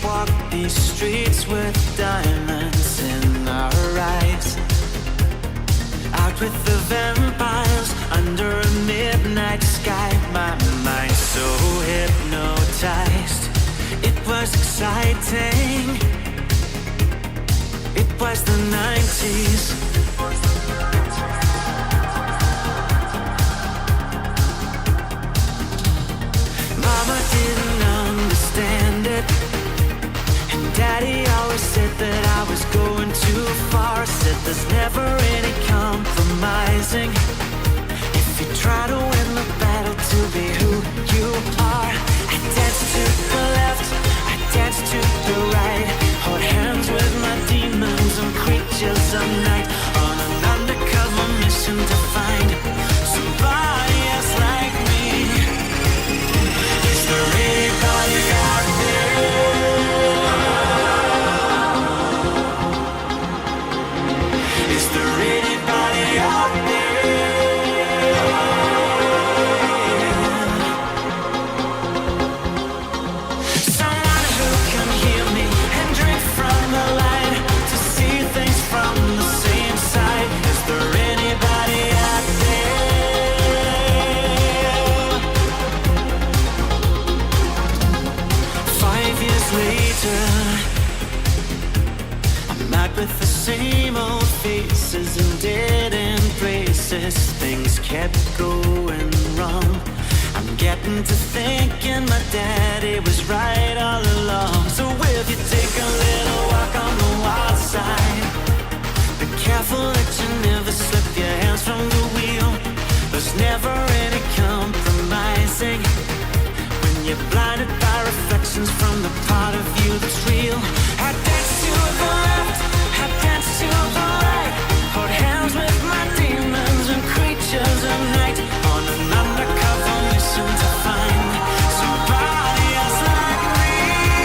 walk these streets with diamonds in our eyes, out with the vampires under a midnight sky. My mind so hypnotized, it was exciting. It was the 90s. Mama didn't understand it, and Daddy always said that I was going too far. Said there's never any compromising if you try to win the battle to be who you are. I danced to the left, I danced to the right, hold hands with my demons and creatures of night, on an undercover mission to find somebody else like me. Is there anybody out there? Is there anybody out there? Someone who can hear me and drink from the light, to see things from the same side. Is there anybody out there? 5 years later, I'm out with the same old faces and dead end places. Things kept going wrong. I'm getting to thinking my daddy was right all along. So will you take a little walk on the wild side? Be careful that you never slip your hands from the wheel. There's never any compromising when you're blinded by reflections from the part of you that's real. I dance to the left, I dance to the right, hold hands with my demons and creatures of night, on an undercover mission to find somebody else like me.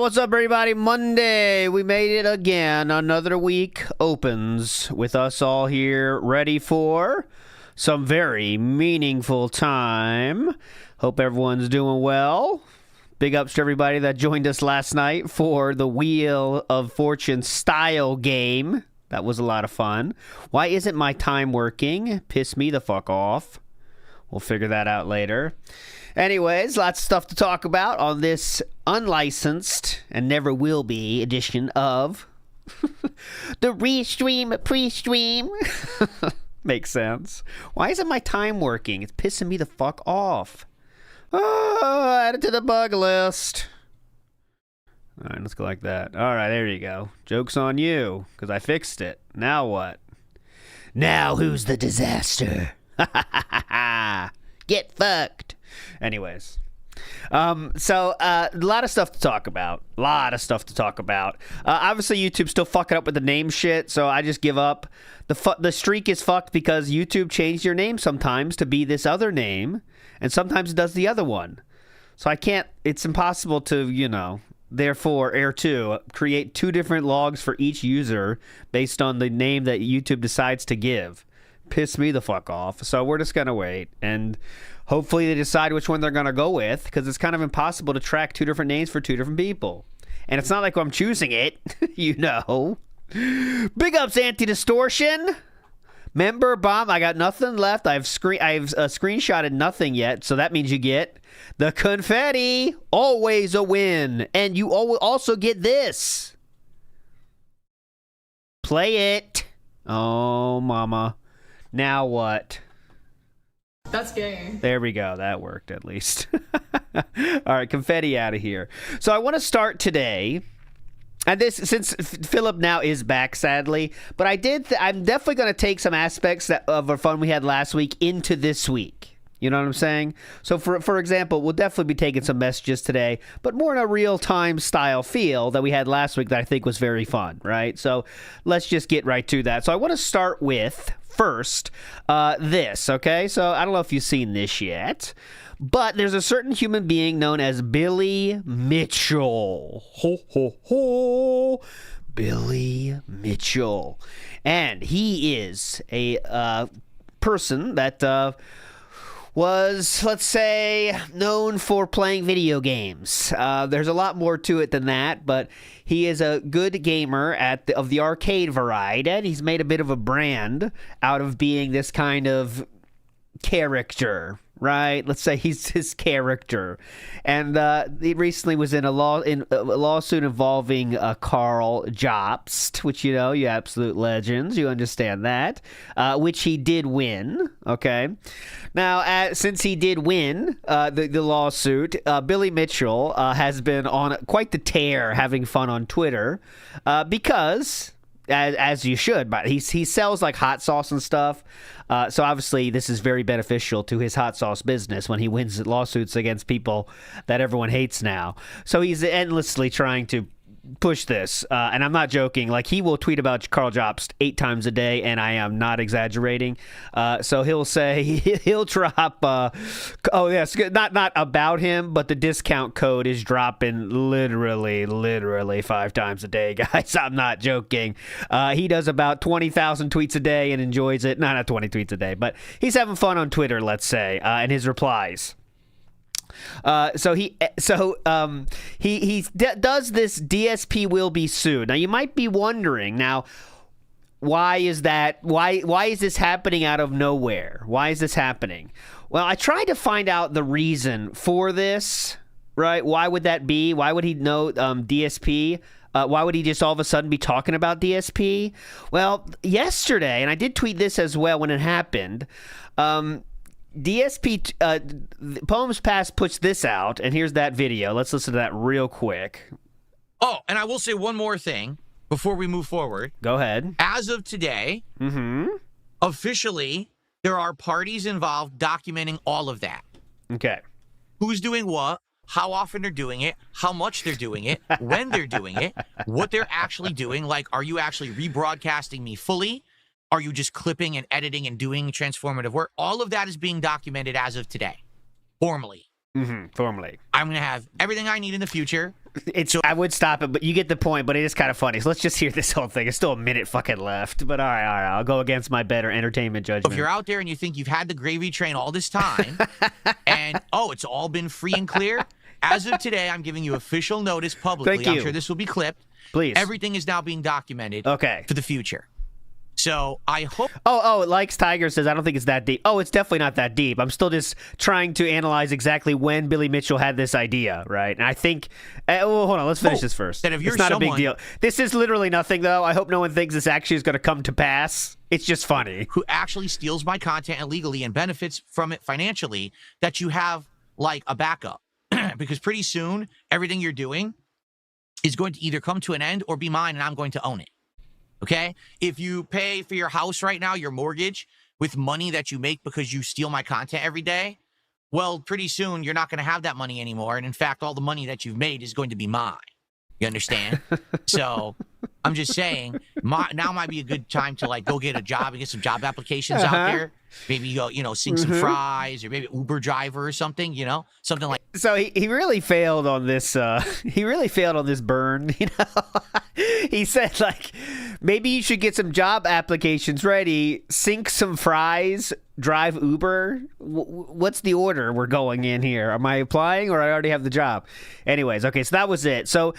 what's up, everybody? Monday, we made it again. Another week opens with us all here ready for some very meaningful time. Hope everyone's doing well. Big ups to everybody that joined us last night for the Wheel of Fortune style game. That was a lot of fun. Why isn't my time working? Piss me the fuck off. We'll figure that out later. Anyways, lots of stuff to talk about on this unlicensed and never will be edition of the Reestream Preestream. Makes sense. Why isn't my time working? It's pissing me the fuck off. Oh, add it to the bug list. All right, let's go like that. All right, there you go. Joke's on you, because I fixed it. Now what? Now who's the disaster? Get fucked. Anyways. So a lot of stuff to talk about. Obviously, YouTube's still fucking up with the name shit, so I just give up. The streak is fucked because YouTube changed your name sometimes to be this other name, and sometimes it does the other one. So I can't, it's impossible to, therefore, Air2, create two different logs for each user based on the name that YouTube decides to give. Piss me the fuck off. So we're just going to wait, and hopefully they decide which one they're going to go with, because it's kind of impossible to track two different names for two different people. And it's not like I'm choosing it, Big ups, Anti-Distortion. Member Bomb, I got nothing left. I've screenshotted nothing yet, so that means you get the confetti. Always a win. And you also get this. Play it. Oh, mama. Now what? That's gay. There we go. That worked at least. All right, confetti out of here. So I want to start today. And this, since Philip now is back, sadly, but I'm definitely going to take some aspects of our fun we had last week into this week. You know what I'm saying? So, for example, we'll definitely be taking some messages today, but more in a real-time style feel that we had last week that I think was very fun, right? So let's just get right to that. So I want to start with, first, this, okay? So I don't know if you've seen this yet, but there's a certain human being known as Billy Mitchell. Ho, ho, ho. Billy Mitchell. And he is a person that was, let's say, known for playing video games. There's a lot more to it than that, but he is a good gamer of the arcade variety, and he's made a bit of a brand out of being this kind of character, right? Let's say he's his character. And he recently was in a lawsuit involving Carl Jobst, which, you absolute legends. You understand that. Which he did win, okay? Now, since he did win the lawsuit, Billy Mitchell has been on quite the tear having fun on Twitter because... As you should, but he sells like hot sauce and stuff. So obviously this is very beneficial to his hot sauce business when he wins lawsuits against people that everyone hates now. So he's endlessly trying to push this, and I'm not joking. Like, he will tweet about Carl Jobst 8 times a day, and I am not exaggerating. So he'll drop not about him, but the discount code is dropping literally 5 times a day, guys. I'm not joking. He does about 20,000 tweets a day and enjoys it. Not 20 tweets a day, but he's having fun on Twitter, let's say, in his replies. So he does this DSP will be sued. Now you might be wondering, why is that? Why is this happening out of nowhere? Why is this happening? Well, I tried to find out the reason for this, right? Why would that be? Why would he know DSP? Why would he just all of a sudden be talking about DSP? Well, yesterday, and I did tweet this as well when it happened, DSP Poems Past puts this out, and here's that video. Let's listen to that real quick. Oh, and I will say one more thing before we move forward. Go ahead. As of today, officially, there are parties involved documenting all of that. Okay. Who's doing what, how often they're doing it, how much they're doing it, when they're doing it, what they're actually doing. Like, are you actually rebroadcasting me fully? Are you just clipping and editing and doing transformative work? All of that is being documented as of today, formally. Formally. I'm going to have everything I need in the future. I would stop it, but you get the point, but it is kind of funny. So let's just hear this whole thing. It's still a minute fucking left. But all right. I'll go against my better entertainment judgment. If you're out there and you think you've had the gravy train all this time and, it's all been free and clear, as of today, I'm giving you official notice publicly. Thank you. I'm sure this will be clipped. Please. Everything is now being documented for the future. So I hope. Likes Tiger says, I don't think it's that deep. Oh, it's definitely not that deep. I'm still just trying to analyze exactly when Billy Mitchell had this idea, right? And I think. Hold on. Let's finish this first. That if you're it's not a big deal. This is literally nothing, though. I hope no one thinks this actually is going to come to pass. It's just funny. Who actually steals my content illegally and benefits from it financially, that you have like a backup. Because pretty soon, everything you're doing is going to either come to an end or be mine, and I'm going to own it. Okay? If you pay for your house right now, your mortgage, with money that you make because you steal my content every day, well, pretty soon you're not going to have that money anymore. And in fact, all the money that you've made is going to be mine. You understand? So I'm just saying, now might be a good time to go get a job and get some job applications out there. Maybe go, sing some fries, or maybe Uber driver or something, something like. So he really failed on this. He really failed on this burn. He said maybe you should get some job applications ready, sink some fries, drive Uber. What's the order we're going in here? Am I applying or I already have the job? Anyways, okay, so that was it. So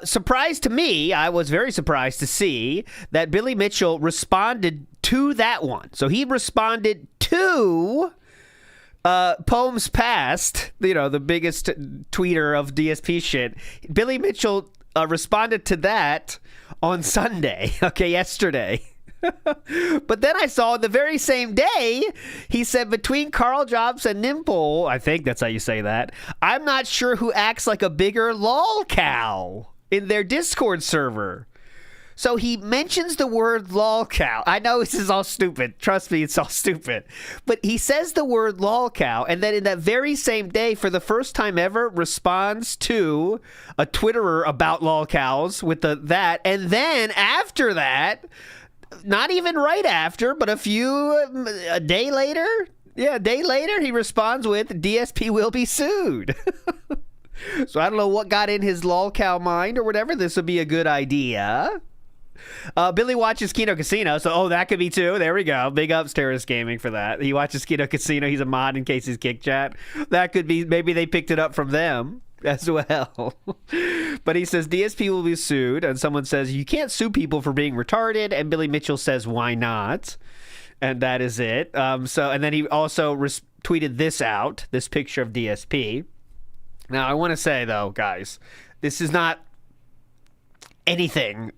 surprise to me, I was very surprised to see that Billy Mitchell responded to that one. So he responded to Poems Past, the biggest tweeter of DSP shit. Billy Mitchell responded to that on Sunday, yesterday. But then I saw the very same day, he said, between Carl Jobs and Nimble, I think that's how you say that, I'm not sure who acts like a bigger lol cow in their Discord server. So he mentions the word lolcow. I know this is all stupid. Trust me, it's all stupid. But he says the word lolcow, and then in that very same day, for the first time ever, responds to a Twitterer about lolcows with that. And then after that, not even right after, but a day later, he responds with, DSP will be sued. So I don't know what got in his lolcow mind or whatever. This would be a good idea. Billy watches Kino Casino, so that could be too. There we go. Big ups Terrorist Gaming for that. He watches Kino Casino. He's a mod in case he's kick chat. That could be. Maybe they picked it up from them as well. But he says DSP will be sued, and someone says you can't sue people for being retarded, and Billy Mitchell says why not, and that is it. And then he also tweeted this picture of DSP. Now I want to say though, guys, this is not anything.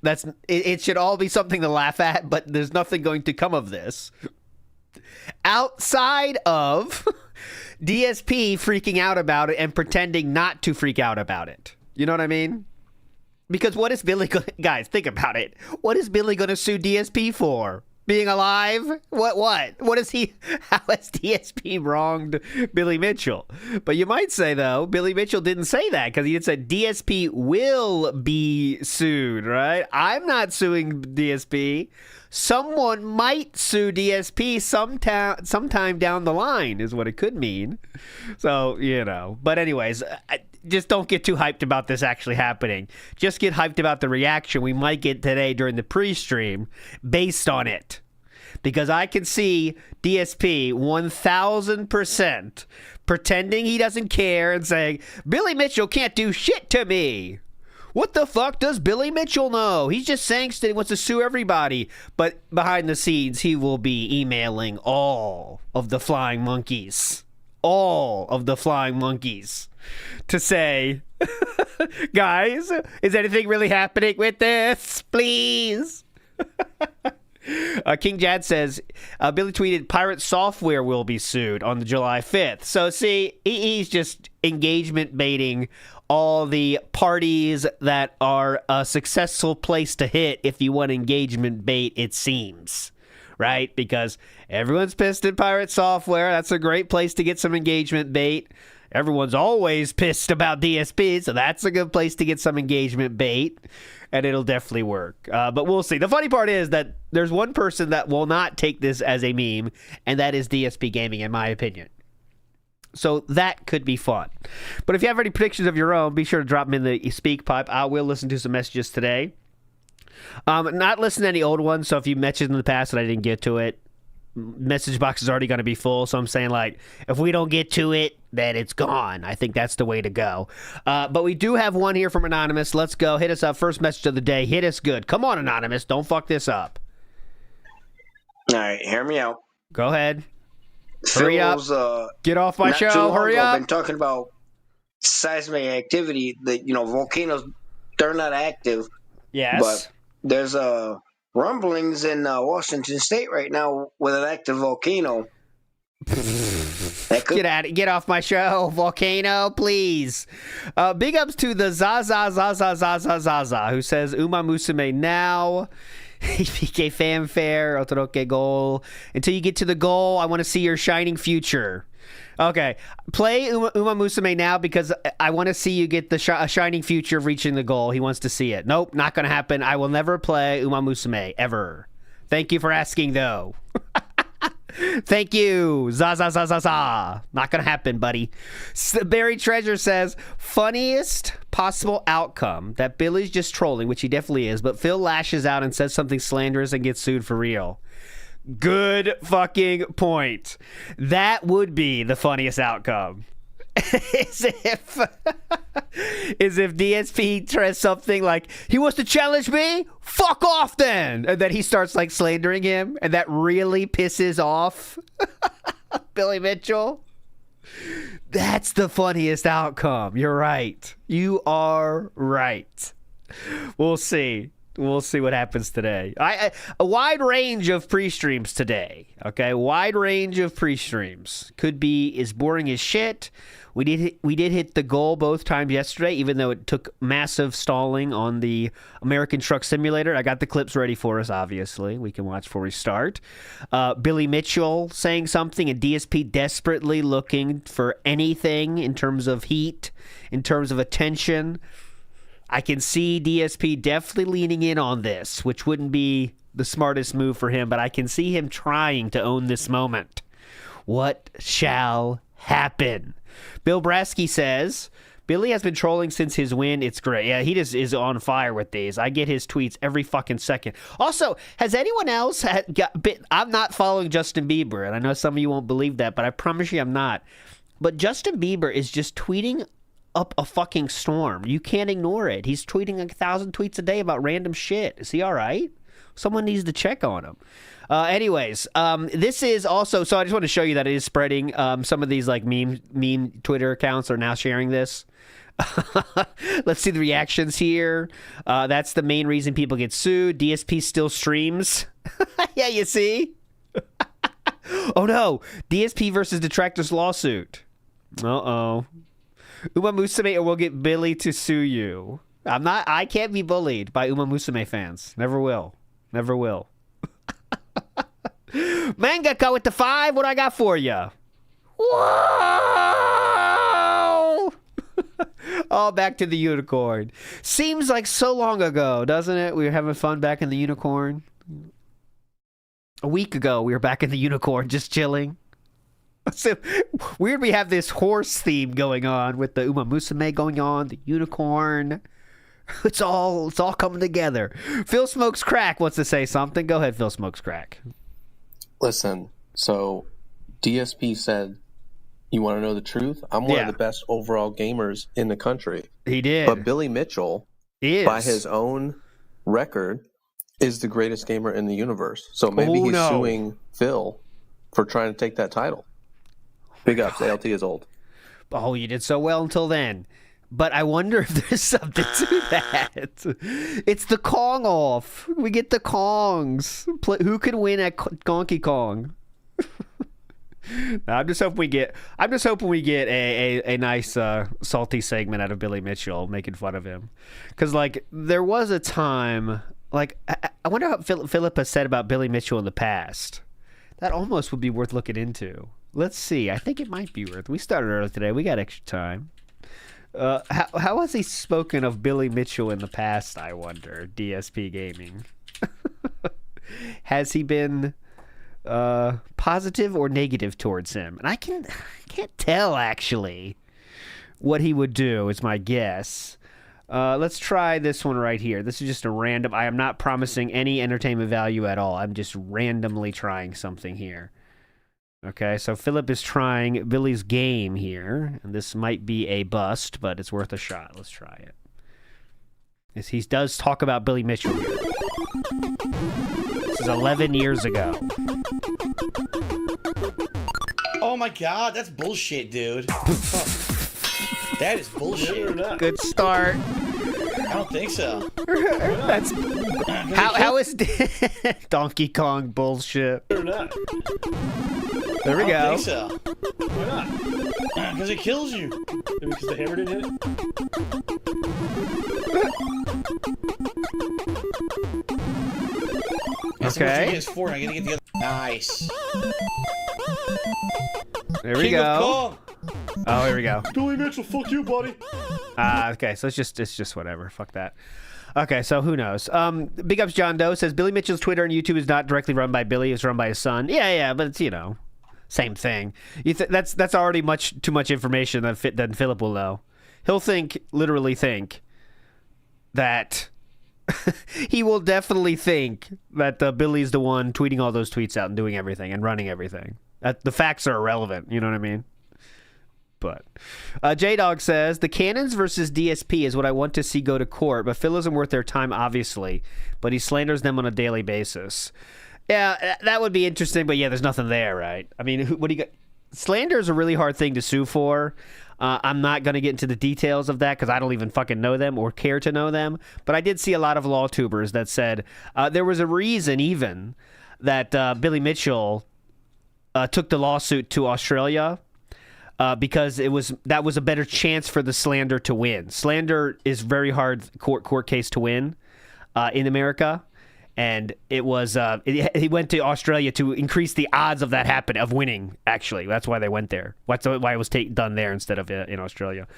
It should all be something to laugh at, but there's nothing going to come of this outside of DSP freaking out about it and pretending not to freak out about it. You know what I mean? Because what is Billy guys, think about it. What is Billy going to sue DSP for? Being alive? What is he? How has DSP wronged Billy Mitchell? But you might say, though, Billy Mitchell didn't say that because he had said DSP will be sued, right? I'm not suing DSP. Someone might sue DSP sometime down the line is what it could mean. So, But anyways, just don't get too hyped about this actually happening. Just get hyped about the reaction we might get today during the pre-stream based on it. Because I can see DSP 1,000% pretending he doesn't care and saying, Billy Mitchell can't do shit to me. What the fuck does Billy Mitchell know? He's just saying that he wants to sue everybody. But behind the scenes, he will be emailing all of the flying monkeys. All of the flying monkeys. To say, guys, is anything really happening with this? Please. King Jad says, Billy tweeted, Pirate Software will be sued on the July 5th. So see, he's just engagement baiting all the parties that are a successful place to hit if you want engagement bait, it seems. Right? Because everyone's pissed at Pirate Software. That's a great place to get some engagement bait. Everyone's always pissed about DSP, so that's a good place to get some engagement bait, and it'll definitely work. But we'll see. The funny part is that there's one person that will not take this as a meme, and that is DSP Gaming, in my opinion. So that could be fun. But if you have any predictions of your own, be sure to drop them in the speak pipe. I will listen to some messages today. Not listen to any old ones, so if you mentioned in the past and I didn't get to it, message box is already going to be full. So I'm saying, like, if we don't get to it, then it's gone. I think that's the way to go. But we do have one here from Anonymous. Let's go. Hit us up. First message of the day. Hit us good. Come on, Anonymous. Don't fuck this up. All right, hear me out. Go ahead. Hurry up. Get off my show. Hurry up. I've been talking about seismic activity. That volcanoes, they're not active. Yes. But there's rumblings in Washington State right now with an active volcano. Get off my show, volcano, please. Big ups to the Zaza, who says Uma Musume now. PK fanfare, otoroke goal. Until you get to the goal, I want to see your shining future. Okay, play Uma Musume now because I want to see you get the shining future of reaching the goal. He wants to see it. Nope, not going to happen. I will never play Uma Musume, ever. Thank you for asking, though. Thank you. Za. Not going to happen, buddy. Barry Treasure says, funniest possible outcome that Billy's just trolling, which he definitely is, but Phil lashes out and says something slanderous and gets sued for real. Good fucking point. That would be the funniest outcome. Is if DSP tries something like, he wants to challenge me? Fuck off then! And then he starts like slandering him, and that really pisses off Billy Mitchell. That's the funniest outcome. You're right. You are right. We'll see. We'll see what happens today. A wide range of pre-streams today. Okay, wide range of pre-streams. Could be as boring as shit. We did hit the goal both times yesterday, even though it took massive stalling on the American Truck Simulator. I got the clips ready for us, obviously. We can watch before we start. Billy Mitchell saying something, and DSP desperately looking for anything in terms of heat, in terms of attention. I can see DSP definitely leaning in on this, which wouldn't be the smartest move for him, but I can see him trying to own this moment. What shall happen? Bill Brasky says, Billy has been trolling since his win. It's great. Yeah, he just is on fire with these. I get his tweets every fucking second. Also, has anyone else I'm not following Justin Bieber, and I know some of you won't believe that, but I promise you I'm not. But Justin Bieber is just tweeting up a fucking storm. You can't ignore it. He's tweeting 1,000 tweets a day about random shit. Is he all right? Someone needs to check on him. Anyways, this is also, so I just want to show you that it is spreading. Some of these like meme Twitter accounts are now sharing this. Let's see the reactions here. That's the main reason people get sued. DSP still streams. Yeah, you see? Oh no, DSP versus Detractors lawsuit. Uh-oh. Uma Musume or we'll get Billy to sue you. I can't be bullied by Uma Musume fans. Never will. Never will. Mangaka with the 5. What I got for you? Whoa! Oh, back to the unicorn. Seems like so long ago, doesn't it? We were having fun back in the unicorn. A week ago, we were back in the unicorn, just chilling. So weird we have this horse theme going on with the Uma Musume going on, the unicorn. It's all coming together. Phil Smokes Crack wants to say something. Go ahead, Phil Smokes Crack. Listen, so DSP said, you want to know the truth? I'm one of the best overall gamers in the country. He did. But Billy Mitchell, by his own record, is the greatest gamer in the universe. So maybe he's suing Phil for trying to take that title. Big ups. ALT is old. Oh, you did so well until then. But I wonder if there's something to that. It's the Kong off. We get the Kongs. Who can win at Donkey Kong? I'm just hoping we get a nice salty segment out of Billy Mitchell making fun of him. Because like there was a time like I wonder how Philip has said about Billy Mitchell in the past. That almost would be worth looking into. Let's see. I think it might be worth. We started early today. We got extra time. How has he spoken of Billy Mitchell in the past, I wonder, DSP Gaming? Has he been positive or negative towards him. And I can't tell, actually, what he would do is my guess. Let's try this one right here. This is just a random... I am not promising any entertainment value at all. I'm just randomly trying something here. Okay, so Philip is trying Billy's game here. And this might be a bust, but it's worth a shot. Let's try it. He does talk about Billy Mitchell here. This is 11 years ago. Oh my god, that's bullshit, dude. That is bullshit. Good start. I don't think so. That's how is Donkey Kong bullshit? Or not. There we go. I don't think so. Why not? Because it kills you. Maybe because the hammer didn't hit it? Okay. For. I gotta get the other. Nice. There we go. Oh, here we go. Billy Mitchell, fuck you, buddy. Okay, so it's just whatever. Fuck that. Okay, so who knows? Big Ups John Doe says Billy Mitchell's Twitter and YouTube is not directly run by Billy. It's run by his son. Yeah, but it's, same thing. That's already much too much information than Philip will know. He'll literally think that he will definitely think that Billy's the one tweeting all those tweets out and doing everything and running everything. The facts are irrelevant. You know what I mean? But J-Dog says, the Cannons versus DSP is what I want to see go to court, but Phil isn't worth their time, obviously, but he slanders them on a daily basis. Yeah, that would be interesting, but yeah, there's nothing there, right? I mean, what do you got? Slander is a really hard thing to sue for. I'm not going to get into the details of that because I don't even fucking know them or care to know them, but I did see a lot of law tubers that said there was a reason even that Billy Mitchell took the lawsuit to Australia. Because that was a better chance for the slander to win. Slander is very hard court case to win in America, and it was he went to Australia to increase the odds of that winning. Actually, that's why they went there. That's why it was done there instead of in Australia.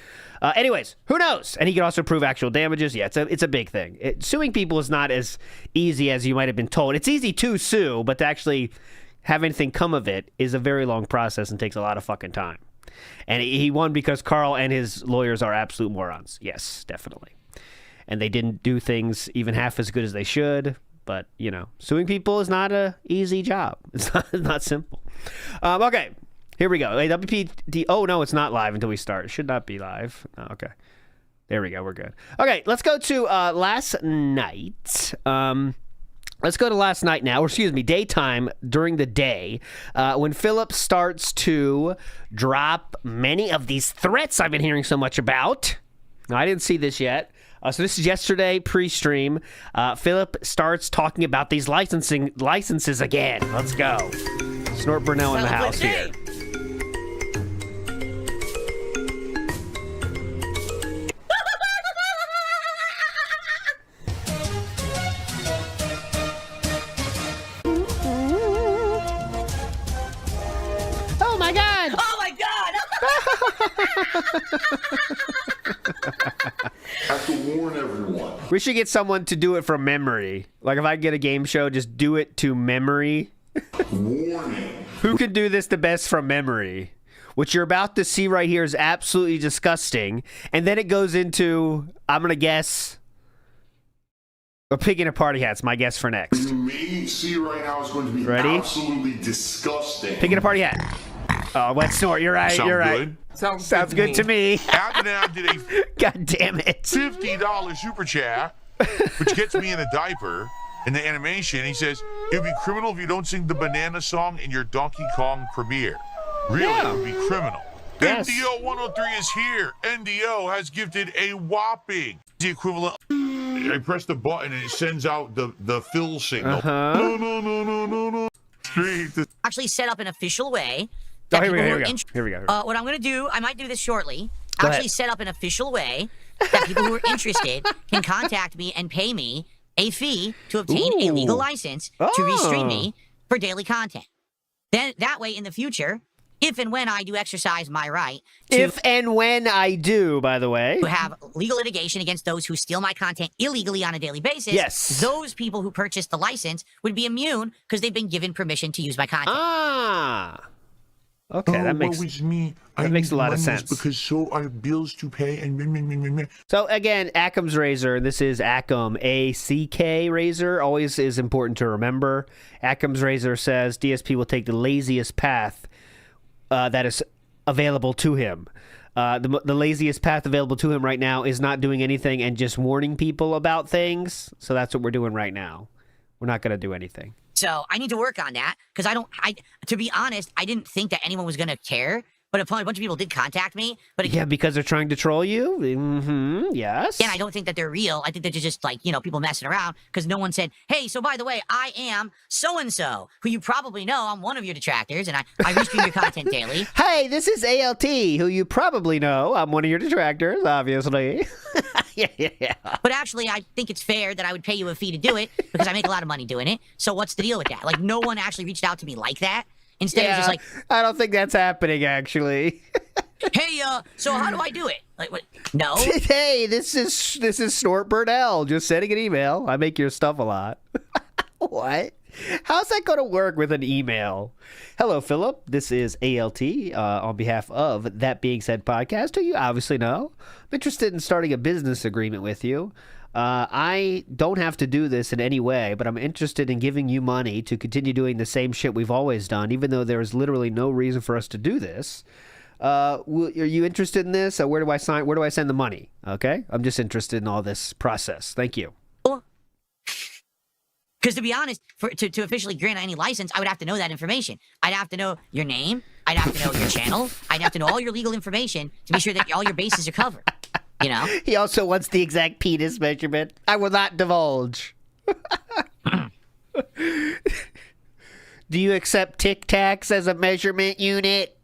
Anyways, who knows? And he could also prove actual damages. Yeah, it's a big thing. Suing people is not as easy as you might have been told. It's easy to sue, but to actually have anything come of it is a very long process and takes a lot of fucking time. And he won because Carl and his lawyers are absolute morons. Yes, definitely. And they didn't do things even half as good as they should. But, suing people is not an easy job. It's not simple. Okay, here we go. WPD. Oh, no, it's not live until we start. It should not be live. Oh, okay. There we go. We're good. Okay, let's go to last night. Let's go to last night now, or excuse me, daytime during the day, when Philip starts to drop many of these threats I've been hearing so much about. Now, I didn't see this yet. So this is yesterday, pre-stream. Philip starts talking about these licenses again. Let's go. Snort Brunel in the house here. Have to warn everyone. We should get someone to do it from memory. Like if I get a game show, just do it to memory. Warning. Who can do this the best from memory? What you're about to see right here is absolutely disgusting. And then it goes into, I'm going to guess, a pig in a party hat's my guess for next. You may see right now is going to be Ready? Absolutely disgusting. Pig in a party hat. Oh, wet snort. You're right. Sound you're right. good? Sounds good to me. Adnan did a God damn it. $50 super chat, which gets me in a diaper in the animation. He says, it would be criminal if you don't sing the banana song in your Donkey Kong premiere. Really, Yeah. it would be criminal. Yes. NDO 103 is here. NDO has gifted a whopping, the equivalent. I press the button and it sends out the fill signal. Uh-huh. No. Street. Actually set up an official way. Oh, here we go. What I'm going to do, I might do this shortly. Go Actually ahead. set up an official way that people who are interested can contact me and pay me a fee to obtain a legal license to restream me for daily content. Then that way in the future, if and when I do exercise my right If and when I do, by the way. to have legal litigation against those who steal my content illegally on a daily basis, Yes. those people who purchased the license would be immune because they've been given permission to use my content. Ah. Okay, that makes a lot of sense. Because so I have bills to pay and. So again, Ackham's razor. This is Ackham, A-C-K razor. Always is important to remember. Ackham's razor says DSP will take the laziest path that is available to him. The laziest path available to him right now is not doing anything and just warning people about things. So that's what we're doing right now. We're not going to do anything. So I need to work on that because to be honest, I didn't think that anyone was going to care. But a bunch of people did contact me. But Yeah, because they're trying to troll you? Mm-hmm, yes. And I don't think that they're real. I think that they're just like, people messing around because no one said, hey, so by the way, I am so-and-so, who you probably know. I'm one of your detractors, and I restream your content daily. Hey, this is ALT, who you probably know. I'm one of your detractors, obviously. yeah. But actually, I think it's fair that I would pay you a fee to do it because I make a lot of money doing it. So what's the deal with that? Like, no one actually reached out to me like that. Instead of just like, I don't think that's happening, actually. hey, so how do I do it? Like, what? No. Hey, this is Snort Burnell, just sending an email. I make your stuff a lot. What? How's that going to work with an email? Hello, Philip. This is ALT on behalf of That Being Said podcast, who you obviously know. I'm interested in starting a business agreement with you. I don't have to do this in any way, but I'm interested in giving you money to continue doing the same shit we've always done, even though there is literally no reason for us to do this. Are you interested in this? Where do I sign? Where do I send the money? Okay, I'm just interested in all this process. Thank you. Because to be honest, to officially grant any license, I would have to know that information. I'd have to know your name. I'd have to know your channel. I'd have to know all your legal information to be sure that all your bases are covered. You know? He also wants the exact penis measurement. I will not divulge. Do you accept Tic Tacs as a measurement unit?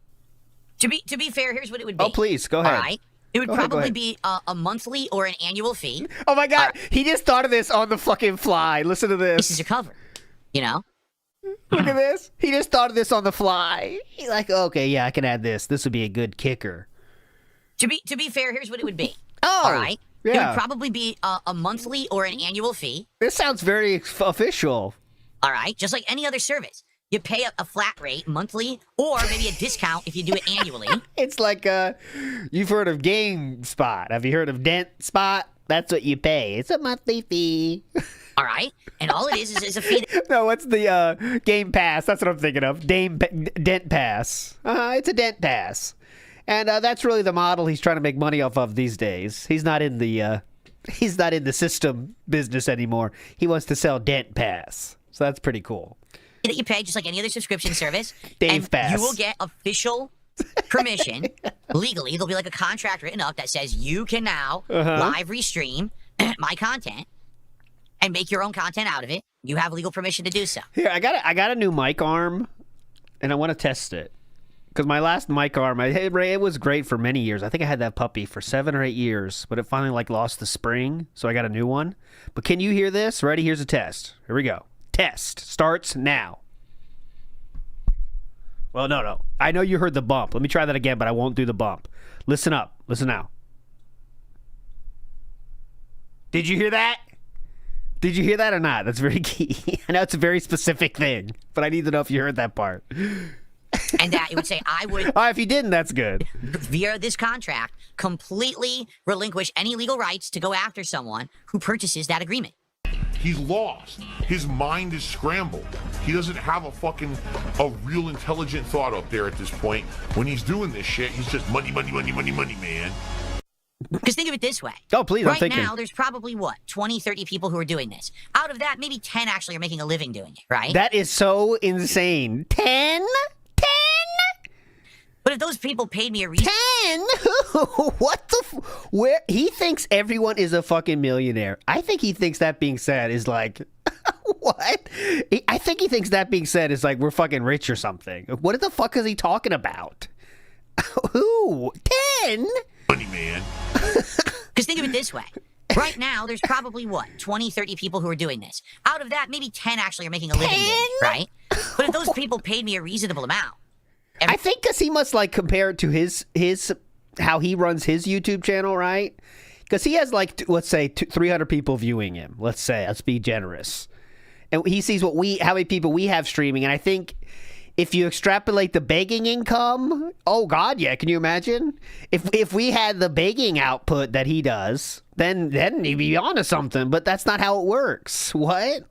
To be fair, here's what it would be. Oh, please, go ahead. All right. It would probably be a monthly or an annual fee. Oh, my God. He just thought of this on the fucking fly. Listen to this. This is your cover. You know? Look at this. He just thought of this on the fly. He's like, okay, yeah, I can add this. This would be a good kicker. To be fair, here's what it would be. Oh, all right. Yeah. It would probably be a monthly or an annual fee. This sounds very official. All right. Just like any other service. You pay a flat rate monthly or maybe a discount if you do it annually. It's like, you've heard of GameSpot. Have you heard of DentSpot? That's what you pay. It's a monthly fee. All right. And all it is a fee. No, what's the Game Pass? That's what I'm thinking of. Dent Pass. It's a Dent Pass. And that's really the model he's trying to make money off of these days. He's not in the system business anymore. He wants to sell Dent Pass. So that's pretty cool. That you pay just like any other subscription service. Dave Pass. You will get official permission legally. There'll be like a contract written up that says you can now live restream my content and make your own content out of it. You have legal permission to do so. Here, I got a new mic arm, and I want to test it. Because my last mic arm, it was great for many years. I think I had that puppy for 7 or 8 years, but it finally lost the spring, so I got a new one. But can you hear this? Ready? Here's a test. Here we go. Test starts now. Well, no. I know you heard the bump. Let me try that again, but I won't do the bump. Listen up. Listen now. Did you hear that? Did you hear that or not? That's very key. I know it's a very specific thing, but I need to know if you heard that part. And that it would say I would. If you didn't, that's good. Via this contract, completely relinquish any legal rights to go after someone who purchases that agreement. He's lost. His mind is scrambled. He doesn't have a real intelligent thought up there at this point. When he's doing this shit, he's just money, man. Because think of it this way. Oh, please, I'm thinking. Right now, there's probably, 20, 30 people who are doing this. Out of that, maybe 10 actually are making a living doing it, right? That is so insane. 10? But if those people paid me a reason... 10? What the... Where... He thinks everyone is a fucking millionaire. I think he thinks that being said is like... What? I think he thinks that being said is like we're fucking rich or something. What the fuck is he talking about? Who? 10? Money, man. Because think of it this way. Right now, there's probably, 20, 30 people who are doing this. Out of that, maybe 10 actually are making a living doing it, right? But if those people paid me a reasonable amount, I think because he must like compare it to his how he runs his YouTube channel, right? Because he has like let's say 300 people viewing him. Let's be generous, and he sees how many people we have streaming, and I think if you extrapolate the begging income, oh god, yeah, can you imagine if we had the begging output that he does, then he'd be onto something. But that's not how it works. What?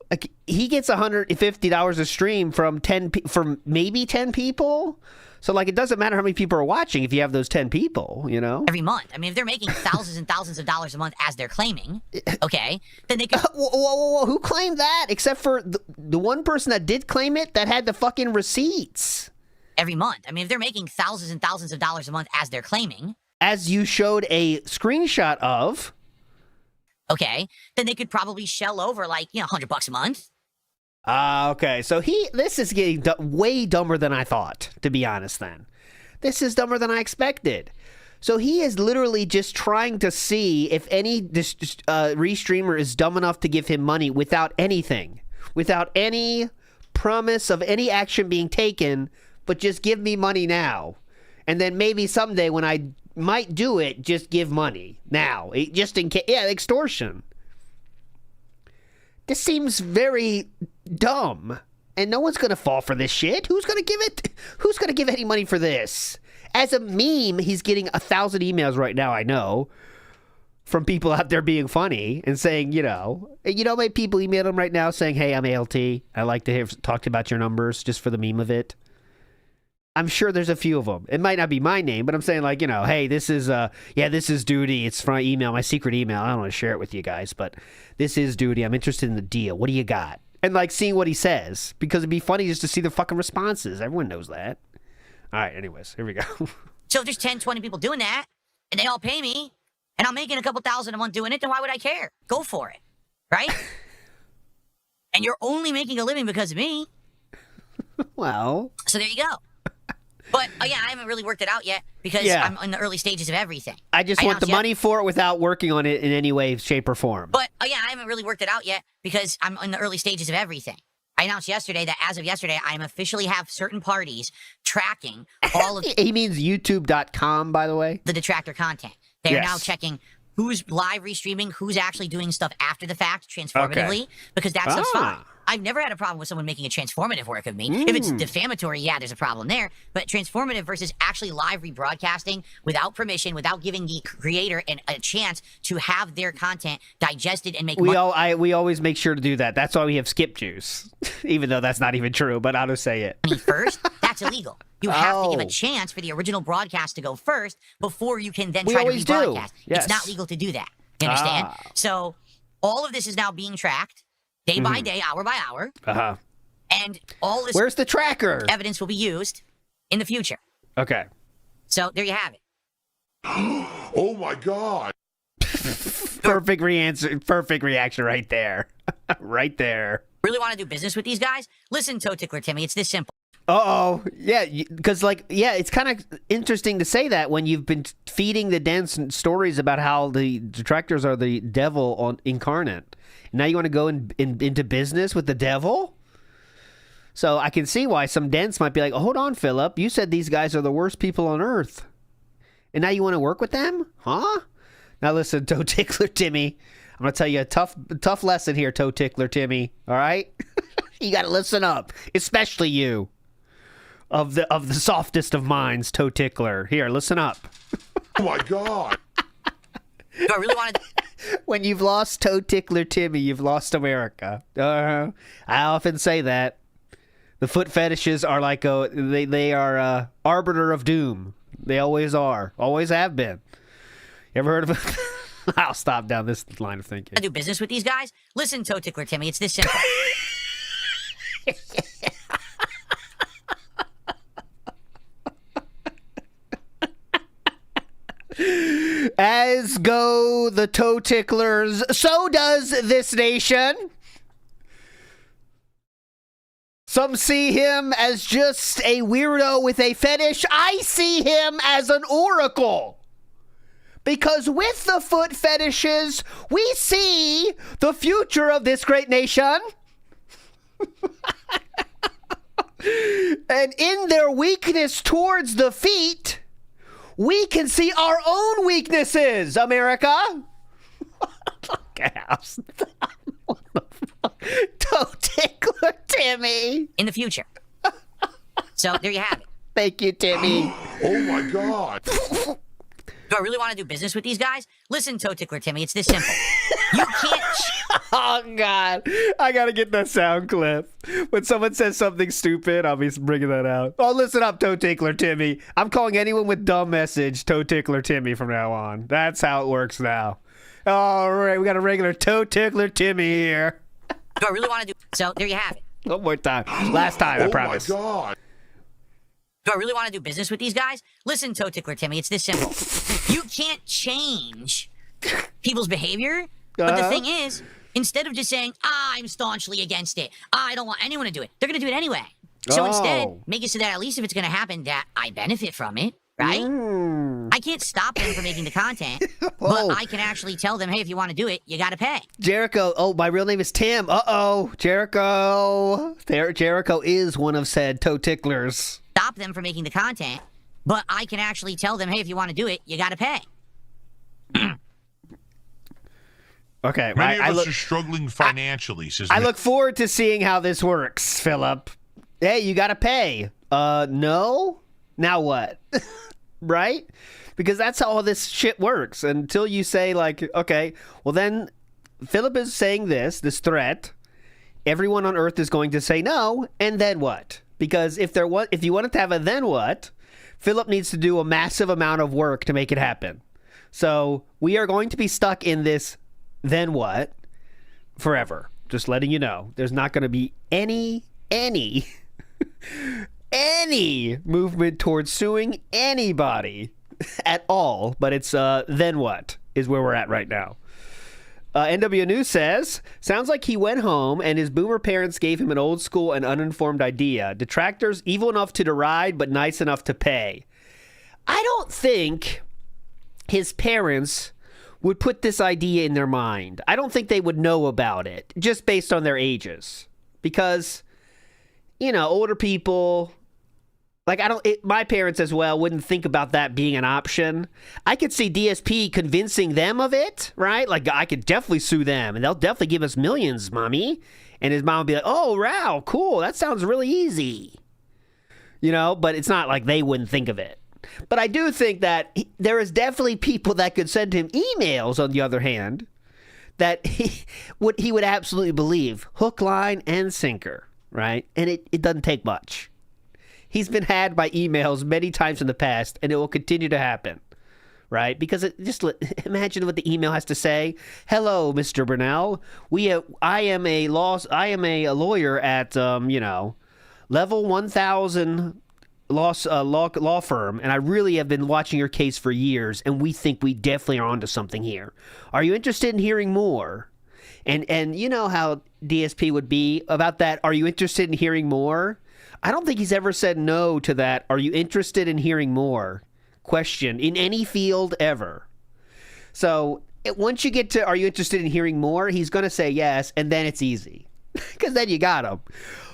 Like, he gets $150 a stream from maybe 10 people. So like it doesn't matter how many people are watching if you have those 10 people, you know? Every month. I mean, if they're making thousands and thousands of dollars a month as they're claiming, okay, then they could... Whoa, who claimed that? Except for the one person that did claim it that had the fucking receipts. Every month. I mean, if they're making thousands and thousands of dollars a month as they're claiming... As you showed a screenshot of... Okay, then they could probably shell over like, $100 a month. Okay, so this is getting way dumber than I thought, to be honest then. This is dumber than I expected. So he is literally just trying to see if any Reestreamer is dumb enough to give him money without anything. Without any promise of any action being taken, but just give me money now. And then maybe someday when I might do it, just give money now, just in case. Yeah, extortion. This seems very dumb, and no one's gonna fall for this shit. Who's gonna give any money for this? As a meme, he's getting 1,000 emails right now. I know from people out there being funny and saying, my people email him right now saying, "Hey, I'm ALT. I like to talk about your numbers just for the meme of it." I'm sure there's a few of them. It might not be my name, but I'm saying like, hey, this is Duty. It's from my email, my secret email. I don't want to share it with you guys, but this is Duty. I'm interested in the deal. What do you got? And like seeing what he says, because it'd be funny just to see the fucking responses. Everyone knows that. All right, anyways, here we go. So if there's 10, 20 people doing that, and they all pay me, and I'm making a couple thousand a month doing it, then why would I care? Go for it, right? And you're only making a living because of me. Well. So there you go. But, again, I haven't really worked it out yet because I'm in the early stages of everything. I just want the money for it without working on it in any way, shape, or form. But, again, I haven't really worked it out yet because I'm in the early stages of everything. I announced yesterday that as of yesterday, I am officially have certain parties tracking all of... He means YouTube.com, by the way. The detractor content. They are now checking who's live restreaming, who's actually doing stuff after the fact, transformatively, because that stuff's fine. I've never had a problem with someone making a transformative work of me. If it's defamatory, yeah, there's a problem there. But transformative versus actually live rebroadcasting without permission, without giving the creator a chance to have their content digested and make money. We always make sure to do that. That's why we have skip juice, even though that's not even true, but I'll just say it. First, that's illegal. You have to give a chance for the original broadcast to go first before you can then try to rebroadcast. It's not legal to do that. You understand? So all of this is now being tracked. Day by day, hour by hour. And all this... Where's the tracker? Evidence will be used in the future. Okay. So, there you have it. Oh, my God. Perfect reaction right there. Right there. Really want to do business with these guys? Listen, Toe Tickler Timmy, it's this simple. Uh-oh. Yeah, because, it's kind of interesting to say that when you've been feeding the dense stories about how the detractors are the devil incarnate. Now you want to go into business with the devil? So I can see why some dents might be like, oh, hold on, Philip. You said these guys are the worst people on earth. And now you want to work with them? Huh? Now listen, Toe Tickler Timmy. I'm going to tell you a tough lesson here, Toe Tickler Timmy. All right? You got to listen up. Especially you. Of the softest of minds, Toe Tickler. Here, listen up. Oh, my God. Do I really want to... When you've lost Toe Tickler Timmy, you've lost America. I often say that. The foot fetishes are like they are arbiter of doom. They always are. Always have been. You ever heard of it? I'll stop down this line of thinking. I do business with these guys? Listen, Toe Tickler Timmy, it's this simple. As go the toe ticklers, so does this nation. Some see him as just a weirdo with a fetish. I see him as an oracle. Because with the foot fetishes, we see the future of this great nation. And in their weakness towards the feet, we can see our own weaknesses, America. House. What the fuck? Toe tickler, Timmy. In the future. So there you have it. Thank you, Timmy. Oh my God. Do I really want to do business with these guys? Listen, Toe Tickler Timmy, it's this simple. You can't... Oh, God. I got to get that sound clip. When someone says something stupid, I'll be bringing that out. Oh, listen up, Toe Tickler Timmy. I'm calling anyone with dumb message Toe Tickler Timmy from now on. That's how it works now. All right, we got a regular Toe Tickler Timmy here. Do I really want to do... So there you have it. One more time. Last time, I promise. Oh my God. Do I really want to do business with these guys? Listen, Toe Tickler Timmy, it's this simple. You can't change people's behavior, but the thing is, instead of just saying, I'm staunchly against it, I don't want anyone to do it, they're going to do it anyway. So instead, make it so that at least if it's going to happen, that I benefit from it, right? I can't stop them from making the content, but I can actually tell them, hey, if you want to do it, you got to pay. Jericho. Oh, my real name is Tim. Uh-oh. Jericho. Jericho is one of said toe ticklers. Stop them from making the content, but I can actually tell them, hey, if you want to do it, you got to pay. Okay. Many of us are struggling financially. I look forward to seeing how this works, Philip. Hey, you got to pay. No? Now what? Right? Because that's how all this shit works. Until you say, like, okay, well then, Philip is saying this threat. Everyone on Earth is going to say no, and then what? Because if you wanted to have a then what, Philip needs to do a massive amount of work to make it happen. So we are going to be stuck in this then what forever. Just letting you know. There's not going to be any movement towards suing anybody at all. But it's then what is where we're at right now. NW News says, sounds like he went home and his boomer parents gave him an old school and uninformed idea. Detractors evil enough to deride, but nice enough to pay. I don't think his parents would put this idea in their mind. I don't think they would know about it, just based on their ages. Because, older people... Like, my parents as well wouldn't think about that being an option. I could see DSP convincing them of it, right? Like, I could definitely sue them, and they'll definitely give us millions, mommy. And his mom would be like, oh, wow, cool. That sounds really easy. But it's not like they wouldn't think of it. But I do think that there is definitely people that could send him emails, on the other hand, that he would absolutely believe. Hook, line, and sinker, right? And it doesn't take much. He's been had by emails many times in the past, and it will continue to happen, right? Because imagine what the email has to say. Hello, Mr. Burnell. I am a lawyer at level 1000 law firm, and I really have been watching your case for years, and we think we definitely are onto something here. Are you interested in hearing more? And you know how DSP would be about that. Are you interested in hearing more? I don't think he's ever said no to that. Are you interested in hearing more? Question in any field ever. So once you get to, are you interested in hearing more? He's going to say yes, and then it's easy. Because then you got him.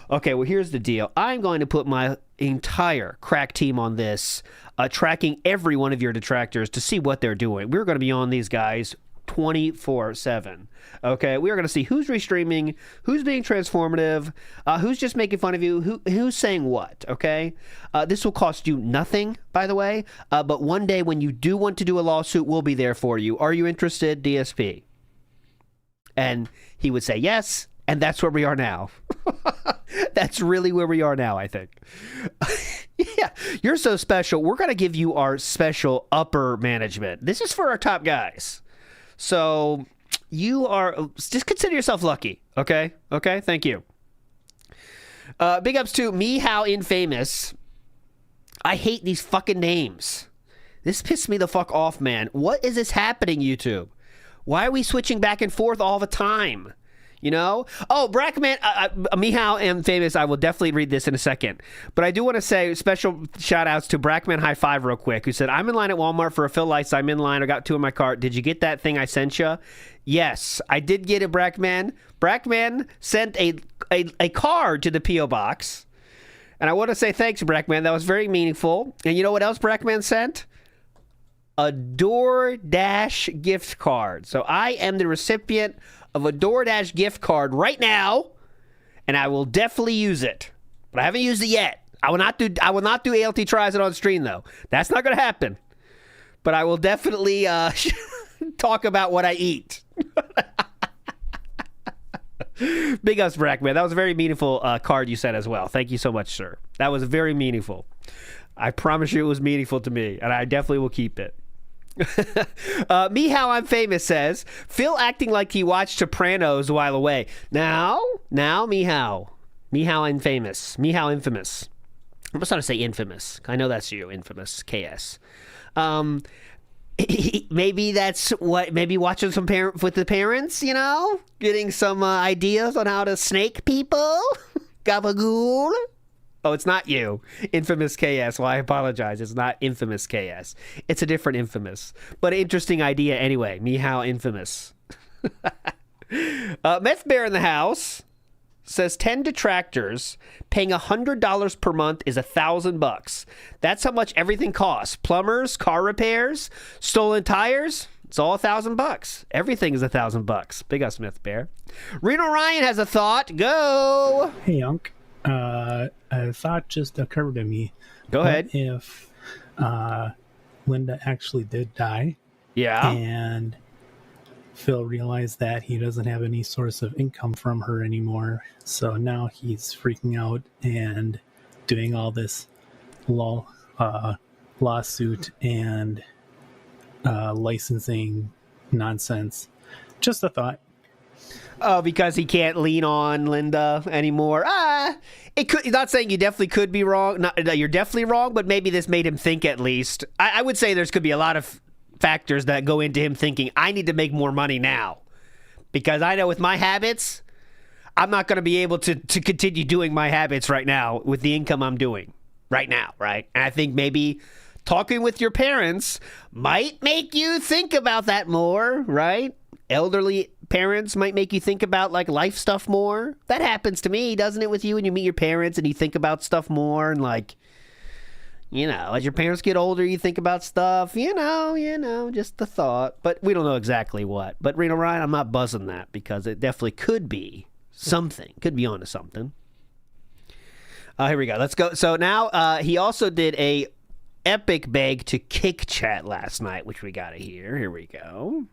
Okay, well, here's the deal. I'm going to put my entire crack team on this, tracking every one of your detractors to see what they're doing. We're going to be on these guys 24/7. Okay, we are going to see who's restreaming, who's being transformative, who's just making fun of you, who's saying what. Okay, this will cost you nothing, by the way. But one day when you do want to do a lawsuit, we'll be there for you. Are you interested, DSP? And he would say yes, and that's where we are now. That's really where we are now, I think. Yeah, you're so special. We're going to give you our special upper management. This is for our top guys. So you are, just consider yourself lucky, okay? Okay, thank you. Big ups to Me How Infamous. I hate these fucking names. This pissed me the fuck off, man. What is this happening, YouTube? Why are we switching back and forth all the time? Oh, Brackman, Mihao and Famous, I will definitely read this in a second. But I do want to say special shout-outs to Brackman High Five real quick, who said, I'm in line at Walmart for a fill lights. I'm in line. I got 2 in my cart. Did you get that thing I sent you? Yes, I did get it, Brackman. Brackman sent a card to the P.O. Box. And I want to say thanks, Brackman. That was very meaningful. And you know what else Brackman sent? A DoorDash gift card. So I am the recipient of a DoorDash gift card right now, and I will definitely use it. But I haven't used it yet. I will not do ALT tries it on stream though. That's not going to happen. But I will definitely talk about what I eat. Big ups, Brackman. That was a very meaningful card you sent as well. Thank you so much, sir. That was very meaningful. I promise you it was meaningful to me, and I definitely will keep it. Me How I'm Famous says, Phil acting like he watched Sopranos a while away. Now, Me How I'm Famous. Me How Infamous. I'm just trying to say infamous. I know that's you, infamous, KS. Maybe that's what, maybe watching some with the parents, you know? Getting some ideas on how to snake people? Gabagool? Oh, it's not you, infamous KS. Well, I apologize. It's not infamous KS. It's a different infamous. But an interesting idea anyway. Me How Infamous. Meth Bear in the house says 10 detractors paying $100 per month is $1,000. That's how much everything costs. Plumbers, car repairs, stolen tires. It's all $1,000. Everything is $1,000. Big up, Smith Bear. Reno Ryan has a thought. Go. Hey, Unc. A thought just occurred to me. Go ahead. What if Linda actually did die? Yeah. And Phil realized that he doesn't have any source of income from her anymore. So now he's freaking out and doing all this lawsuit and licensing nonsense. Just a thought. Oh, because he can't lean on Linda anymore. It could. Not saying you definitely could be wrong. You're definitely wrong, but maybe this made him think at least. I would say there's could be a lot of factors that go into him thinking, I need to make more money now. Because I know with my habits, I'm not going to be able to continue doing my habits right now with the income I'm doing right now, right? And I think maybe talking with your parents might make you think about that more, right? Elderly parents might make you think about like life stuff more. That happens to me, doesn't it, with you when you meet your parents and you think about stuff more and like, you know, as your parents get older, you think about stuff, you know, just the thought. But we don't know exactly what. But Reno Ryan, I'm not buzzing that because it definitely could be something. Could be onto something. Here we go. Let's go. So now he also did a epic beg to kick chat last night, which we got to hear. Here we go.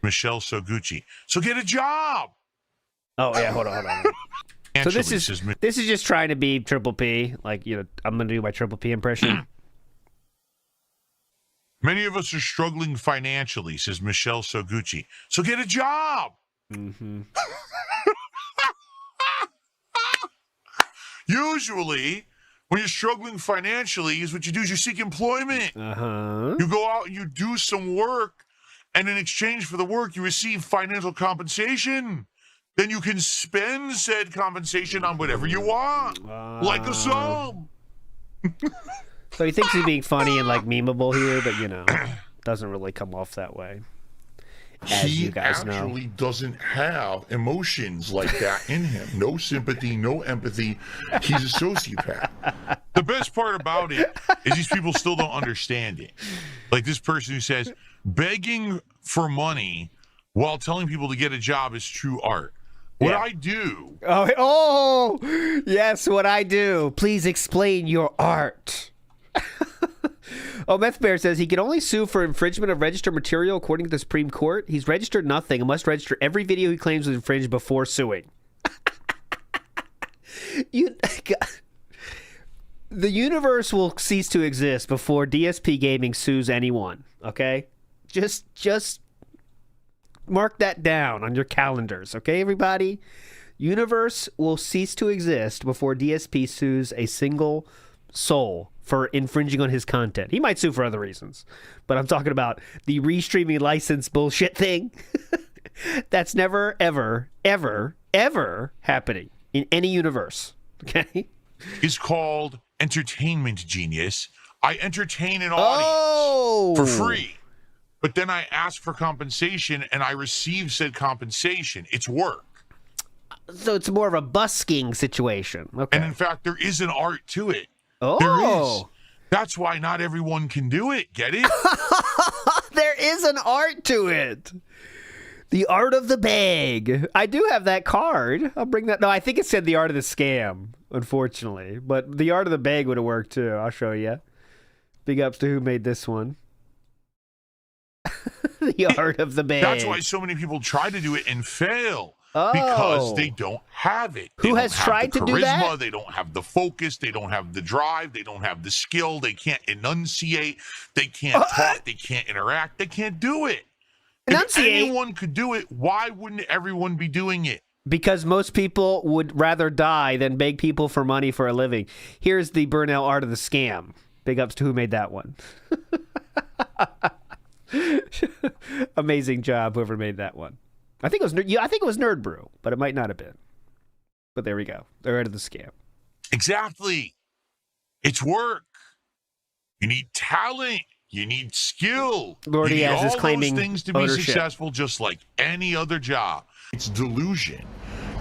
Michelle Soguchi. So get a job. Oh, yeah. Hold on. So this is just trying to be Triple P. Like, you know, I'm going to do my Triple P impression. Many of us are struggling financially, says Michelle Soguchi. So get a job. Mm-hmm. Usually, when you're struggling financially, is what you do is you seek employment. Uh-huh. You go out and you do some work, and in exchange for the work, you receive financial compensation. Then you can spend said compensation on whatever you want, like a song. So he thinks he's being funny and like memeable here, but you know, doesn't really come off that way. As you guys know, he actually doesn't have emotions like that in him. No sympathy, no empathy. He's a sociopath. The best part about it is these people still don't understand it. Like this person who says, begging for money while telling people to get a job is true art. What I do. Oh, yes, what I do. Please explain your art. Oh, Meth Bear says he can only sue for infringement of registered material according to the Supreme Court. He's registered nothing and must register every video he claims was infringed before suing. The universe will cease to exist before DSP Gaming sues anyone, okay? Just mark that down on your calendars, okay, everybody? Universe will cease to exist before DSP sues a single soul for infringing on his content. He might sue for other reasons, but I'm talking about the restreaming license bullshit thing. That's never, ever, ever, ever happening in any universe, okay? Is called Entertainment Genius. I entertain an audience for free. But then I ask for compensation and I receive said compensation. It's work. So it's more of a busking situation. Okay. And in fact, there is an art to it. Oh. There is. That's why not everyone can do it. Get it? There is an art to it. The art of the bag. I do have that card. I'll bring that. No, I think it said the art of the scam, unfortunately. But the art of the bag would have worked too. I'll show you. Big ups to who made this one. The art of the bag. That's why so many people try to do it and fail. Because they don't have it. Who has tried to do that? They don't have the focus. They don't have the drive. They don't have the skill. They can't enunciate. They can't talk. They can't interact. They can't do it. Enunciate? If anyone could do it, why wouldn't everyone be doing it? Because most people would rather die than beg people for money for a living. Here's the Burnell art of the scam. Big ups to who made that one. Amazing job, whoever made that one. I think it was Nerd Brew, but it might not have been. But there we go. They're out of the scam. Exactly. It's work. You need talent. You need skill. Lord, you need is all claiming those things to be ownership. successful, just like any other job. It's delusion.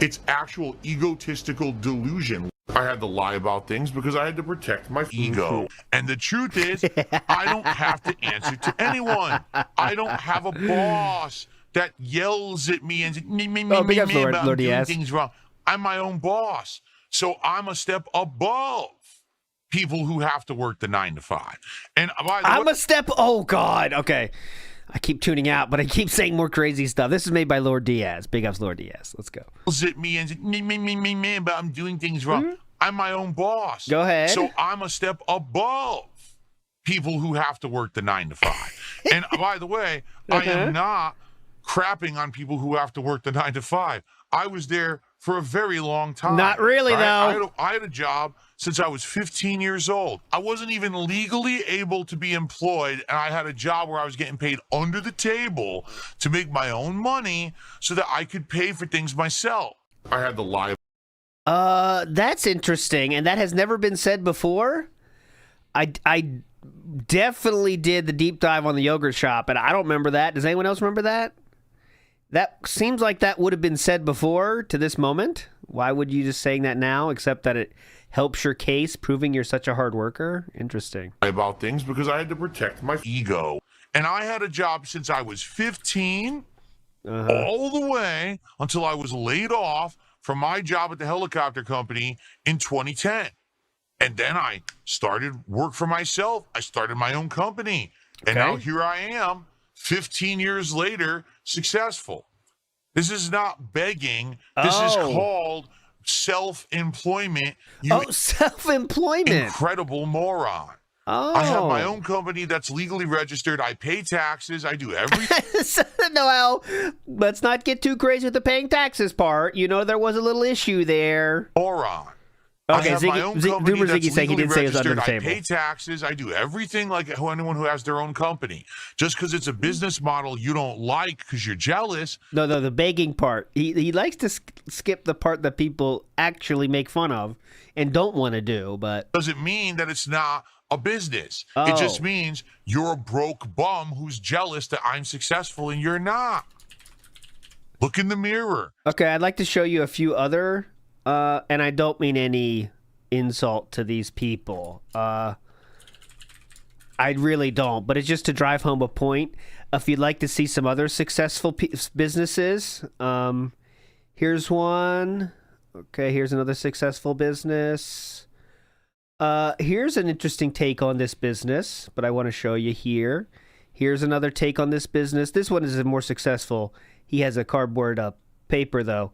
It's actual egotistical delusion. I had to lie about things because I had to protect my ego. And the truth is, I don't have to answer to anyone. I don't have a boss that yells at me and says, I'm doing things wrong. I'm my own boss. So I'm a step above people who have to work the 9 to 5. And by the way, a step. Oh God. Okay. I keep tuning out, but I keep saying more crazy stuff. This is made by Lord Diaz. Big ups, Lord Diaz. Let's go. Yells at me and says, but I'm doing things wrong. I'm my own boss. Go ahead. So I'm a step above people who have to work the 9 to 5. And by the way, I am not crapping on people who have to work the 9 to 5. I was there for a very long time. Not really, though. I had a job since I was 15 years old. I wasn't even legally able to be employed, and I had a job where I was getting paid under the table to make my own money so that I could pay for things myself. I had to lie. That's interesting, and that has never been said before. I definitely did the deep dive on the yogurt shop, and I don't remember that. Does anyone else remember that? That seems like that would have been said before to this moment. Why would you just saying that now, except that it helps your case, proving you're such a hard worker? Interesting. About things because I had to protect my ego. And I had a job since I was 15, all the way until I was laid off from my job at the helicopter company in 2010. And then I started work for myself. I started my own company. And now here I am, 15 years later, successful. This is not begging. This is called self-employment. Self-employment. Incredible moron. I have my own company that's legally registered. I pay taxes. I do everything. Noel, let's not get too crazy with the paying taxes part. You know, there was a little issue there. Moron. Okay, I have my own company that's Ziggy saying he didn't say it was under the table. I pay taxes. I do everything like anyone who has their own company. Just because it's a business model you don't like because you're jealous. No, the begging part. He likes to skip the part that people actually make fun of and don't want to do, but doesn't mean that it's not a business. It just means you're a broke bum who's jealous that I'm successful and you're not. Look in the mirror. Okay, I'd like to show you a few other, and I don't mean any insult to these people. I really don't, but it's just to drive home a point. If you'd like to see some other successful businesses, here's one. Okay, here's another successful business. Here's an interesting take on this business, but I want to show you here. Here's another take on this business. This one is more successful. He has a cardboard paper, though.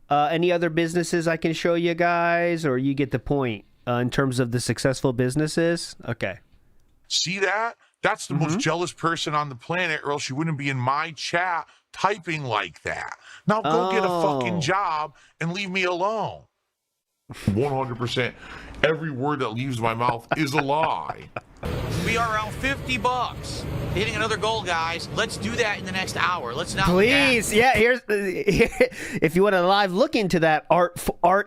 Any other businesses I can show you guys, or you get the point in terms of the successful businesses? Okay. See that? That's the most jealous person on the planet, or else you wouldn't be in my chat typing like that. Now go get a fucking job and leave me alone. 100%. Every word that leaves my mouth is a lie. We are around $50. Hitting another goal, guys. Let's do that in the next hour. Let's not. Please, yeah. Here, if you want to live look into that art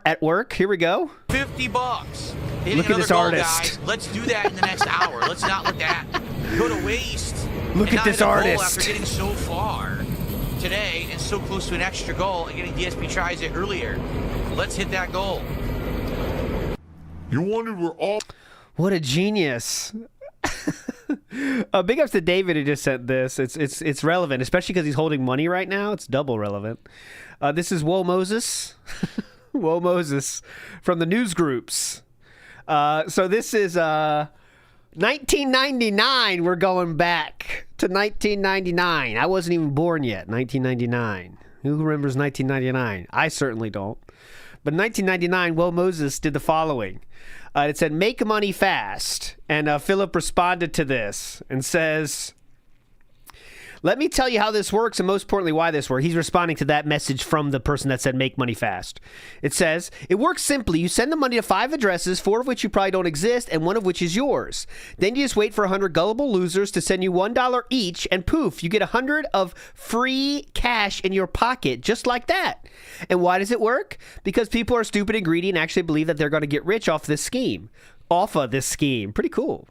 at work, here we go. $50. Hitting look at this goal, artist. Guys. Let's do that in the next hour. Let's not let that go to waste. Look at this artist. After getting so far. today and so close to an extra goal and getting DSP tries it earlier. Let's hit that goal. You wondered where all... What a genius. Big ups to David who just sent this. It's relevant, especially because he's holding money right now. It's double relevant. This is Whoa Moses. Whoa Moses from the news groups. So this is 1999. We're going back to 1999. I wasn't even born yet. 1999. Who remembers 1999? I certainly don't. But in 1999, Whoa Moses did the following. It said, make money fast. And Philip responded to this and says, let me tell you how this works and most importantly why this works. He's responding to that message from the person that said make money fast. It says, it works simply. You send the money to 5 addresses, 4 of which you probably don't exist, and 1 of which is yours. Then you just wait for 100 gullible losers to send you $1 each, and poof, you get 100 of free cash in your pocket, just like that. And why does it work? Because people are stupid and greedy and actually believe that they're going to get rich off this scheme. Off of this scheme. Pretty cool.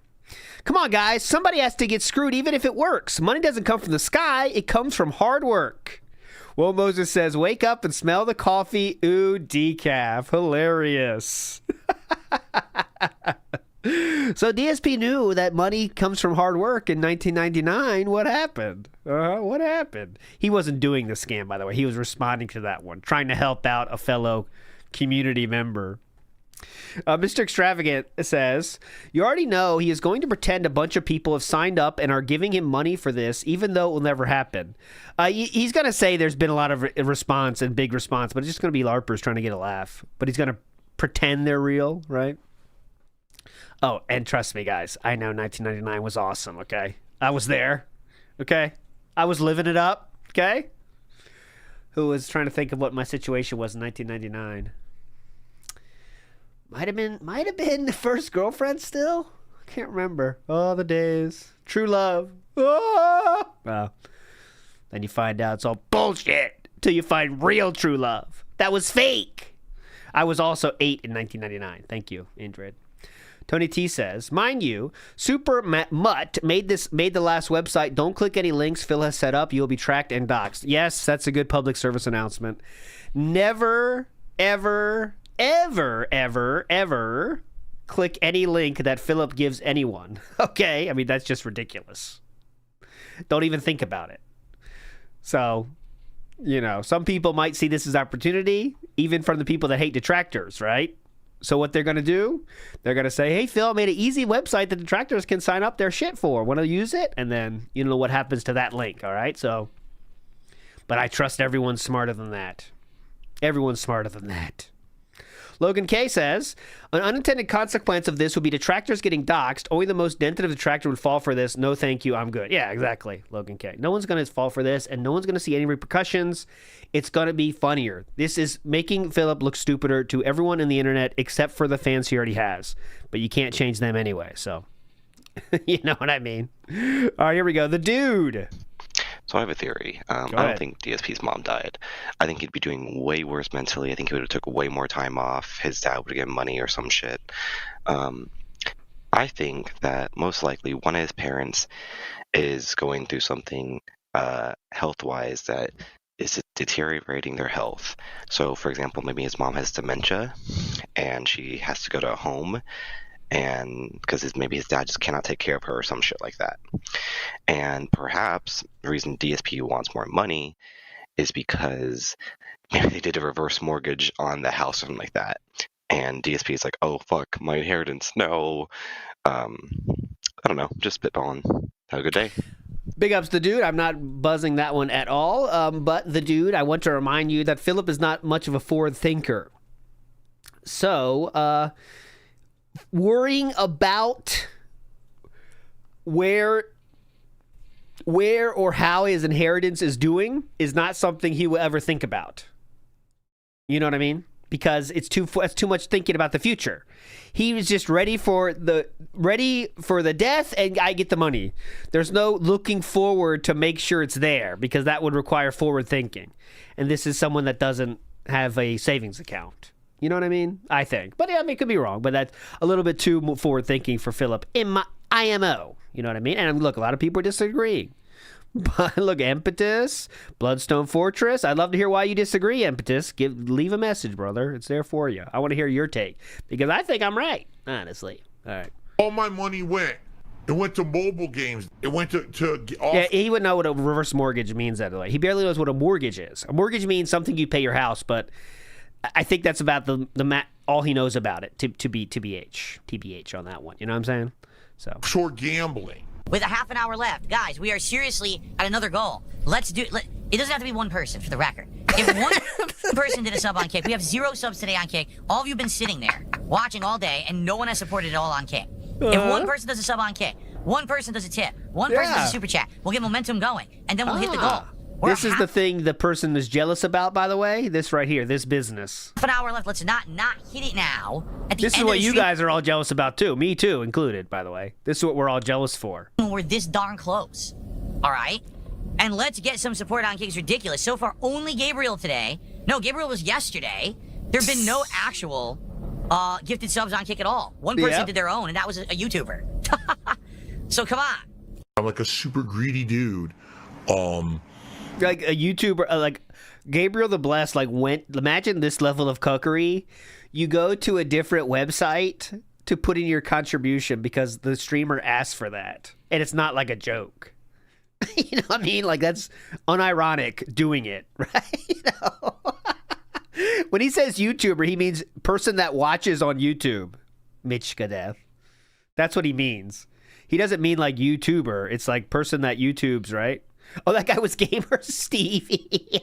Come on, guys. Somebody has to get screwed even if it works. Money doesn't come from the sky. It comes from hard work. Well, Moses says, wake up and smell the coffee. Ooh, decaf. Hilarious. So DSP knew that money comes from hard work in 1999. What happened? What happened? He wasn't doing the scam, by the way. He was responding to that one, trying to help out a fellow community member. Mr. Extravagant says, you already know he is going to pretend a bunch of people have signed up and are giving him money for this, even though it will never happen. He's going to say there's been a lot of response and big response, but it's just going to be LARPers trying to get a laugh. But he's going to pretend they're real, right? Oh, and trust me, guys, I know 1999 was awesome, okay? I was there, okay? I was living it up, okay? Who was trying to think of what my situation was in 1999. Might have been the first girlfriend still? I can't remember. Oh, the days. True love. Oh! Well, then you find out it's all bullshit till you find real true love. That was fake. I was also 8 in 1999. Thank you, Indrid. Tony T says, mind you, Super Mutt made the last website. Don't click any links Phil has set up. You'll be tracked and doxxed. Yes, that's a good public service announcement. Never, ever, ever, ever, ever click any link that Philip gives anyone. Okay? I mean, that's just ridiculous. Don't even think about it. So, you know, some people might see this as opportunity, even from the people that hate detractors, right? So what they're going to do, they're going to say, hey, Phil, I made an easy website that detractors can sign up their shit for. Want to use it? And then you know what happens to that link, all right? So, but I trust everyone's smarter than that. Everyone's smarter than that. Logan K says, an unintended consequence of this would be detractors getting doxxed. Only the most dented of detractor would fall for this. No, thank you. I'm good. Yeah, exactly, Logan K. No one's going to fall for this, and no one's going to see any repercussions. It's going to be funnier. This is making Philip look stupider to everyone in the internet except for the fans he already has. But you can't change them anyway, so you know what I mean. All right, here we go. The dude. So I have a theory. I don't think DSP's mom died. I think he'd be doing way worse mentally. I think he would have took way more time off. His dad would have given money or some shit. I think that most likely one of his parents is going through something health-wise that is deteriorating their health. So, for example, maybe his mom has dementia and she has to go to a home, and because maybe his dad just cannot take care of her or some shit like that. And perhaps the reason DSP wants more money is because maybe they did a reverse mortgage on the house or something like that. And DSP is like, oh, fuck, my inheritance, no. I don't know, just spitballing. Have a good day. Big ups the dude. I'm not buzzing that one at all. But the dude, I want to remind you that Philip is not much of a forward thinker. So, worrying about where or how his inheritance is doing is not something he will ever think about. You know what I mean? Because it's too much thinking about the future. He was just ready for the death, and I get the money. There's no looking forward to make sure it's there, because that would require forward thinking. And this is someone that doesn't have a savings account. You know what I mean? I think. But yeah, I mean, it could be wrong, but that's a little bit too forward thinking for Philip in my IMO. You know what I mean? And look, a lot of people are disagreeing. Look, Impetus, Bloodstone Fortress. I'd love to hear why you disagree, Impetus. Leave a message, brother. It's there for you. I want to hear your take because I think I'm right, honestly. All right. All my money went. It went to mobile games. It went to Yeah, he would know what a reverse mortgage means that way. He barely knows what a mortgage is. A mortgage means something you pay your house, but I think that's about all he knows about it. TBH on that one. You know what I'm saying? So for gambling. With a half an hour left, guys, we are seriously at another goal. Let's do. It doesn't have to be one person, for the record. If one person did a sub on Kick, we have 0 subs today on Kick. All of you have been sitting there watching all day, and no one has supported it all on Kick. If one person does a sub on Kick, one person does a tip, one person does a super chat, we'll get momentum going, and then we'll hit the goal. This is the thing the person is jealous about, by the way. This right here, this business. Half an hour left. Let's not hit it now. This is what you guys are all jealous about too. Me too, included, by the way. This is what we're all jealous for. We're this darn close. All right? And let's get some support on Kick. It's ridiculous. So far, only Gabriel today. No, Gabriel was yesterday. There have been no actual gifted subs on Kick at all. One person did their own, and that was a YouTuber. So come on. I'm like a super greedy dude. Like a YouTuber, like Gabriel the Blessed, imagine this level of cuckery. You go to a different website to put in your contribution because the streamer asked for that. And it's not like a joke. You know what I mean? Like, that's unironic doing it, right? You know? When he says YouTuber, he means person that watches on YouTube. Mitch Kadeth. That's what he means. He doesn't mean like YouTuber. It's like person that YouTubes, right? Oh, that guy was Gamer Stevie.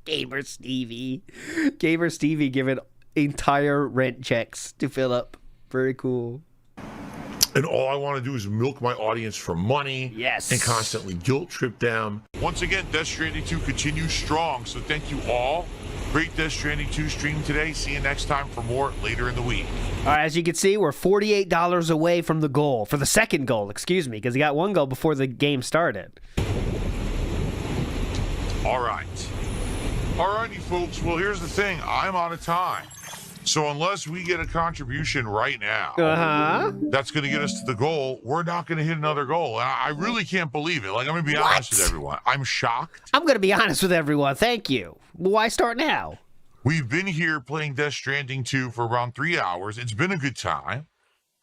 Gamer Stevie. Gamer Stevie giving entire rent checks to Philip. Very cool. And all I want to do is milk my audience for money. Yes. And constantly guilt trip them. Once again, Death Stranding 2 continues strong. So thank you all. Great Death Stranding 2 stream today. See you next time for more later in the week. All right, as you can see, we're $48 away from the goal. For the second goal, excuse me, because he got one goal before the game started. All right. All righty, folks. Well, here's the thing. I'm out of time. So unless we get a contribution right now, that's going to get us to the goal, we're not going to hit another goal. And I really can't believe it. Like, I'm going to be honest with everyone. I'm shocked. I'm going to be honest with everyone. Thank you. Why start now? We've been here playing Death Stranding 2 for around 3 hours. It's been a good time.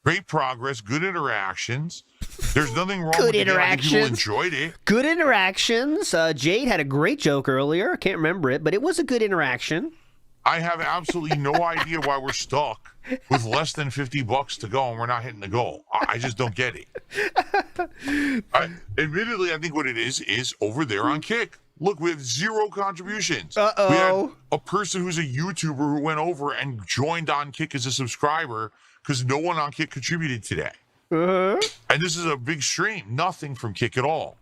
Great progress. Good interactions. There's nothing wrong with it. People enjoyed it. Good interactions. Jade had a great joke earlier. I can't remember it, but it was a good interaction. I have absolutely no idea why we're stuck with less than $50 to go and we're not hitting the goal. I just don't get it. Admittedly, I think what it is over there on Kick. Look, we have 0 contributions. Uh-oh. We had a person who's a YouTuber who went over and joined on Kick as a subscriber because no one on Kick contributed today. And this is a big stream. Nothing from Kick at all.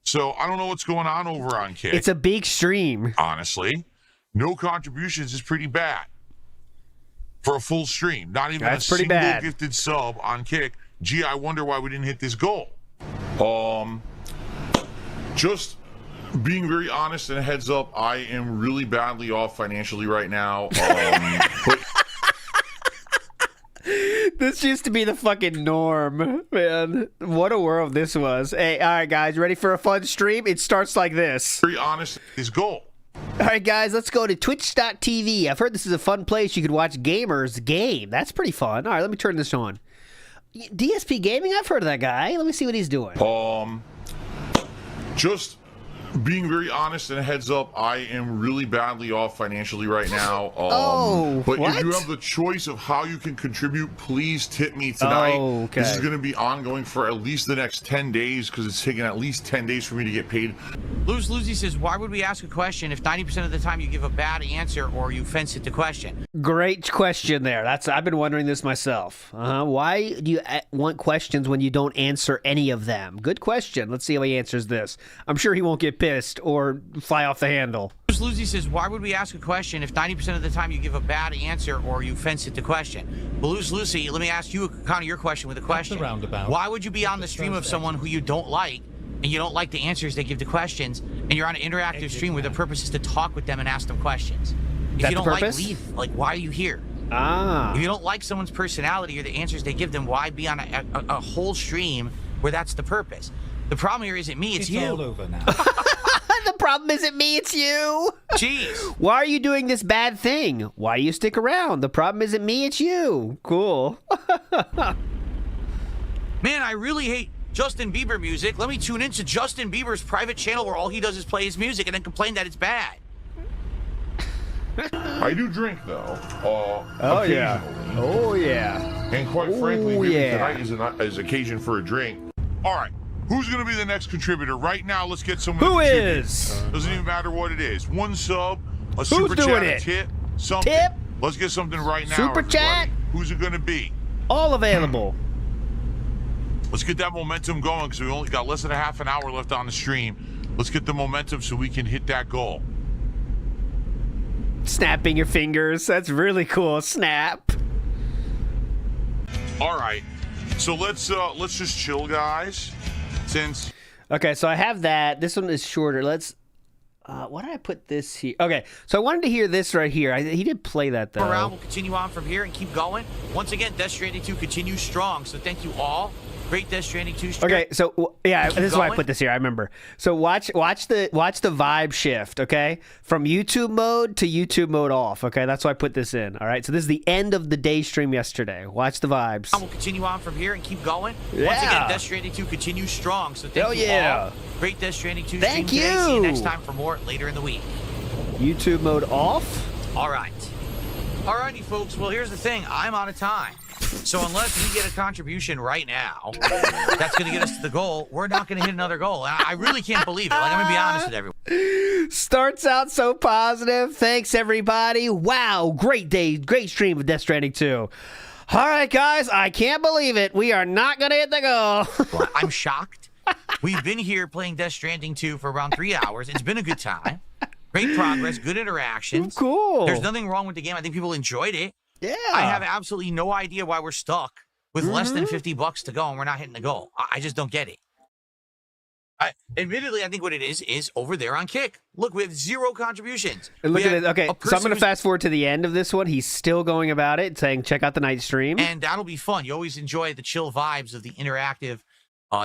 So I don't know what's going on over on Kick. It's a big stream. Honestly. No contributions is pretty bad for a full stream. Not even a single gifted sub on Kick. Gee, I wonder why we didn't hit this goal. Just being very honest and a heads up, I am really badly off financially right now. But this used to be the fucking norm, man. What a world this was. Hey, all right, guys, ready for a fun stream? It starts like this. Very honest, his goal. All right, guys, let's go to twitch.tv. I've heard this is a fun place you could watch gamers game. That's pretty fun. All right, let me turn this on. DSP Gaming, I've heard of that guy. Let me see what he's doing. Just being very honest and a heads up, I am really badly off financially right now. But if you have the choice of how you can contribute, please tip me tonight. This is going to be ongoing for at least the next 10 days because it's taking at least 10 days for me to get paid. Lucy says, why would we ask a question if 90% of the time you give a bad answer or you fence it to question? Great question there. I've been wondering this myself. Why do you want questions when you don't answer any of them? Good question. Let's see how he answers this. I'm sure he won't get pissed or fly off the handle. Lucy says, why would we ask a question if 90% of the time you give a bad answer or you fence it to question? Lucy, let me ask you kind of your question with a question. Why would you be on the stream of someone who you don't like and you don't like the answers they give to questions and you're on an interactive stream where the purpose is to talk with them and ask them questions? If you don't like, leave. Like, why are you here? If you don't like someone's personality or the answers they give them, why be on a whole stream where that's the purpose? The problem here isn't me, it's you. all over now. The problem isn't me, it's you. Jeez. Why are you doing this bad thing? Why do you stick around? The problem isn't me, it's you. Cool. Man, I really hate Justin Bieber music. Let me tune into Justin Bieber's private channel where all he does is play his music and then complain that it's bad. I do drink, though. Oh, yeah. Oh, yeah. And quite frankly, tonight is occasion for a drink. All right. Who's going to be the next contributor? Right now, let's get someone Who to contribute. is? Doesn't even matter what it is. One sub, a Who's super doing chat, it? a tip, something. Tip? Let's get something right now, Super everybody. chat? Who's it going to be? All available. Let's get that momentum going because we only got less than a half an hour left on the stream. Let's get the momentum so we can hit that goal. Snapping your fingers. That's really cool. Snap. All right. So let's just chill, guys. Since okay, so I have that. This one is shorter. Let's. Why did I put this here? Okay, so I wanted to hear this right here. He did play that though. Around, we'll continue on from here and keep going. Once again, Death Stranding 2 continues strong. So thank you all. Great Death Stranding 2 stream. Okay, so yeah, this is why I put this here. I remember. So watch the vibe shift. Okay, from YouTube mode to YouTube mode off. Okay, that's why I put this in. All right, so this is the end of the day stream yesterday. Watch the vibes. We'll continue on from here and keep going. Yeah. Once again, Death Stranding 2 continues strong. So thank you all. Great Death Stranding 2 stream Thank today. you. See you next time for more later in the week. YouTube mode off. All right. Alrighty, folks. Well, here's the thing. I'm out of time. So unless we get a contribution right now, that's going to get us to the goal, we're not going to hit another goal. And I really can't believe it. Like, I'm going to be honest with everyone. Starts out so positive. Thanks, everybody. Wow, great day. Great stream of Death Stranding 2. All right, guys, I can't believe it. We are not going to hit the goal. Well, I'm shocked. We've been here playing Death Stranding 2 for around 3 hours. It's been a good time. Great progress, good interactions. Cool. There's nothing wrong with the game. I think people enjoyed it. Yeah. I have absolutely no idea why we're stuck with less than $50 to go and we're not hitting the goal. I just don't get it. Admittedly, I think what it is over there on Kick. Look, we have 0 contributions. And look at it. Okay, so I'm going to fast forward to the end of this one. He's still going about it, saying, check out the night stream. And that'll be fun. You always enjoy the chill vibes of the interactive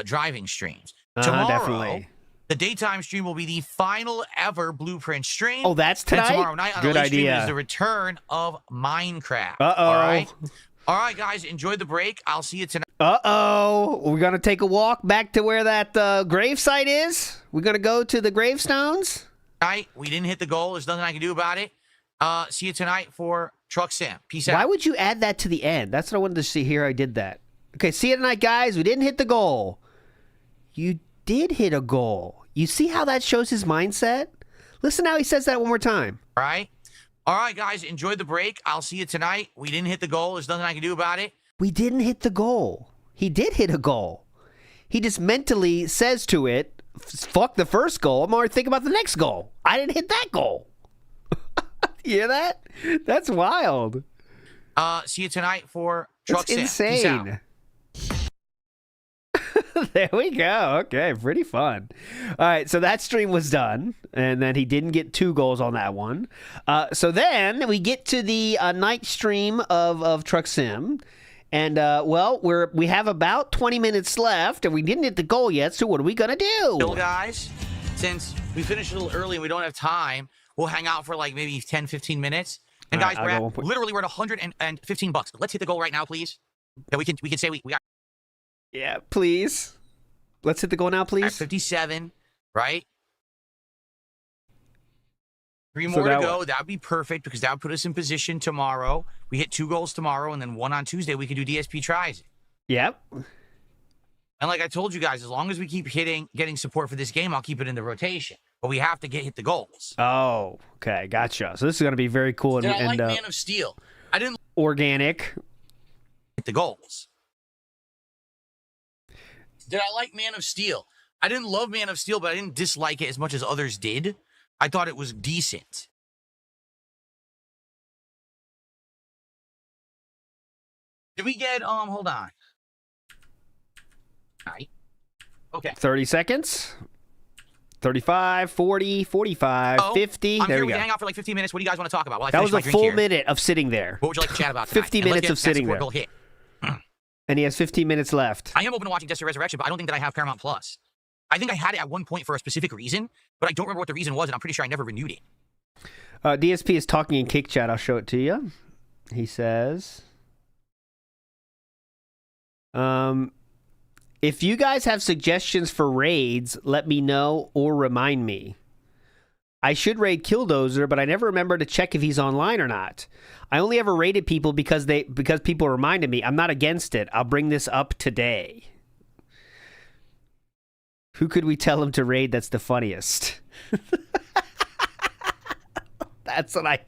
driving streams. Tomorrow, definitely. The daytime stream will be the final ever Blueprint stream. Oh, that's tonight? And tomorrow night on Good the late stream idea. is the return of Minecraft. Uh-oh. All right? All right, guys, enjoy the break. I'll see you tonight. Uh-oh. We're going to take a walk back to where that grave site is? We're going to go to the gravestones? We didn't hit the goal. There's nothing I can do about it. See you tonight for Truck Sim. Peace out. Why would you add that to the end? That's what I wanted to see here. I did that. Okay, see you tonight, guys. We didn't hit the goal. You did hit a goal. You see how that shows his mindset? Listen how he says that one more time. All right, guys, enjoy the break. I'll see you tonight. We didn't hit the goal. There's nothing I can do about it. We didn't hit the goal. He did hit a goal. He just mentally says to it, fuck the first goal. I'm already thinking about the next goal. I didn't hit that goal. You hear that? That's wild. See you tonight for Truck Sim. That's Peace out. insane. There we go. Okay, pretty fun. All right, so that stream was done, and then he didn't get 2 goals on that one. So then we get to the night stream of Truck Sim, and well, we have about 20 minutes left, and we didn't hit the goal yet. So what are we gonna do? Well, guys, since we finished a little early and we don't have time, we'll hang out for like maybe 10, 15 minutes. And guys, we're at $115. Let's hit the goal right now, please. That we can say we got. Yeah, please. Let's hit the goal now, please. At 57, right? 3 more to go. That would be perfect because that would put us in position tomorrow. We hit 2 goals tomorrow, and then 1 on Tuesday. We can do DSP tries. Yep. And like I told you guys, as long as we keep getting support for this game, I'll keep it in the rotation. But we have to hit the goals. Oh, okay, gotcha. So this is going to be very cool Did I like Man of Steel? I didn't organic. Hit the goals. Did I like Man of Steel? I didn't love Man of Steel, but I didn't dislike it as much as others did. I thought it was decent. Did we get, hold on. All right. Okay. 30 seconds. 35, 40, 45, 50. I'm there here. we go. Hang out for like 15 minutes. What do you guys want to talk about? Well, That was a full minute of sitting there. What would you like to chat about tonight? 50 minutes of sitting there. Goal hit. And he has 15 minutes left. I am open to watching Desert Resurrection, but I don't think that I have Paramount Plus. I think I had it at one point for a specific reason, but I don't remember what the reason was, and I'm pretty sure I never renewed it. DSP is talking in Kick Chat. I'll show it to you. He says, if you guys have suggestions for raids, let me know or remind me. I should raid Killdozer, but I never remember to check if he's online or not. I only ever raided people because people reminded me. I'm not against it. I'll bring this up today. Who could we tell him to raid that's the funniest? That's what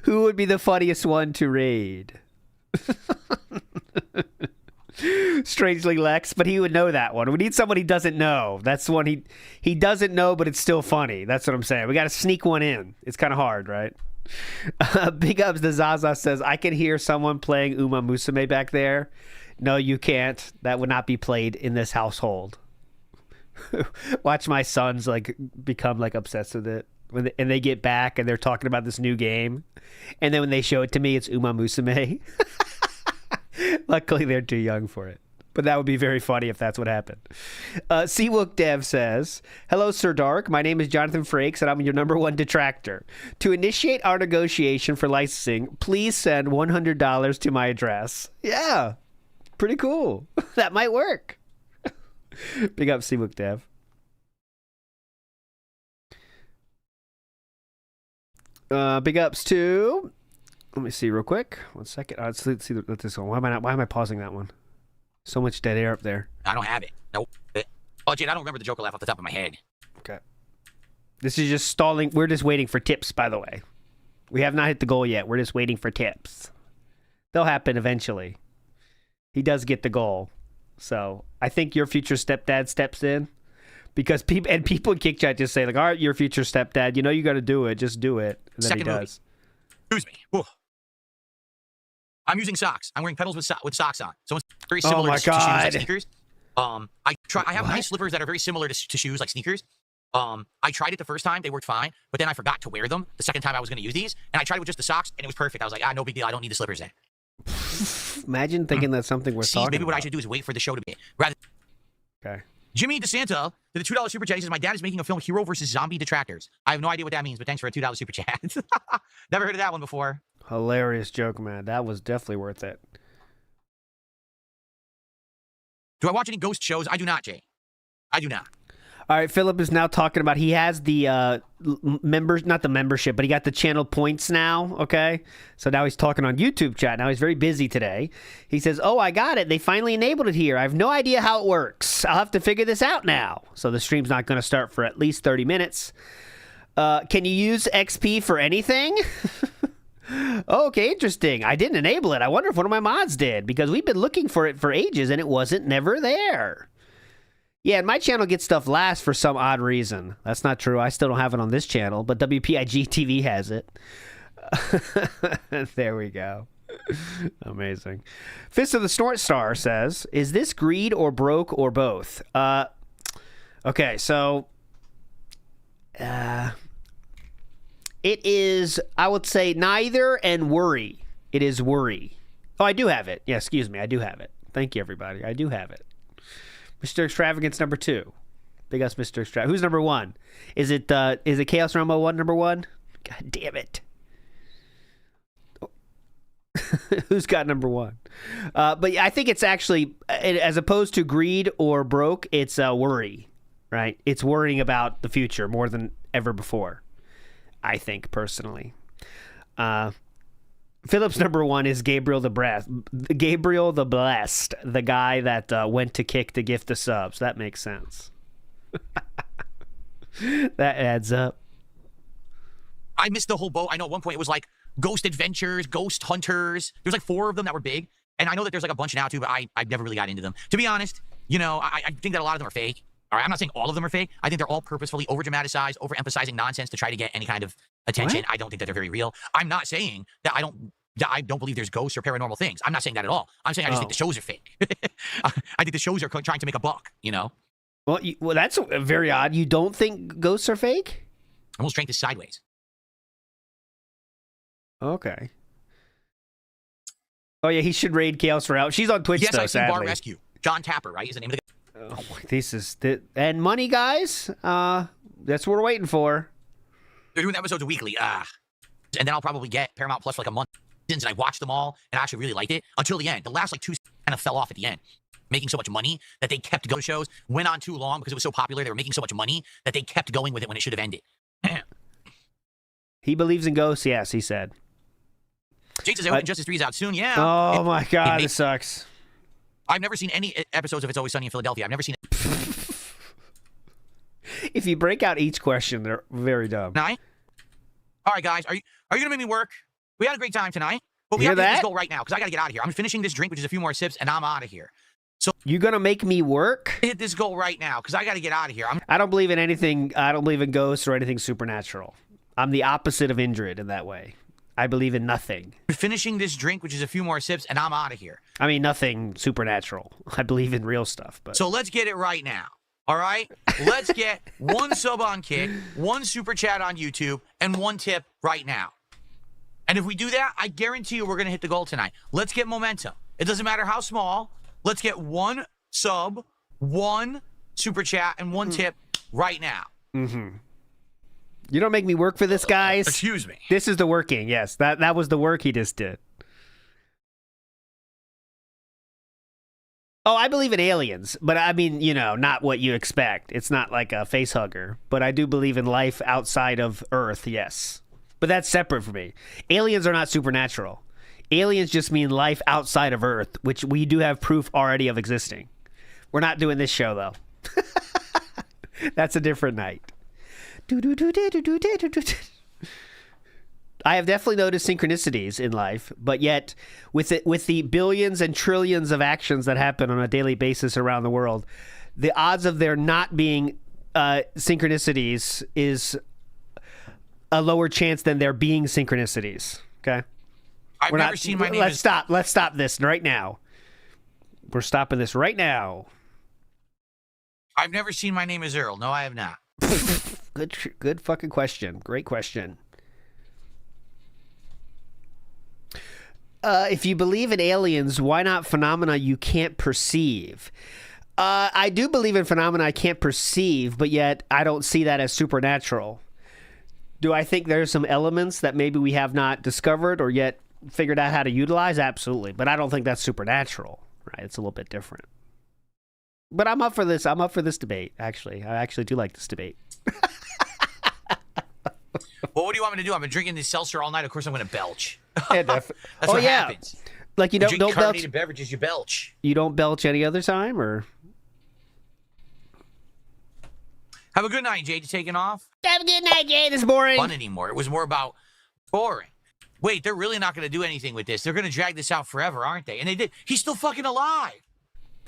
who would be the funniest one to raid? Strangely Lex, but he would know that one. We need someone he doesn't know. That's the one he doesn't know, but it's still funny. That's what I'm saying. We got to sneak one in. It's kind of hard, right? Big ups to Zaza says, I can hear someone playing Uma Musume back there. No, you can't. That would not be played in this household. Watch my sons like become like obsessed with it. And they get back and they're talking about this new game. And then when they show it to me, it's Uma Musume. Luckily, they're too young for it. But that would be very funny if that's what happened. Seawook Dev says, hello, Sir Dark. My name is Jonathan Frakes, and I'm your #1 detractor. To initiate our negotiation for licensing, please send $100 to my address. Yeah, pretty cool. That might work. Big up, Seawook Dev. Big ups to... Let me see real quick. 1 second. Let's see. Let this one. Why am I pausing that one? So much dead air up there. I don't have it. Nope. Oh, Jade, I don't remember the Joker laugh off the top of my head. Okay. This is just stalling. We're just waiting for tips, by the way. We have not hit the goal yet. We're just waiting for tips. They'll happen eventually. He does get the goal. So I think your future stepdad steps in. Because people in Kick Chat just say, like, all right, your future stepdad, you know you got to do it. Just do it. And then Second he movie. does. Excuse me. Ooh. I'm using socks. I'm wearing pedals with socks on. So it's very similar to shoes like sneakers. I have nice slippers that are very similar to shoes like sneakers. I tried it the first time. They worked fine. But then I forgot to wear them the second time I was going to use these. And I tried it with just the socks, and it was perfect. I was like, no big deal. I don't need the slippers then. Imagine thinking that's something we're talking maybe what about. I should do is wait for the show to be. Okay. Jimmy DeSanta, to the $2 super chat, he says, my dad is making a film, Hero versus Zombie Detractors. I have no idea what that means, but thanks for a $2 super chat. Never heard of that one before. Hilarious joke, man. That was definitely worth it. Do I watch any ghost shows? I do not, Jay. I do not. All right, Philip is now talking about he has the members, not the membership, but he got the channel points now, okay? So now he's talking on YouTube chat. Now he's very busy today. He says, oh, I got it. They finally enabled it here. I have no idea how it works. I'll have to figure this out now. So the stream's not going to start for at least 30 minutes. Can you use XP for anything? Okay, interesting. I didn't enable it. I wonder if one of my mods did, because we've been looking for it for ages and it wasn't never there. Yeah, and my channel gets stuff last for some odd reason. That's not true. I still don't have it on this channel, but WPIG TV has it. There we go. Amazing. Fist of the Snort Star says, is this greed or broke or both? Okay, so... it is, I would say, neither and worry. It is worry. Oh, I do have it. Yeah, excuse me. I do have it. Thank you, everybody. I do have it. Mr. Extravagance #2. Big us, Mr. Extravagance. Who's #1? Is it Chaos Rambo 1 #1? God damn it. Who's got #1? But yeah, I think it's actually, as opposed to greed or broke, it's worry, right? It's worrying about the future more than ever before, I think, personally. Philip's #1 is Gabriel the Blessed, the guy that went to Kick to gift the subs. That makes sense. That adds up. I missed the whole boat. I know at one point it was like Ghost Adventures, Ghost Hunters. There's like 4 of them that were big. And I know that there's like a bunch now too, but I've never really got into them. To be honest, you know, I think that a lot of them are fake. All right, I'm not saying all of them are fake. I think they're all purposefully over-dramatized, overemphasizing nonsense to try to get any kind of attention. What? I don't think that they're very real. I'm not saying that I don't believe there's ghosts or paranormal things. I'm not saying that at all. I'm saying I just think the shows are fake. I think the shows are trying to make a buck, you know? Well, that's very odd. You don't think ghosts are fake? Almost strength is sideways. Okay. Oh, yeah, he should raid Chaos Route. She's on Twitch, yes, though, I've seen sadly. Bar Rescue. John Tapper, right? Is the name of the And money, guys. That's what we're waiting for. They're doing the episodes weekly. And then I'll probably get Paramount Plus for like a month. And I watched them all and I actually really liked it until the end. The last like 2 kind of fell off at the end, making so much money that they kept going. Shows went on too long because it was so popular. They were making so much money that they kept going with it when it should have ended. He believes in ghosts. Yes, he said. Jake says, I hope Justice 3 is out soon. Yeah. Oh my God, this sucks. I've never seen any episodes of It's Always Sunny in Philadelphia. I've never seen it. If you break out each question, they're very dumb. All right, guys. Are you going to make me work? We had a great time tonight, but we have to hit this goal right now because I got to get out of here. I'm finishing this drink, which is a few more sips, and I'm out of here. So you going to make me work? Hit this goal right now because I got to get out of here. I don't believe in anything. I don't believe in ghosts or anything supernatural. I'm the opposite of Indrid in that way. I believe in nothing. Finishing this drink, which is a few more sips, and I'm out of here. I mean, nothing supernatural. I believe in real stuff. But so let's get it right now. All right? Let's get 1 sub on Kick, 1 super chat on YouTube, and 1 tip right now. And if we do that, I guarantee you we're going to hit the goal tonight. Let's get momentum. It doesn't matter how small. Let's get 1 sub, 1 super chat, and 1 tip right now. Mm-hmm. You don't make me work for this, guys. Excuse me. This is the working. Yes, that was the work he just did. Oh, I believe in aliens, but I mean, not what you expect. It's not like a face hugger, but I do believe in life outside of Earth, yes. But that's separate from me. Aliens are not supernatural. Aliens just mean life outside of Earth, which we do have proof already of existing. We're not doing this show, though. That's a different night. I have definitely noticed synchronicities in life, but yet with the billions and trillions of actions that happen on a daily basis around the world, the odds of there not being synchronicities is a lower chance than there being synchronicities. Okay, I've never seen my name. Let's stop this right now. We're stopping this right now. I've never seen My Name Is Earl. No, I have not. Good fucking question. Great question. If you believe in aliens, why not phenomena you can't perceive? I do believe in phenomena I can't perceive, but yet I don't see that as supernatural. Do I think there's some elements that maybe we have not discovered or yet figured out how to utilize? Absolutely. But I don't think that's supernatural, right? It's a little bit different. But I'm up for this. I'm up for this debate, actually. I actually do like this debate. Well, what do you want me to do? I've been drinking this seltzer all night. Of course, I'm going to belch. Yeah, That's what happens. Like you don't belch. Carbonated beverages, you belch. You don't belch any other time, or? Have a good night, Jade. You taking off? Have a good night, Jade. It's boring. Fun anymore. It was more about boring. Wait, they're really not going to do anything with this. They're going to drag this out forever, aren't they? And they did. He's still fucking alive.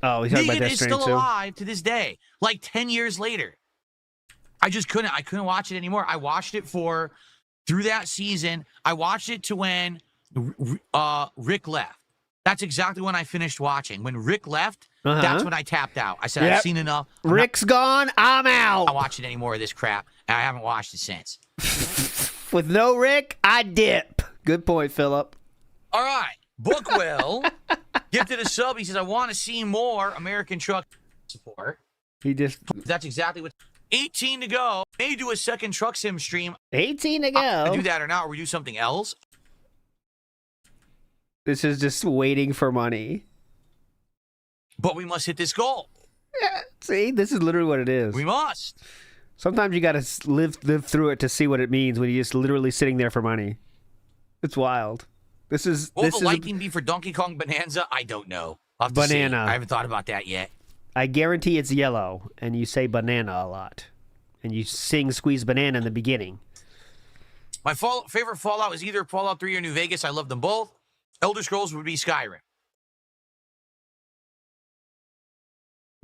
Oh, he's talking about Megan Death is Stranding still too? alive to this day, like 10 years later. I just couldn't. I couldn't watch it anymore. I watched it through that season. I watched it to when Rick left. That's exactly when I finished watching. When Rick left, that's when I tapped out. I said, I've seen enough. Rick's gone. I'm out. I'm not watching any more of this crap, and I haven't watched it since. With no Rick, I dip. Good point, Philip. All right. Bookwell gifted a sub. He says, I want to see more American truck support. That's exactly what. 18 to go. May do a second truck sim stream. 18 to go. Do that or not, or we do something else. This is just waiting for money. But we must hit this goal. Yeah, see, this is literally what it is. We must. Sometimes you got to live through it to see what it means when you're just literally sitting there for money. It's wild. What will the lighting be for Donkey Kong Bonanza? I don't know. I'll have to banana. see. I haven't thought about that yet. I guarantee it's yellow, and you say banana a lot. And you sing Squeeze Banana in the beginning. My favorite Fallout is either Fallout 3 or New Vegas. I love them both. Elder Scrolls would be Skyrim.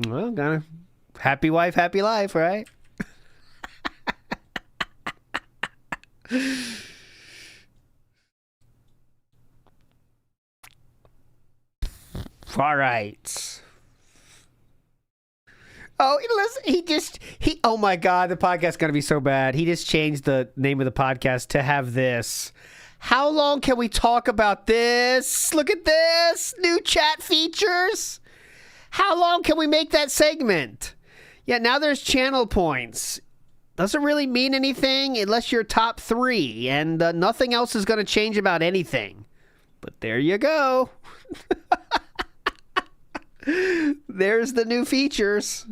Well, kind of happy wife, happy life, right? All right. Oh, listen, oh my God, the podcast's going to be so bad. He just changed the name of the podcast to have this. How long can we talk about this? Look at this. New chat features. How long can we make that segment? Yeah, now there's channel points. Doesn't really mean anything unless you're top 3, and nothing else is going to change about anything. But there you go. There's the new features.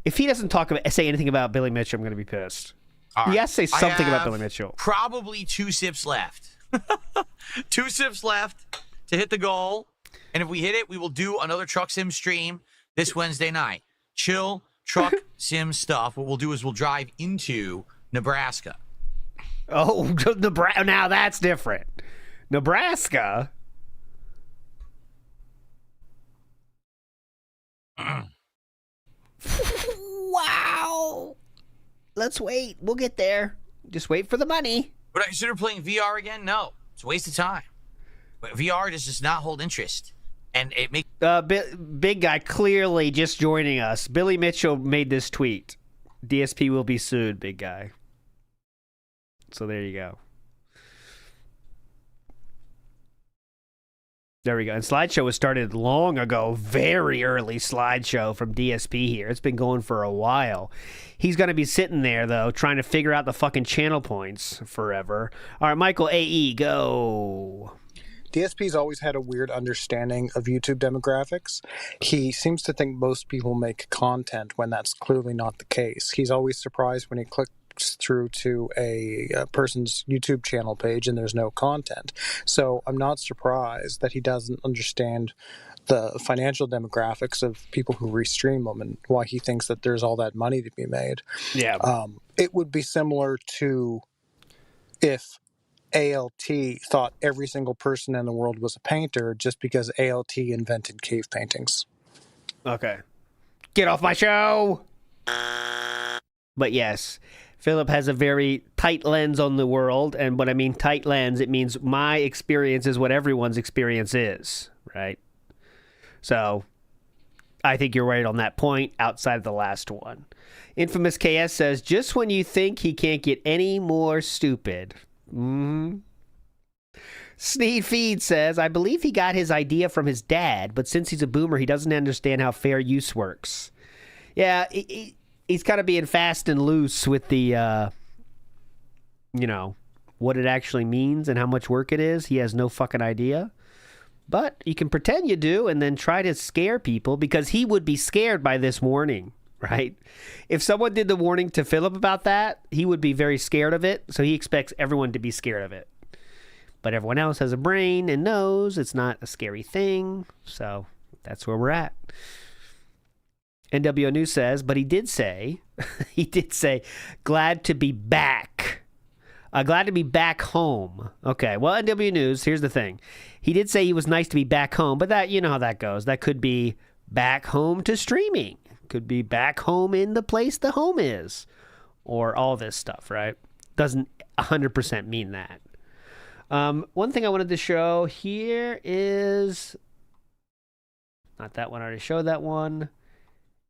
If he doesn't say anything about Billy Mitchell, I'm going to be pissed. All He right. has to say something about Billy Mitchell. Probably 2 sips left. 2 sips left to hit the goal. And if we hit it, we will do another Truck Sim stream this Wednesday night. Chill Truck Sim stuff. What we'll do is we'll drive into Nebraska. Oh, Nebraska. Now that's different. Nebraska? Wow. Let's wait. We'll get there. Just wait for the money. Would I consider playing VR again? No. It's a waste of time. But VR does not hold interest. And it makes... Big guy clearly just joining us. Billy Mitchell made this tweet. DSP will be sued, big guy. So there you go. There we go. And slideshow was started long ago. Very early slideshow from DSP here. It's been going for a while. He's going to be sitting there, though, trying to figure out the fucking channel points forever. All right, Michael AE, go. DSP's always had a weird understanding of YouTube demographics. He seems to think most people make content when that's clearly not the case. He's always surprised when he clicks through to a person's YouTube channel page and there's no content. So I'm not surprised that he doesn't understand the financial demographics of people who restream them and why he thinks that there's all that money to be made. Yeah. It would be similar to if ALT thought every single person in the world was a painter just because ALT invented cave paintings. Okay. Get off my show! But yes, Philip has a very tight lens on the world, and when I mean tight lens, it means my experience is what everyone's experience is, right? So, I think you're right on that point outside of the last one. Infamous KS says, just when you think he can't get any more stupid. Sneed Feed says, I believe he got his idea from his dad, but since he's a boomer, he doesn't understand how fair use works. Yeah, he's kind of being fast and loose with the, what it actually means and how much work it is. He has no fucking idea. But you can pretend you do and then try to scare people because he would be scared by this warning, right? If someone did the warning to Philip about that, he would be very scared of it. So he expects everyone to be scared of it. But everyone else has a brain and knows it's not a scary thing. So that's where we're at. NWO News says, but he did say, glad to be back. Glad to be back home. Okay, well, NW News, here's the thing. He did say he was nice to be back home, but that, you know how that goes. That could be back home to streaming. Could be back home in the place the home is. Or all this stuff, right? Doesn't 100% mean that. One thing I wanted to show here is... Not that one, I already showed that one.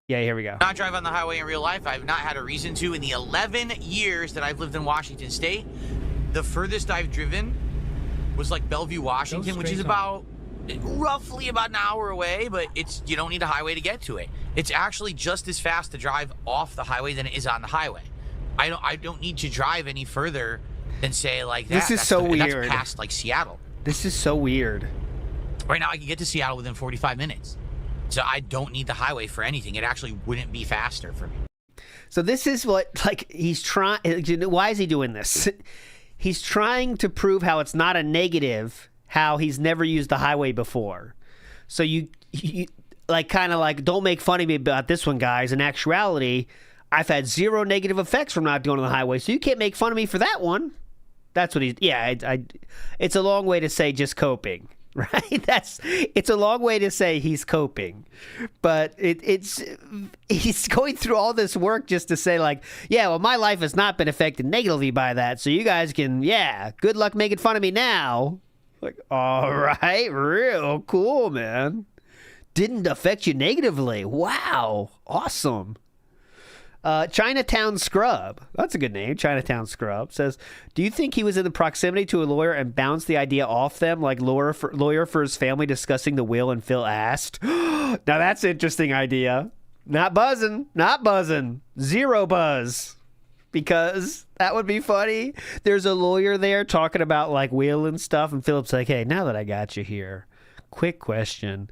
Yeah, here we go. Not drive on the highway in real life. I've not had a reason to in the 11 years that I've lived in Washington State. The furthest I've driven was like Bellevue, Washington, which is roughly about an hour away, but you don't need a highway to get to it. It's actually just as fast to drive off the highway than it is on the highway. I don't need to drive any further than say like that. This is so weird. That's past like Seattle. This is so weird. Right now I can get to Seattle within 45 minutes. So I don't need the highway for anything. It actually wouldn't be faster for me. So this is what, like, he's trying... Why is he doing this? He's trying to prove how it's not a negative, how he's never used the highway before. So you like, kind of like, don't make fun of me about this one, guys. In actuality, I've had zero negative effects from not going on the highway, so you can't make fun of me for that one. That's what he's... Yeah, it's a long way to say just coping. Right? It's a long way to say he's coping, but he's going through all this work just to say like, yeah, well, my life has not been affected negatively by that. So you guys can, good luck making fun of me now. Like, all right, real cool, man. Didn't affect you negatively. Wow. Awesome. Chinatown Scrub. That's a good name. Chinatown Scrub says, do you think he was in the proximity to a lawyer and bounced the idea off them, like lawyer for his family discussing the will, and Phil asked? Now that's an interesting idea. Not buzzing. Zero buzz. Because that would be funny. There's a lawyer there talking about like will and stuff, and Philip's like, hey, now that I got you here, quick question.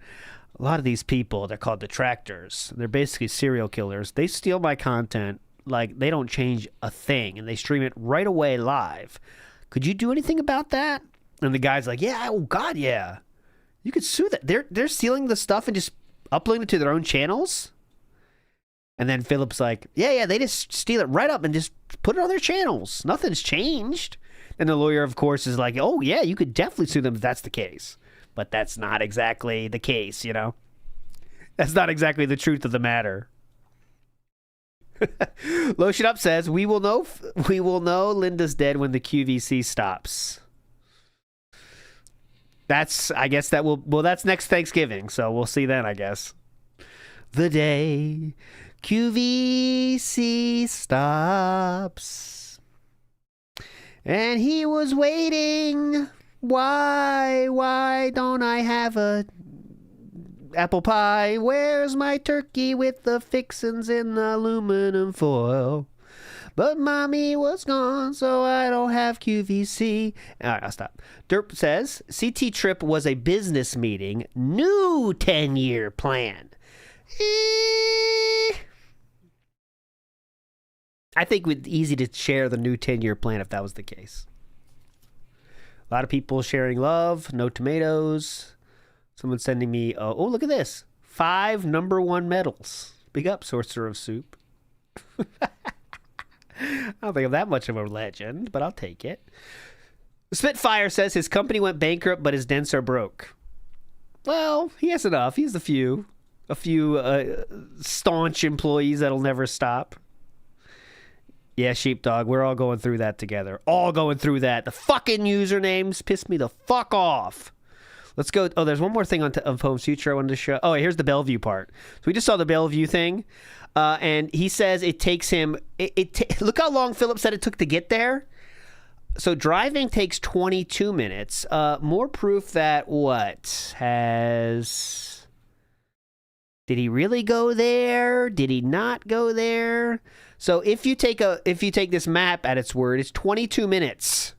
A lot of these people, they're called detractors. They're basically serial killers. They steal my content, like they don't change a thing, and they stream it right away live. Could you do anything about that? And the guy's like, yeah, oh God, yeah. You could sue that. They're stealing the stuff and just uploading it to their own channels? And then Philip's like, yeah, they just steal it right up and just put it on their channels. Nothing's changed. And the lawyer, of course, is like, oh yeah, you could definitely sue them if that's the case. But that's not exactly the case, you know? That's not exactly the truth of the matter. Lotion Up says, we will know Linda's dead when the QVC stops. That's next Thanksgiving, so we'll see then, I guess. The day QVC stops and he was waiting. Why don't I have a apple pie? Where's my turkey with the fixins in the aluminum foil? But mommy was gone, so I don't have QVC. All right, I'll stop. Derp says, CT Trip was a business meeting. New 10-year plan. I think it would be easy to share the new 10-year plan if that was the case. A lot of people sharing love, no tomatoes. Someone sending me, oh, look at this. 5 #1 medals. Big up, Sorcerer of Soup. I don't think I'm that much of a legend, but I'll take it. Spitfire says his company went bankrupt, but his dents are broke. Well, he has enough. He has a few staunch employees that'll never stop. Yeah, Sheepdog, we're all going through that together. All going through that. The fucking usernames piss me the fuck off. Let's go. Oh, there's one more thing on Poem's Future I wanted to show. Oh, here's the Bellevue part. So we just saw the Bellevue thing. And he says it takes him... look how long Philip said it took to get there. So driving takes 22 minutes. More proof that Did he really go there? Did he not go there? So if you take this map at its word, it's 22 minutes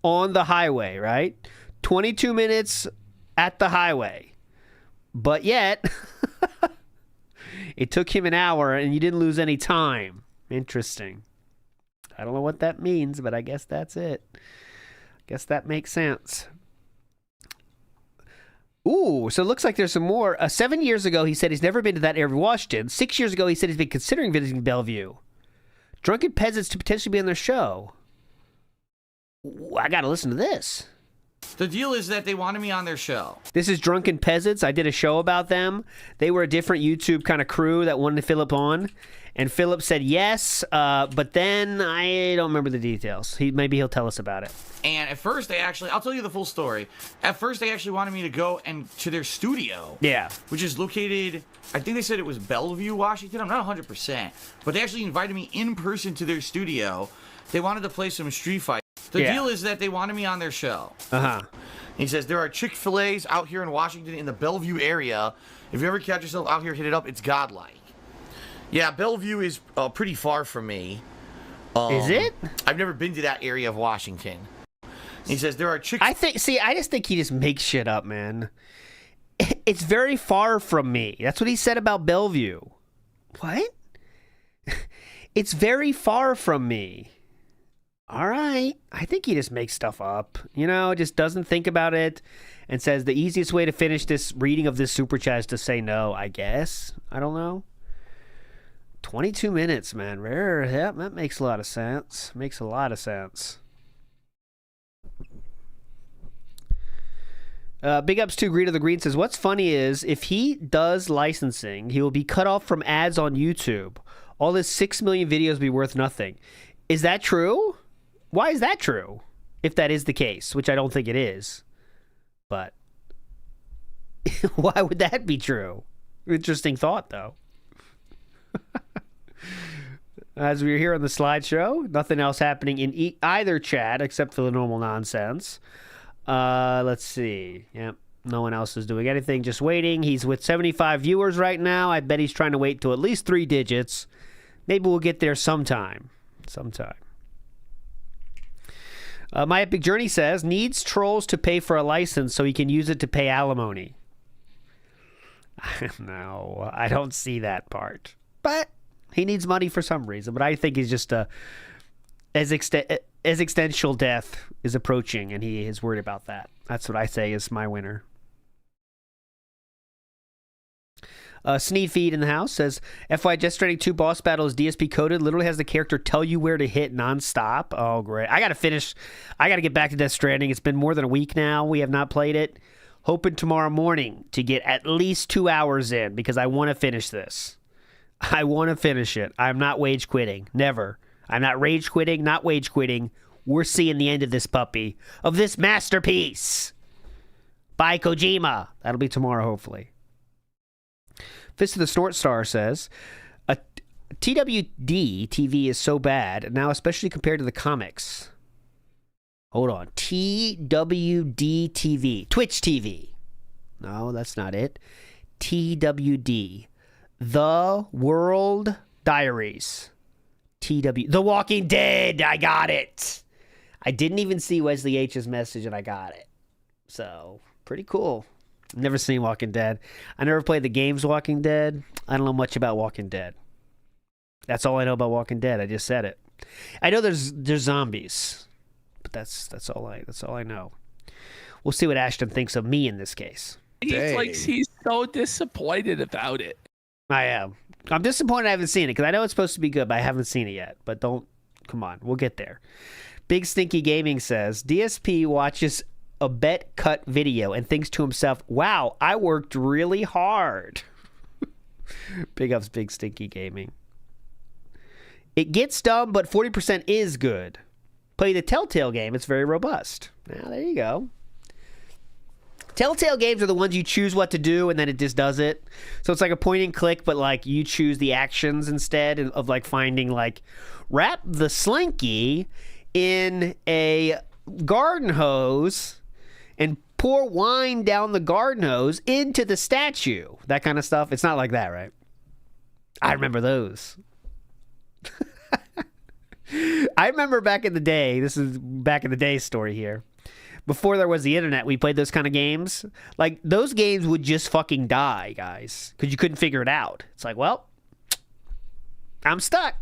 on the highway, right? 22 minutes at the highway. But yet, it took him an hour and you didn't lose any time. Interesting. I don't know what that means, but I guess that's it. Guess that makes sense. Ooh, so it looks like there's some more. 7 years ago, he said he's never been to that area of Washington. 6 years ago, he said he's been considering visiting Bellevue. Drunken peasants to potentially be on their show. Ooh, I got to listen to this. The deal is that they wanted me on their show. This is Drunken Peasants. I did a show about them. They were a different YouTube kind of crew that wanted Philip on. And Philip said yes, but then I don't remember the details. Maybe he'll tell us about it. And at first I'll tell you the full story. At first they actually wanted me to go to their studio. Yeah. Which is located, I think they said it was Bellevue, Washington. I'm not 100%. But they actually invited me in person to their studio. They wanted to play some Street Fighter. The deal is that they wanted me on their show. Uh-huh. He says, there are Chick-fil-A's out here in Washington in the Bellevue area. If you ever catch yourself out here, hit it up. It's godlike. Yeah, Bellevue is pretty far from me. Is it? I've never been to that area of Washington. He says there are I just think he just makes shit up, man. It's very far from me. That's what he said about Bellevue. What? It's very far from me. All right. I think he just makes stuff up. You know, just doesn't think about it and says the easiest way to finish this reading of this super chat is to say no, I guess. I don't know. 22 minutes, man. Rare. Yeah, that makes a lot of sense. Makes a lot of sense. Big ups to Greed of the Green says, what's funny is if he does licensing, he will be cut off from ads on YouTube. All his 6 million videos will be worth nothing. Is that true? Why is that true? If that is the case, which I don't think it is. But why would that be true? Interesting thought, though. as we were here on the slideshow. Nothing else happening in either chat except for the normal nonsense. Let's see. Yep. No one else is doing anything, just waiting. He's with 75 viewers right now. I bet he's trying to wait till at least 3 digits. Maybe we'll get there sometime. My Epic Journey says, needs trolls to pay for a license so he can use it to pay alimony. No, I don't see that part. But he needs money for some reason. But I think he's just as existential death is approaching, and he is worried about that. That's what I say is my winner. Sneed Feed in the house says, FY Death Stranding 2 boss battle is DSP coded. Literally has the character tell you where to hit nonstop. Oh, great. I got to get back to Death Stranding. It's been more than a week now. We have not played it. Hoping tomorrow morning to get at least 2 hours in because I want to finish this. I want to finish it. I'm not wage quitting. Never. I'm not rage quitting, not wage quitting. We're seeing the end of this puppy, of this masterpiece by Kojima. That'll be tomorrow, hopefully. Fist of the Snort Star says, TWD TV is so bad now, especially compared to the comics. Hold on. TWD TV. Twitch TV. No, that's not it. TWD. The World Diaries. The Walking Dead. I got it. I didn't even see Wesley H's message and I got it. So, pretty cool. Never seen Walking Dead. I never played the games Walking Dead. I don't know much about Walking Dead. That's all I know about Walking Dead. I just said it. I know there's zombies, but that's all I know. We'll see what Ashton thinks of me in this case. He's so disappointed about it. I am. I'm disappointed I haven't seen it because I know it's supposed to be good, but I haven't seen it yet. But come on, we'll get there. Big Stinky Gaming says DSP watches a bet cut video and thinks to himself, wow, I worked really hard. Big ups, Big Stinky Gaming. It gets dumb, but 40% is good. Play the Telltale game. It's very robust. Now, there you go. Telltale games are the ones you choose what to do and then it just does it. So it's like a point and click, but like you choose the actions instead of like finding like wrap the slinky in a garden hose and pour wine down the garden hose into the statue. That kind of stuff. It's not like that, right? I remember those. I remember back in the day, this is back in the day story here. Before there was the internet, we played those kind of games. Like, those games would just fucking die, guys, because you couldn't figure it out. It's like, well, I'm stuck.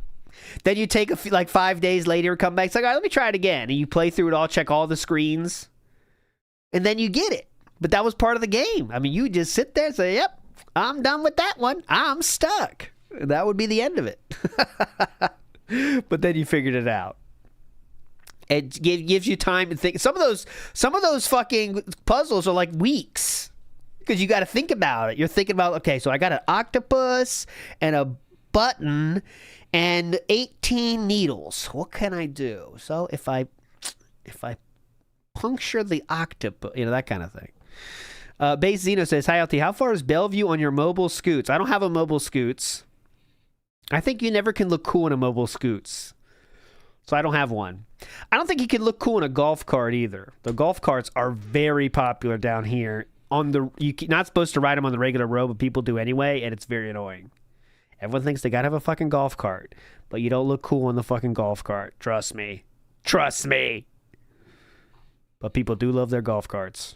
Then you take 5 days later, come back. It's like, all right, let me try it again. And you play through it all, check all the screens, and then you get it. But that was part of the game. I mean, you just sit there and say, yep, I'm done with that one. I'm stuck. That would be the end of it. But then you figured it out. It gives you time to think. Some of those fucking puzzles are like weeks because you got to think about it. You're thinking about, okay, so I got an octopus and a button and 18 needles. What can I do? So if I puncture the octopus, that kind of thing. Base Zeno says, hi, LT, how far is Bellevue on your mobile scoots? I don't have a mobile scoots. I think you never can look cool in a mobile scoots. So I don't have one. I don't think you can look cool in a golf cart either. The golf carts are very popular down here. You're not supposed to ride them on the regular road, but people do anyway, and it's very annoying. Everyone thinks they gotta have a fucking golf cart, but you don't look cool on the fucking golf cart. Trust me. Trust me. But people do love their golf carts.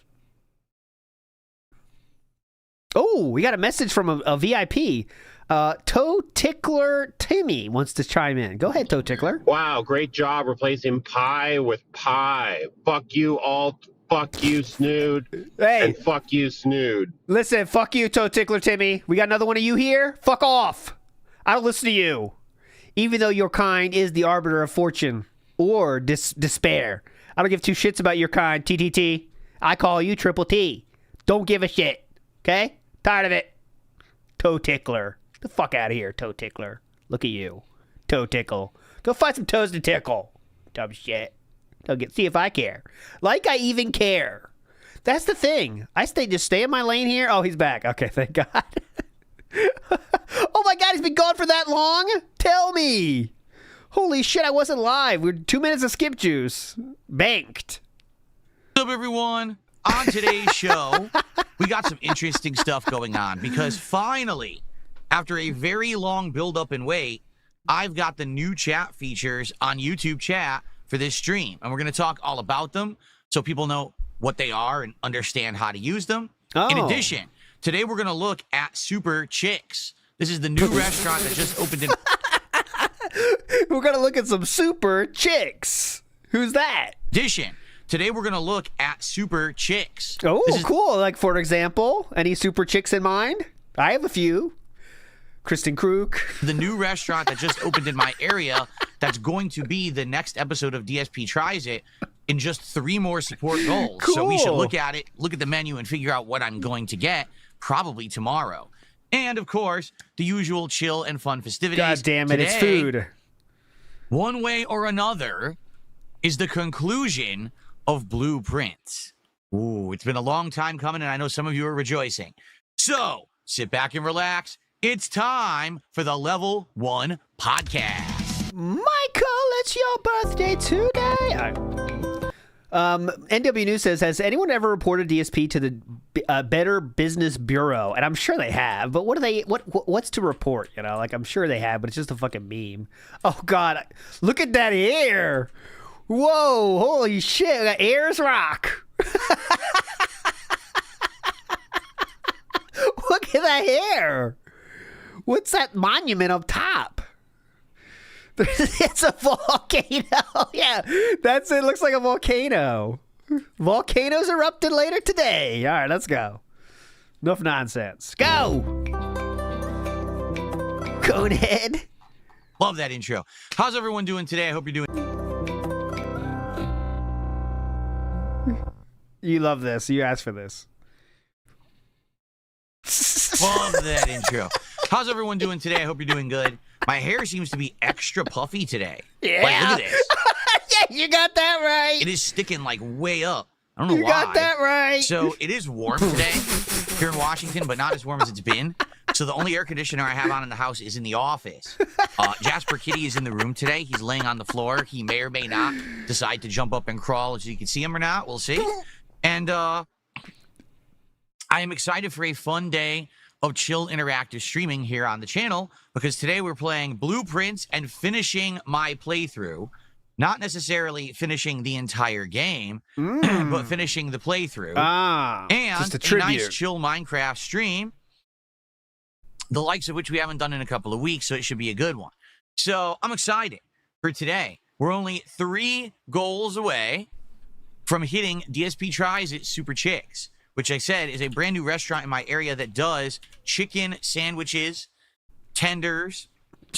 Oh, we got a message from a VIP. Toe Tickler Timmy wants to chime in. Go ahead, Toe Tickler. Wow, great job replacing pie with pie. Fuck you all. Fuck you, Snood. Hey. And fuck you, Snood. Listen, fuck you, Toe Tickler Timmy. We got another one of you here? Fuck off. I don't listen to you. Even though your kind is the arbiter of fortune or despair. I don't give two shits about your kind, TTT. I call you Triple T. Don't give a shit. Okay? Tired of it. Toe Tickler. Get the fuck out of here, Toe Tickler. Look at you. Toe Tickle. Go find some toes to tickle. Dumb shit. See if I care. Like I even care. That's the thing. I just stay in my lane here. Oh, he's back. Okay, thank God. Oh my God, he's been gone for that long? Tell me. Holy shit, I wasn't live. We're 2 minutes of skip juice. Banked. What's up, everyone? On today's show, we got some interesting stuff going on because finally, after a very long build-up and wait, I've got the new chat features on YouTube chat for this stream. And we're going to talk all about them so people know what they are and understand how to use them. Oh. In addition, today we're going to look at Super Chicks. This is the new restaurant that just opened in... We're going to look at some Super Chicks. Who's that? Addition, today we're going to look at Super Chicks. Oh, cool. Like, for example, any Super Chicks in mind? I have a few. Kristen Krug. The new restaurant that just opened in my area that's going to be the next episode of DSP Tries It in just 3 more support goals. Cool. So we should look at it, look at the menu, and figure out what I'm going to get probably tomorrow. And, of course, the usual chill and fun festivities. God damn it, Today, it's food. One way or another is the conclusion of Blueprint. Ooh, it's been a long time coming, and I know some of you are rejoicing. So, sit back and relax. It's time for the Level 1 podcast. Michael, it's your birthday today. NW News says, has anyone ever reported DSP to the Better Business Bureau? And I'm sure they have, but what's to report? You know, like, I'm sure they have, but it's just a fucking meme. Oh God, look at that hair. Whoa, holy shit, that Ayers Rock. Look at that hair. What's that monument up top? It's a volcano. Yeah, that's it. Looks like a volcano. Volcanoes erupted later today. All right, let's go. Enough nonsense. Go. Conehead. Love that intro. How's everyone doing today? I hope you're doing... You love this. You asked for this. Love that intro. How's everyone doing today? I hope you're doing good. My hair seems to be extra puffy today. Yeah. Like, look at this. Yeah, you got that right. It is sticking like way up. I don't know why. You got that right. So it is warm today here in Washington, but not as warm as it's been. So the only air conditioner I have on in the house is in the office. Jasper Kitty is in the room today. He's laying on the floor. He may or may not decide to jump up and crawl so you can see him or not. We'll see. And I am excited for a fun day of chill interactive streaming here on the channel because today we're playing Blueprints and finishing my playthrough. Not necessarily finishing the entire game, but finishing the playthrough. And just a nice chill Minecraft stream, the likes of which we haven't done in a couple of weeks, so it should be a good one. So I'm excited for today. We're only 3 goals away from hitting DSP Tries It Super Chicks, which I said is a brand new restaurant in my area that does chicken sandwiches, tenders,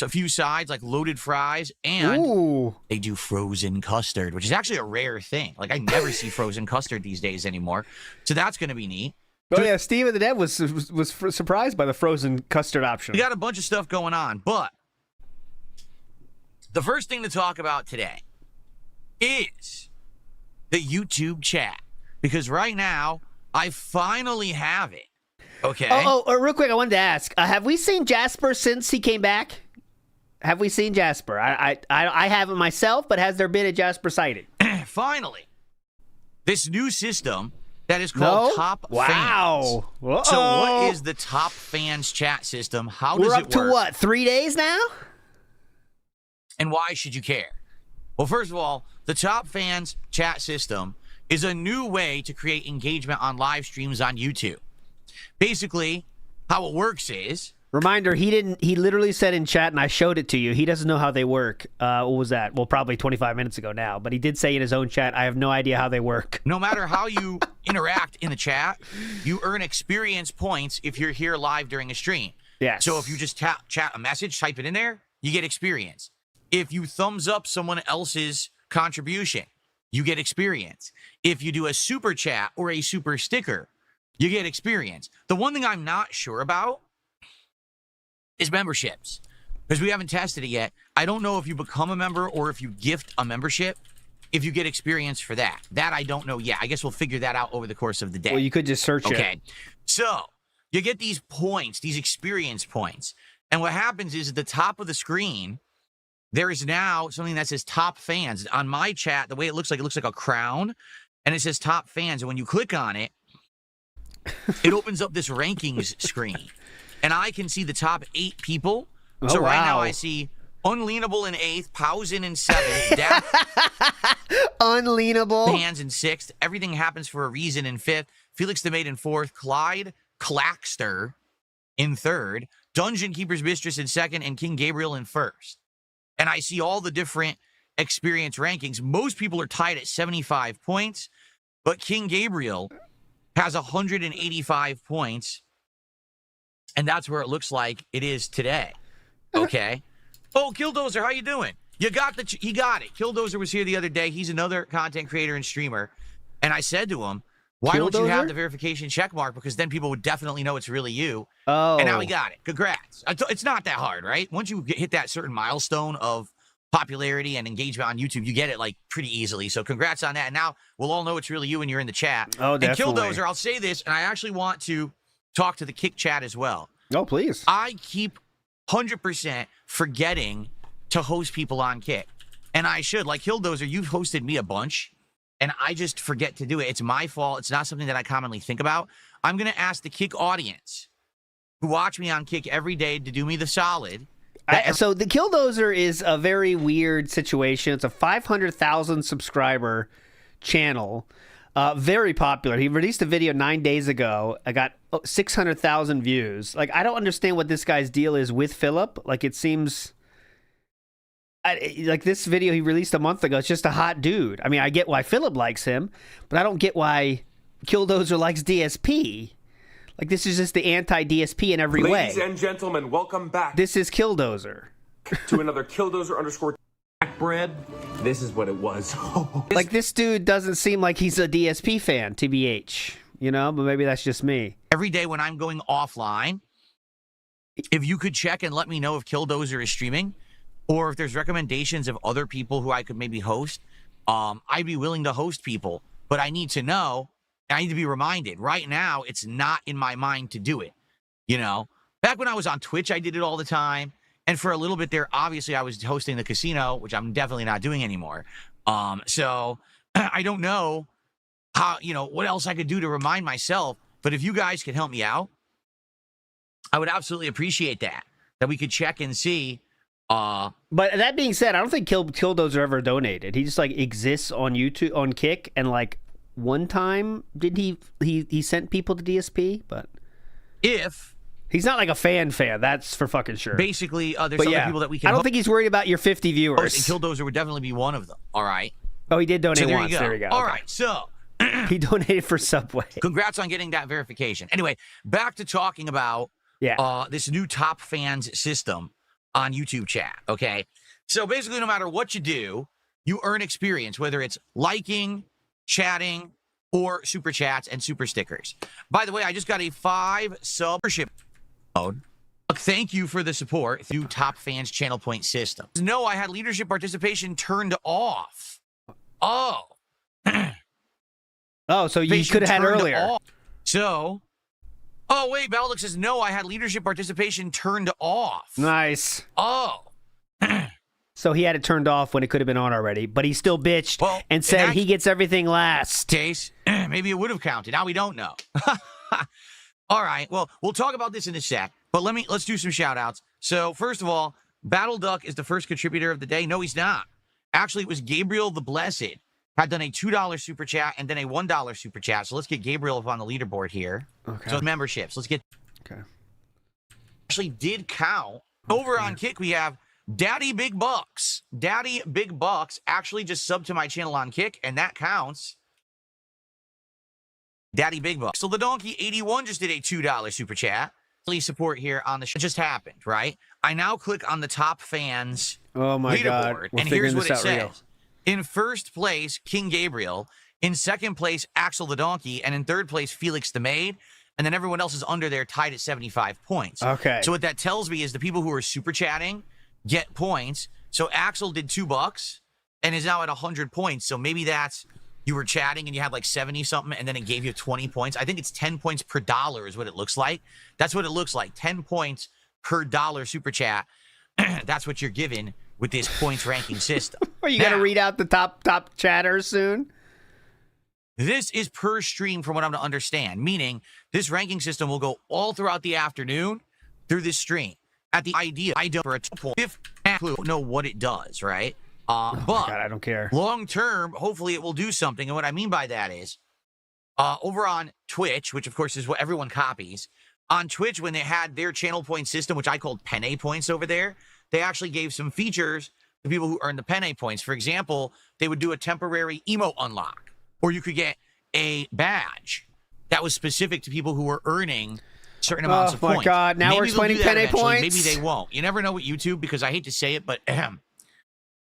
a few sides like loaded fries, and they do frozen custard, which is actually a rare thing. Like, I never see frozen custard these days anymore. So that's going to be neat. Oh yeah, Steve of the Dead was surprised by the frozen custard option. We got a bunch of stuff going on, but the first thing to talk about today is the YouTube chat, because right now I finally have it. Okay. Oh, real quick, I wanted to ask: have we seen Jasper since he came back? Have we seen Jasper? I haven't myself, but has there been a Jasper sighting? Finally, this new system that is called Top Fans. Wow. So what is the Top Fans chat system? How does it work? We're up to what, 3 days now? And why should you care? Well, first of all, the Top Fans chat system is a new way to create engagement on live streams on YouTube. Basically, how it works is... Reminder, he literally said in chat, and I showed it to you, he doesn't know how they work. What was that? Well, probably 25 minutes ago now, but he did say in his own chat, I have no idea how they work. No matter how you interact in the chat, you earn experience points if you're here live during a stream. Yes. So if you just chat a message, type it in there, you get experience. If you thumbs up someone else's contribution, you get experience. If you do a super chat or a super sticker, you get experience. The one thing I'm not sure about is memberships, because we haven't tested it yet. I don't know if you become a member or if you gift a membership, if you get experience for that. That I don't know yet. I guess we'll figure that out over the course of the day. Well, you could just search it. Okay. So you get these points, these experience points. And what happens is at the top of the screen, there is now something that says top fans. On my chat, the way it looks like a crown, and it says top fans. And when you click on it, it opens up this rankings screen. And I can see the top 8 people. So right now I see Unleanable in 8th, Pausen in 7th, Unleanable Fans in 6th, Everything Happens for a Reason in 5th, Felix the Maid in 4th, Clyde Clackster in 3rd, Dungeon Keeper's Mistress in 2nd, and King Gabriel in 1st. And I see all the different experience rankings. Most people are tied at 75 points, but King Gabriel has 185 points, and that's where it looks like it is today. Okay. Oh, Killdozer, how you doing? You got it. Killdozer was here the other day. He's another content creator and streamer. And I said to him, why don't you have the verification check mark? Because then people would definitely know it's really you. Oh. And now we got it. Congrats. It's not that hard, right? Once you hit that certain milestone of popularity and engagement on YouTube, you get it like pretty easily. So congrats on that. And now we'll all know it's really you when you're in the chat. Oh, definitely. And Killdozer, I'll say this, and I actually want to talk to the Kick chat as well. Oh, please. I keep 100% forgetting to host people on Kick. And I should. Like Killdozer, you've hosted me a bunch, and I just forget to do it. It's my fault. It's not something that I commonly think about. I'm going to ask the Kick audience who watch me on Kick every day to do me the solid. So the Killdozer is a very weird situation. It's a 500,000 subscriber channel. Very popular. He released a video 9 days ago. I got 600,000 views. Like, I don't understand what this guy's deal is with Philip. Like, it seems like this video he released a month ago. It's just a hot dude. I mean, I get why Philip likes him, but I don't get why Killdozer likes DSP. Like, this is just the anti-DSP in every way. Ladies and gentlemen, welcome back. This is Killdozer. To another Killdozer _ bread. This is what it was. Like, this dude doesn't seem like he's a DSP fan, TBH. You know, but maybe that's just me. Every day when I'm going offline, if you could check and let me know if Killdozer is streaming, or if there's recommendations of other people who I could maybe host, I'd be willing to host people. But I need to know, I need to be reminded. Right now, it's not in my mind to do it. You know, back when I was on Twitch, I did it all the time. And for a little bit there, obviously, I was hosting the casino, which I'm definitely not doing anymore. So I don't know how, you know, what else I could do to remind myself. But if you guys could help me out, I would absolutely appreciate that we could check and see. But that being said, I don't think Killdozer ever donated. He just like exists on YouTube, on Kick, and like one time did he sent people to DSP, but if he's not like a fan, that's for fucking sure. Basically, there's other people that we can. I don't think he's worried about your 50 viewers. And Killdozer would definitely be one of them. All right. Oh, he did donate once. There you go. All okay. right, so he donated for Subway. Congrats on getting that verification. Anyway, back to talking about this new top fans system on YouTube chat. Okay, so basically, no matter what you do, you earn experience, whether it's liking, chatting, or super chats and super stickers. By the way, I just got a 5 subscription mode. Thank you for the support through Top Fans Channel Point system. No, I had leadership participation turned off. Oh. Oh, so you could have had earlier. Off. So, oh, wait, Baldic says, no, I had leadership participation turned off. Nice. Oh. So he had it turned off when it could have been on already, but he still bitched and said he gets everything last. Case, maybe it would have counted. Now we don't know. All right, well, we'll talk about this in a sec, but let's do some shout-outs. So, first of all, Battle Duck is the first contributor of the day. No, he's not. Actually, it was Gabriel the Blessed. Had done a $2 super chat and then a $1 super chat. So let's get Gabriel up on the leaderboard here. Okay. So memberships. Let's get. Okay. Actually, did count. Over on Kick, we have Daddy Big Bucks. Daddy Big Bucks actually just subbed to my channel on Kick, and that counts. Daddy Big Bucks. So the Donkey 81 just did a $2 super chat. Please support here on the show. It just happened, right? I now click on the top fans. Oh my leaderboard, God. And here's what it says. In first place, King Gabriel. In second place, Axel the Donkey. And in third place, Felix the Maid. And then everyone else is under there tied at 75 points. Okay. So what that tells me is the people who are super chatting get points. So Axel did $2 and is now at 100 points. So maybe that's you were chatting and you had like 70 something and then it gave you 20 points. I think it's 10 points per dollar is what it looks like. That's what it looks like. 10 points per dollar super chat. That's what you're given with this points ranking system. Are you going to read out the top chatters soon? This is per stream from what I'm to understand, meaning this ranking system will go all throughout the afternoon through this stream. At the idea, I don't for a point, if I don't know what it does, right? But God, I don't care. Long term, hopefully it will do something. And what I mean by that is, over on Twitch, which of course is what everyone copies, on Twitch when they had their channel point system, which I called penne points over there, they actually gave some features to people who earn the penne points. For example, they would do a temporary emote unlock, or you could get a badge that was specific to people who were earning certain amounts of points. Oh my God! Now we're explaining penne points. Maybe they won't. You never know with YouTube, because I hate to say it, but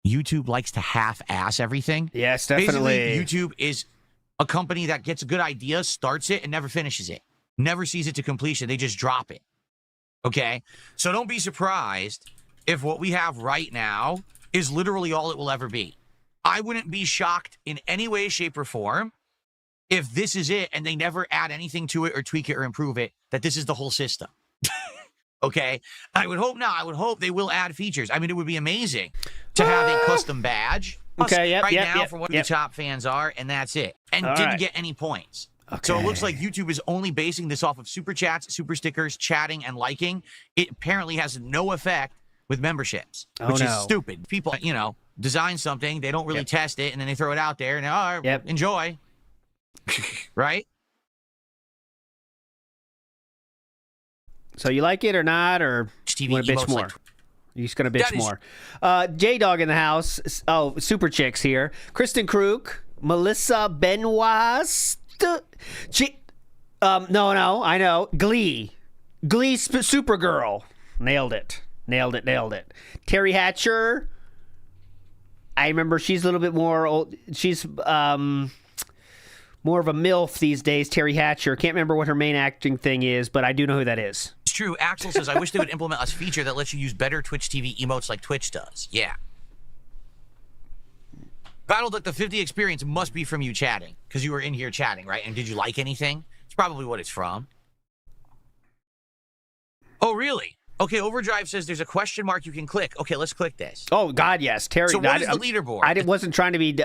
YouTube likes to half-ass everything. Yes, definitely. Basically, YouTube is a company that gets a good idea, starts it, and never finishes it. Never sees it to completion. They just drop it. Okay? So don't be surprised if what we have right now is literally all it will ever be. I wouldn't be shocked in any way, shape, or form if this is it and they never add anything to it or tweak it or improve it, that this is the whole system. Okay? I would hope not. I would hope they will add features. I mean, it would be amazing to have a custom badge. Okay, yep, right yep, now yep, for what yep. the top fans are, and that's it. And All didn't right. get any points. Okay. So it looks like YouTube is only basing this off of super chats, super stickers, chatting, and liking. It apparently has no effect with memberships, which is stupid. People, design something, they don't really test it, and then they throw it out there, and enjoy. Right? So you like it or not, or you want to bitch more? You just gonna bitch more. J-Dog in the house. Oh, Super Chicks here. Kristen Krug, Melissa Benoist. No, I know. Glee, Supergirl. Nailed it. Terry Hatcher. I remember she's a little bit more old. She's more of a MILF these days, Terry Hatcher. Can't remember what her main acting thing is, but I do know who that is. It's true. Axel says, I wish they would implement a feature that lets you use better Twitch TV emotes like Twitch does. Yeah. Battleduck, the 50 experience must be from you chatting, because you were in here chatting, right? And did you like anything? It's probably what it's from. Oh, really? Okay, Overdrive says there's a question mark you can click. Okay, let's click this. Oh, God, yes. Terry. So what is the leaderboard? I wasn't trying to be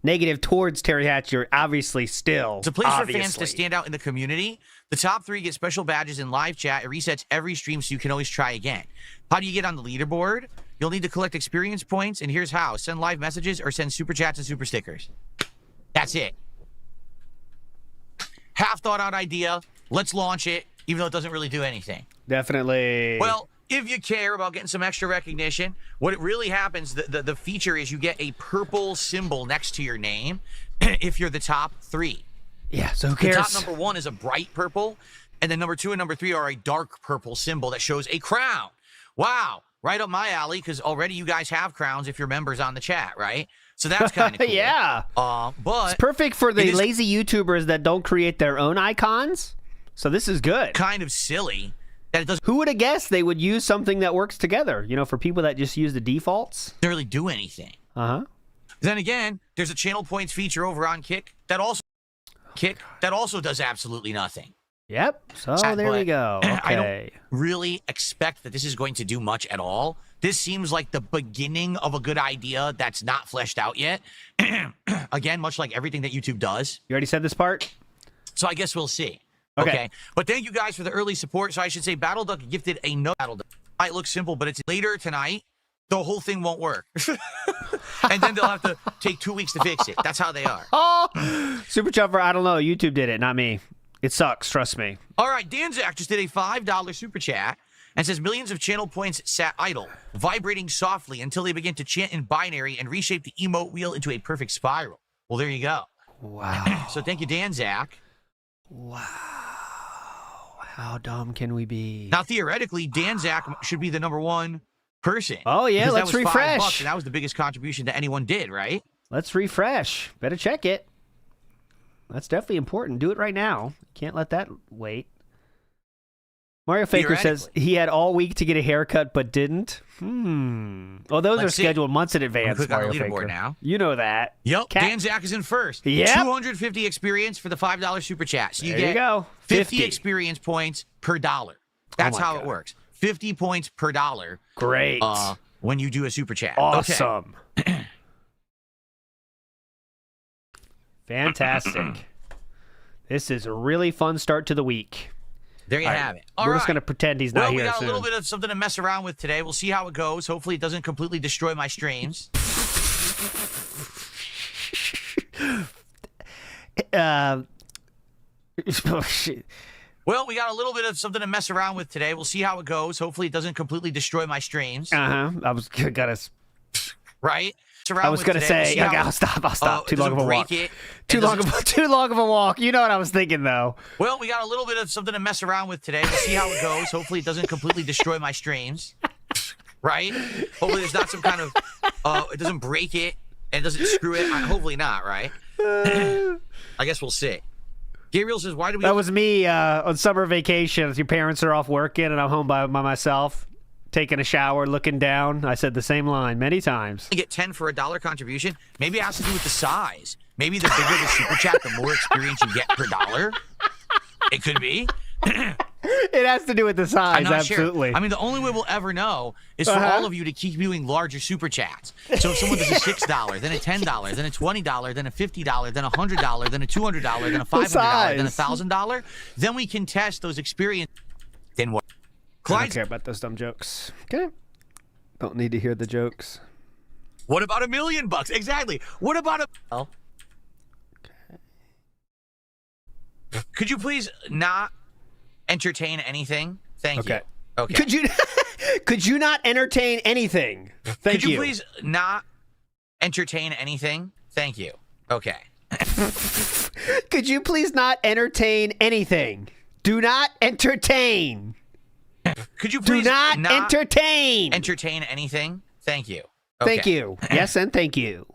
negative towards Terry Hatcher. Obviously, still. It's a place for fans to stand out in the community. The top 3 get special badges in live chat. It resets every stream, so you can always try again. How do you get on the leaderboard? You'll need to collect experience points, and here's how. Send live messages or send super chats and super stickers. That's it. Half thought out idea. Let's launch it, even though it doesn't really do anything. Definitely. Well, if you care about getting some extra recognition, what it really happens, the feature is you get a purple symbol next to your name if you're the top 3. Yeah, so who cares? The top number 1 is a bright purple, and then number 2 and number 3 are a dark purple symbol that shows a crown. Wow, right up my alley, because already you guys have crowns if you're members on the chat, right? So that's kind of cool. Yeah. But it's perfect for the lazy YouTubers that don't create their own icons. So this is good. Kind of silly. That it doesn't. Who would have guessed they would use something that works together? For people that just use the defaults. Doesn't really do anything. Then again, there's a channel points feature over on Kick that also does absolutely nothing. Yep. So there we go. Okay. I don't really expect that this is going to do much at all. This seems like the beginning of a good idea that's not fleshed out yet. Again, much like everything that YouTube does. You already said this part? So I guess we'll see. Okay. But thank you guys for the early support. So I should say Battleduck gifted a no Battleduck. Might look simple, but it's later tonight. The whole thing won't work. And then they'll have to take 2 weeks to fix it. That's how they are. Oh, Super Chopper, I don't know. YouTube did it, not me. It sucks, trust me. All right, Danzak just did a $5 super chat and says millions of channel points sat idle, vibrating softly until they begin to chant in binary and reshape the emote wheel into a perfect spiral. Well, there you go. Wow. So thank you, Danzak. Wow. How dumb can we be? Now, theoretically, Danzak should be the number 1 person. Oh, yeah, let's refresh. $5, and that was the biggest contribution that anyone did, right? Let's refresh. Better check it. That's definitely important. Do it right now. Can't let that wait. Mario Faker says he had all week to get a haircut but didn't. Oh, those are scheduled months in advance. Click on the Mario leaderboard Faker. now. You know that. Yep. Danzak is in first. Yep. 250 experience for the $5 super chat. So you there get you go. 50 experience points per dollar. That's how it works. 50 points per dollar. Great. When you do a super chat. Awesome. Okay. Fantastic. This is a really fun start to the week. There you have it. We're just going to pretend he's not here. Well, we got soon. a little bit of something to mess around with today. We'll see how it goes. Hopefully it doesn't completely destroy my streams. Oh, shit. Well, we got a little bit of something to mess around with today. We'll see how it goes. Hopefully it doesn't completely destroy my streams. I was going to... Right? I was going to say, we'll I'll stop. Too long of a walk. Too long of a walk. You know what I was thinking, though. Well, we got a little bit of something to mess around with today. We'll see how it goes. Hopefully it doesn't completely destroy my streams. Right? Hopefully there's not some kind of... it doesn't break it and doesn't screw it. Hopefully not, right? I guess we'll see. Gabriel says, why do we... That was me on summer vacation. Your parents are off working, and I'm home by myself, taking a shower, looking down. I said the same line many times. You get 10 for $1 contribution. Maybe it has to do with the size. Maybe the bigger the super chat, the more experience you get per dollar. It could be. It has to do with the size, absolutely. Sure. I mean, the only way we'll ever know is for all of you to keep doing larger super chats. So if someone does a $6, then a $10, then a $20, then a $50, then a $100, then a $200, then a $500, then a $1,000, then we can test those experiences. Then what? I don't care about those dumb jokes. Okay. Don't need to hear the jokes. What about $1 million? Exactly. What about a... Oh. Okay. Could you please not entertain anything? Thank you. Okay. Could you not entertain anything? Thank you. Could you please not entertain anything? Thank you. Okay. Could you please not entertain anything? Do not entertain. Could you please do not entertain anything? Thank you. Okay. Thank you. Yes, and thank you.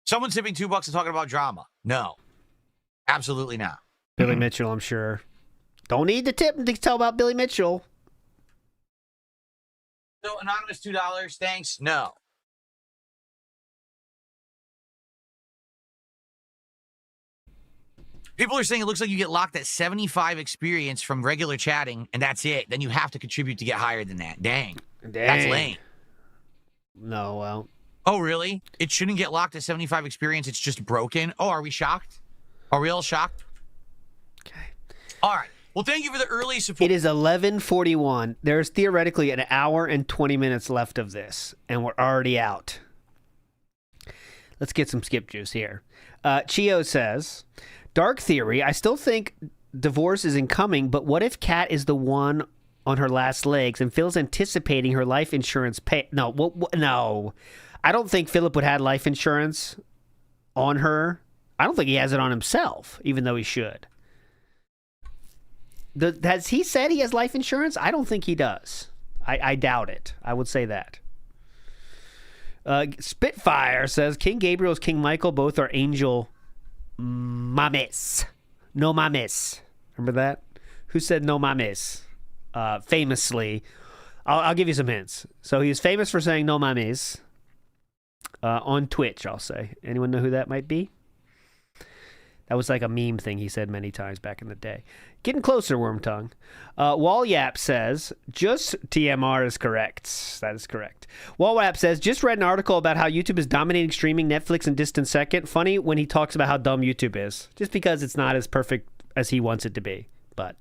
Someone tipping $2 and talking about drama. No. Absolutely not. Billy Mitchell, I'm sure. Don't need to tip to tell about Billy Mitchell. So, anonymous $2, thanks. No. People are saying it looks like you get locked at 75 experience from regular chatting, and that's it. Then you have to contribute to get higher than that. Dang. That's lame. No, well. Oh, really? It shouldn't get locked at 75 experience. It's just broken. Oh, are we shocked? Are we all shocked? Okay. All right. Well, thank you for the early support. It is 11:41. There's theoretically an hour and 20 minutes left of this, and we're already out. Let's get some skip juice here. Chio says, dark theory, I still think divorce is incoming, but what if Kat is the one on her last legs and Phil's anticipating her life insurance pay? No, no. I don't think Philip would have life insurance on her. I don't think he has it on himself, even though he should. Has he said he has life insurance? I don't think he does. I doubt it. I would say that. Spitfire says, King Gabriel's King Michael, both are angel mames. No mames. Remember that? Who said no mames? Famously. I'll give you some hints. So he's famous for saying no mames. On Twitch, I'll say. Anyone know who that might be? That was like a meme thing he said many times back in the day. Getting closer, Wormtongue. Wallyap says, just TMR is correct. That is correct. Wallyap says, just read an article about how YouTube is dominating streaming, Netflix, and distant second. Funny when he talks about how dumb YouTube is. Just because it's not as perfect as he wants it to be. But,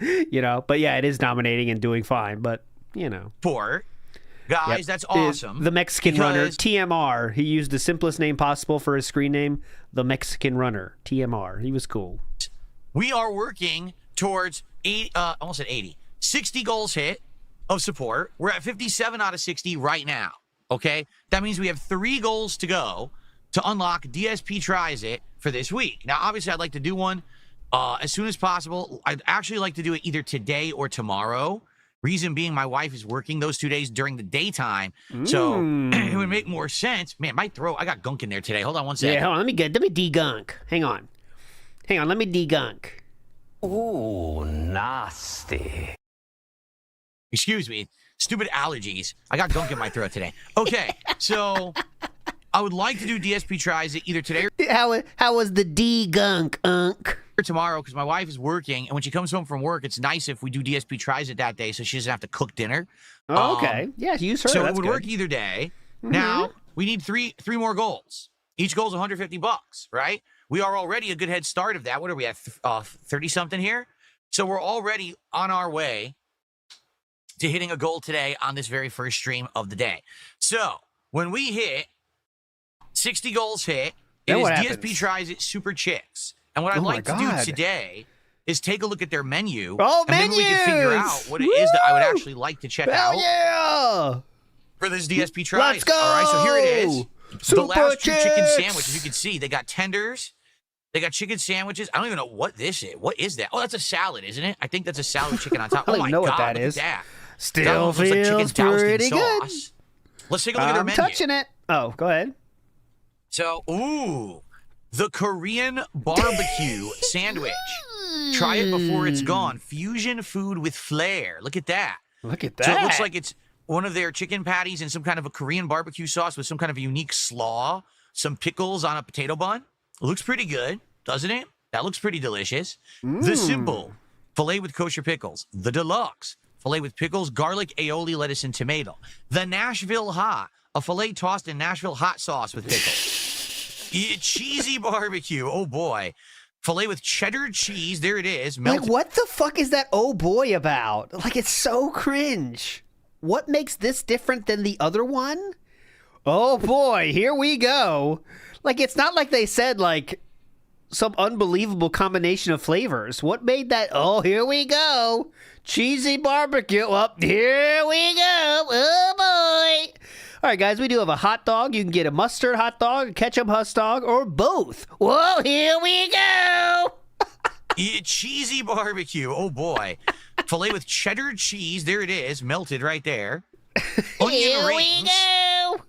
you know, but yeah, it is dominating and doing fine. But, you know. Poor. Guys, that's awesome. The Mexican Runner, TMR. He used the simplest name possible for his screen name, the Mexican Runner, TMR. He was cool. We are working towards 80, almost at 80, 60 goals hit of support. We're at 57 out of 60 right now, okay? That means we have 3 goals to go to unlock DSP Tries It for this week. Now, obviously, I'd like to do one as soon as possible. I'd actually like to do it either today or tomorrow. Reason being, my wife is working those 2 days during the daytime, so it would make more sense. Man, my throat, I got gunk in there today. Hold on one second. Yeah, hold on. Let me de-gunk. Hang on, let me de-gunk. Ooh, nasty. Excuse me. Stupid allergies. I got gunk in my throat today. Okay, so I would like to do DSP Tries It either today or... How was the de-gunk, unk? tomorrow because my wife is working, and when she comes home from work, it's nice if we do DSP tries it that day, so she doesn't have to cook dinner. Oh, okay. Yeah, use her. So That's it would good. work either day. Now we need three more goals. Each goal is $150, right? We are already a good head start of that. What are we at? 30 something here. So we're already on our way to hitting a goal today on this very first stream of the day. So when we hit 60 goals hit, it is DSP tries it Super Chicks. And what I'd like to do today is take a look at their menu. Oh, and maybe we can figure out what it is that I would actually like to check out. Yeah! For this DSP tries. Let's go! All right, so here it is. Super the last two chicken Chicks! sandwiches. You can see they got tenders. They got chicken sandwiches. I don't even know what this is. What is that? Oh, that's a salad, isn't it? I think that's a salad with chicken on top. I don't oh my know God, what that look is. At that. Still that looks like chicken feels doused in pretty good. sauce. Let's take a look at their I'm menu. touching it. Oh, go ahead. So, the Korean barbecue sandwich. Try it before it's gone. Fusion food with flair. Look at that. Look at that. So it looks like it's one of their chicken patties and some kind of a Korean barbecue sauce with some kind of a unique slaw, some pickles on a potato bun. It looks pretty good, doesn't it? That looks pretty delicious. The simple, filet with kosher pickles. The deluxe, filet with pickles, garlic, aioli, lettuce, and tomato. The Nashville hot, a filet tossed in Nashville hot sauce with pickles. Cheesy barbecue, oh boy. Filet with cheddar cheese, there it is. Like, what the fuck is that oh boy about? Like, it's so cringe. What makes this different than the other one? Oh boy, here we go. Like, it's not like they said, like, some unbelievable combination of flavors. What made that? Oh, here we go. Cheesy barbecue. Up, here we go. Oh boy. All right, guys, we do have a hot dog. You can get a mustard hot dog, a ketchup hot dog, or both. Whoa, here we go. Cheesy barbecue. Oh, boy. Filet with cheddar cheese. There it is. Melted right there. Onion Here rings. we go.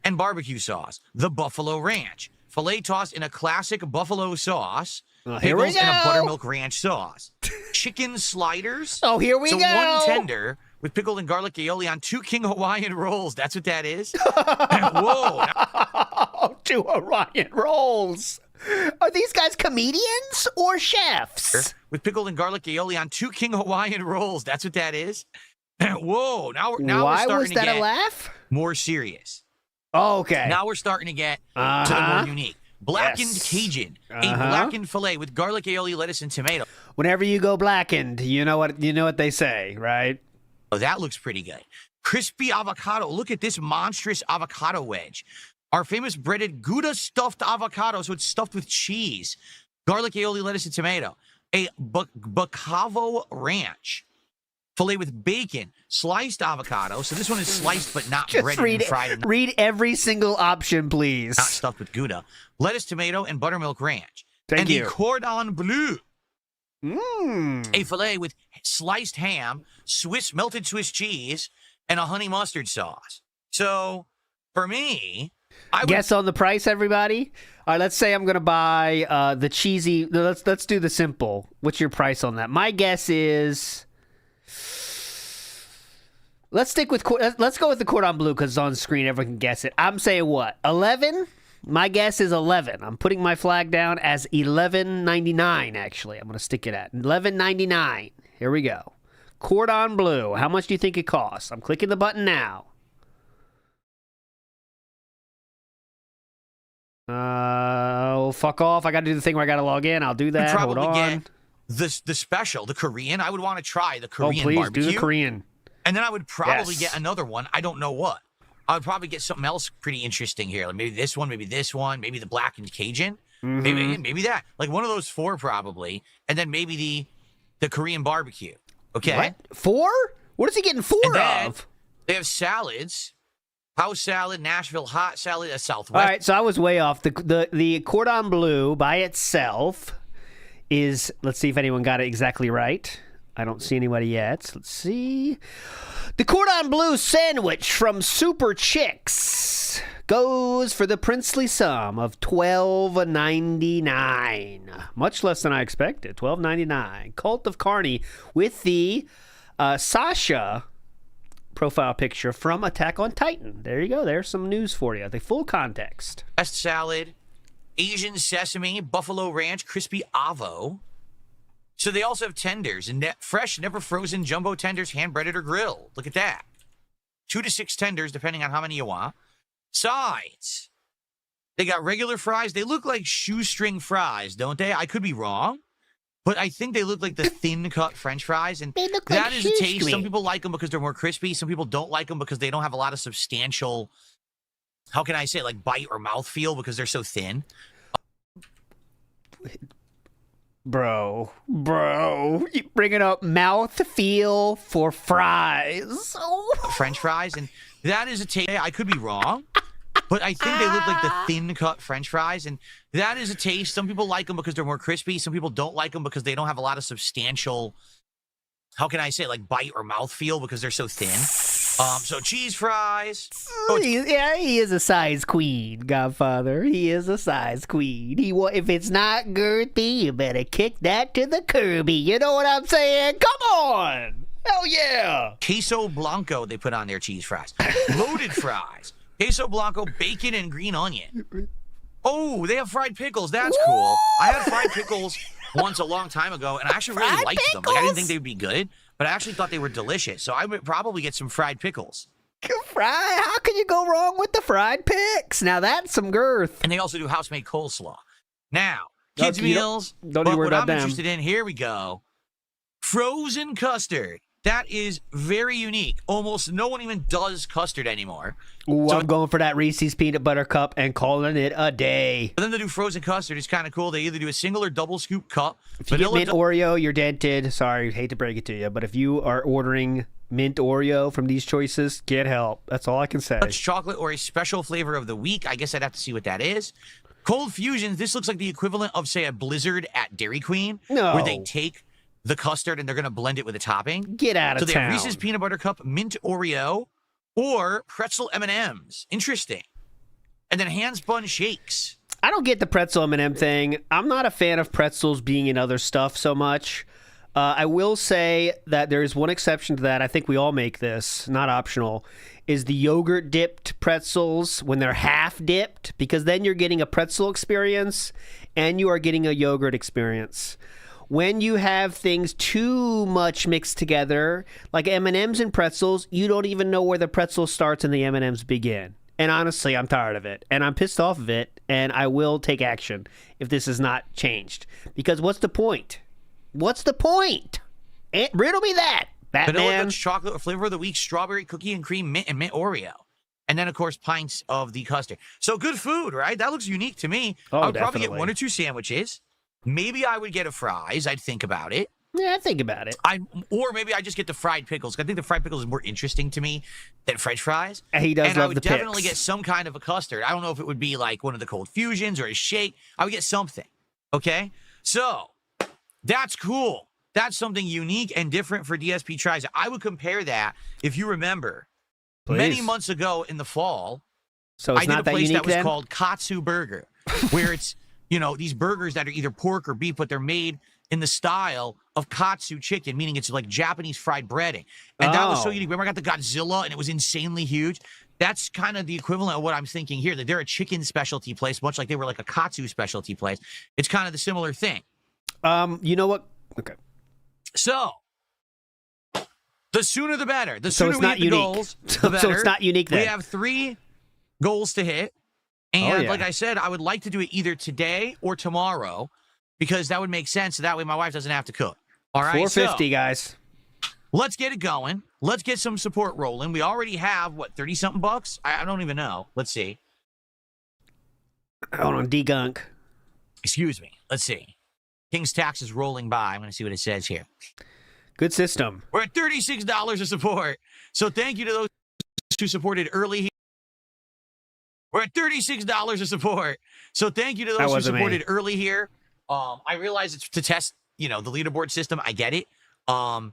And barbecue sauce. The Buffalo Ranch. Filet tossed in a classic buffalo sauce. Here we Pickles and a go. buttermilk ranch sauce. Chicken sliders. Oh, here we so go. One tender with pickled and garlic aioli on 2 King Hawaiian rolls. That's what that is. Whoa. 2 Hawaiian rolls. Are these guys comedians or chefs? With pickled and garlic aioli on 2 King Hawaiian rolls. That's what that is. Whoa. Now we're Why starting was to that get a laugh? more serious. Oh, okay. Now we're starting to get to the more unique. Blackened Cajun, a blackened filet with garlic aioli, lettuce, and tomato. Whenever you go blackened, you know what they say, right? Oh, that looks pretty good. Crispy avocado. Look at this monstrous avocado wedge. Our famous breaded Gouda stuffed avocado, so it's stuffed with cheese, garlic aioli, lettuce, and tomato. A Bacavo ranch. Filet with bacon, sliced avocado. So this one is sliced but not Just breaded and fried. And read every single option, please. not stuffed with Gouda. Lettuce, tomato, and buttermilk ranch. Thank and you. the cordon bleu. A filet with sliced ham, melted Swiss cheese, and a honey mustard sauce. So, for me, I would guess on the price, everybody. All right, let's say I'm gonna buy the cheesy. Let's do the simple. What's your price on that? My guess is. Let's go with the cordon bleu because it's on screen. Everyone can guess it. I'm saying what? 11? My guess is 11. I'm putting my flag down as $11.99. Actually, I'm gonna stick it at $11.99. Here we go. Cordon bleu. How much do you think it costs? I'm clicking the button now. Fuck off. I got to do the thing where I got to log in. I'll do that. Hold on. Get the special, the Korean. I would want to try the Korean please barbecue. do the Korean. And then I would probably get another one. I don't know what. I would probably get something else pretty interesting here. Like maybe this one, maybe the blackened Cajun. Maybe that. Like one of those 4 probably. And then maybe the Korean barbecue. Okay. What? 4? What is he getting 4 of? They have salads. House salad, Nashville hot salad, a Southwest. All right, so I was way off. The cordon bleu by itself is, let's see if anyone got it exactly right. I don't see anybody yet. Let's see. The cordon bleu sandwich from Super Chicks goes for the princely sum of $12.99. Much less than I expected. $12.99. Cult of Carney with the Sasha profile picture from Attack on Titan. There you go. There's some news for you. The full context. Best salad, Asian sesame, buffalo ranch, crispy avo. So they also have tenders and fresh, never frozen jumbo tenders, hand breaded or grilled. Look at that. 2 to 6 tenders, depending on how many you want. Sides. They got regular fries. They look like shoestring fries, don't they? I could be wrong, but I think they look like the thin cut French fries. And They look that like is a taste. shoestring. Some people like them because they're more crispy. Some people don't like them because they don't have a lot of substantial, how can I say, like bite or mouth feel because they're so thin. Bro, you bringing up mouth feel for fries. Oh. French fries, and that is a taste. I could be wrong, but I think they look like the thin cut French fries, and that is a taste. Some people like them because they're more crispy. Some people don't like them because they don't have a lot of substantial, how can I say, like bite or mouth feel because they're so thin. So cheese fries. He is a size queen, Godfather. He is a size queen. If it's not girthy, you better kick that to the Kirby. You know what I'm saying? Come on. Hell yeah. Queso Blanco, they put on their cheese fries. Loaded fries. Queso Blanco, bacon, and green onion. Oh, they have fried pickles. That's cool. I had fried pickles once a long time ago, and I actually really liked them. Like, I didn't think they would be good, but I actually thought they were delicious. So I would probably get some fried pickles. How can you go wrong with the fried pics? Now that's some girth. And they also do house-made coleslaw. Now, kids' meals. Don't need to worry what about I'm them. interested in, here we go. Frozen custard. That is very unique. Almost no one even does custard anymore. Ooh, I'm going for that Reese's peanut butter cup and calling it a day. For them to do frozen custard is kind of cool. They either do a single or double scoop cup. If you get mint Oreo, you're dented. Sorry, hate to break it to you, but if you are ordering mint Oreo from these choices, get help. That's all I can say. Dutch chocolate or a special flavor of the week. I guess I'd have to see what that is. Cold fusions. This looks like the equivalent of, say, a Blizzard at Dairy Queen. No. Where they take the custard and they're going to blend it with a topping. Get out of town. So they have town. Reese's peanut butter cup, mint Oreo, or pretzel M&Ms. Interesting. And then hand-spun shakes. I don't get the pretzel M&M thing. I'm not a fan of pretzels being in other stuff so much. I will say that there is one exception to that. I think we all make this, not optional, is the yogurt dipped pretzels when they're half dipped, because then you're getting a pretzel experience and you are getting a yogurt experience. When you have things too much mixed together, like M&Ms and pretzels, you don't even know where the pretzel starts and the M&Ms begin. And honestly, I'm tired of it. And I'm pissed off of it. And I will take action if this is not changed. Because what's the point? What's the point? Riddle me that, Batman. Vanilla Dutch chocolate flavor of the week, strawberry cookie and cream, mint, and mint Oreo. And then, of course, pints of the custard. So good food, right? That looks unique to me. I would probably get 1 or 2 sandwiches. Maybe I would get a fries. I'd think about it. Yeah, I'd think about it. Or maybe I just get the fried pickles. I think the fried pickles is more interesting to me than French fries. He does and love I would the definitely pics. get some kind of a custard. I don't know if it would be like one of the cold fusions or a shake. I would get something. Okay? So, that's cool. That's something unique and different for DSP Tries. I would compare that, if you remember, many months ago in the fall, so it's I did not a that place unique that was then? called Katsu Burger, where it's, these burgers that are either pork or beef, but they're made in the style of katsu chicken, meaning it's like Japanese fried breading. And that was so unique. Remember I got the Godzilla and it was insanely huge? That's kind of the equivalent of what I'm thinking here, that they're a chicken specialty place, much like they were like a katsu specialty place. It's kind of the similar thing. You know what? Okay. So, the sooner the better. The So sooner it's we not hit the unique. goals, So the better. it's not unique then. We have 3 goals to hit. And yeah. like I said, I would like to do it either today or tomorrow, because that would make sense. So that way my wife doesn't have to cook. All right, $4.50, so, guys. Let's get it going. Let's get some support rolling. We already have, 30-something bucks? I don't even know. Let's see. Hold on, D-Gunk. Excuse me. Let's see. King's Tax is rolling by. I'm going to see what it says here. Good system. We're at $36 of support. So thank you to those who supported early. We're at $36 of support. So thank you to those who supported early here. I realize it's to test, the leaderboard system. I get it. But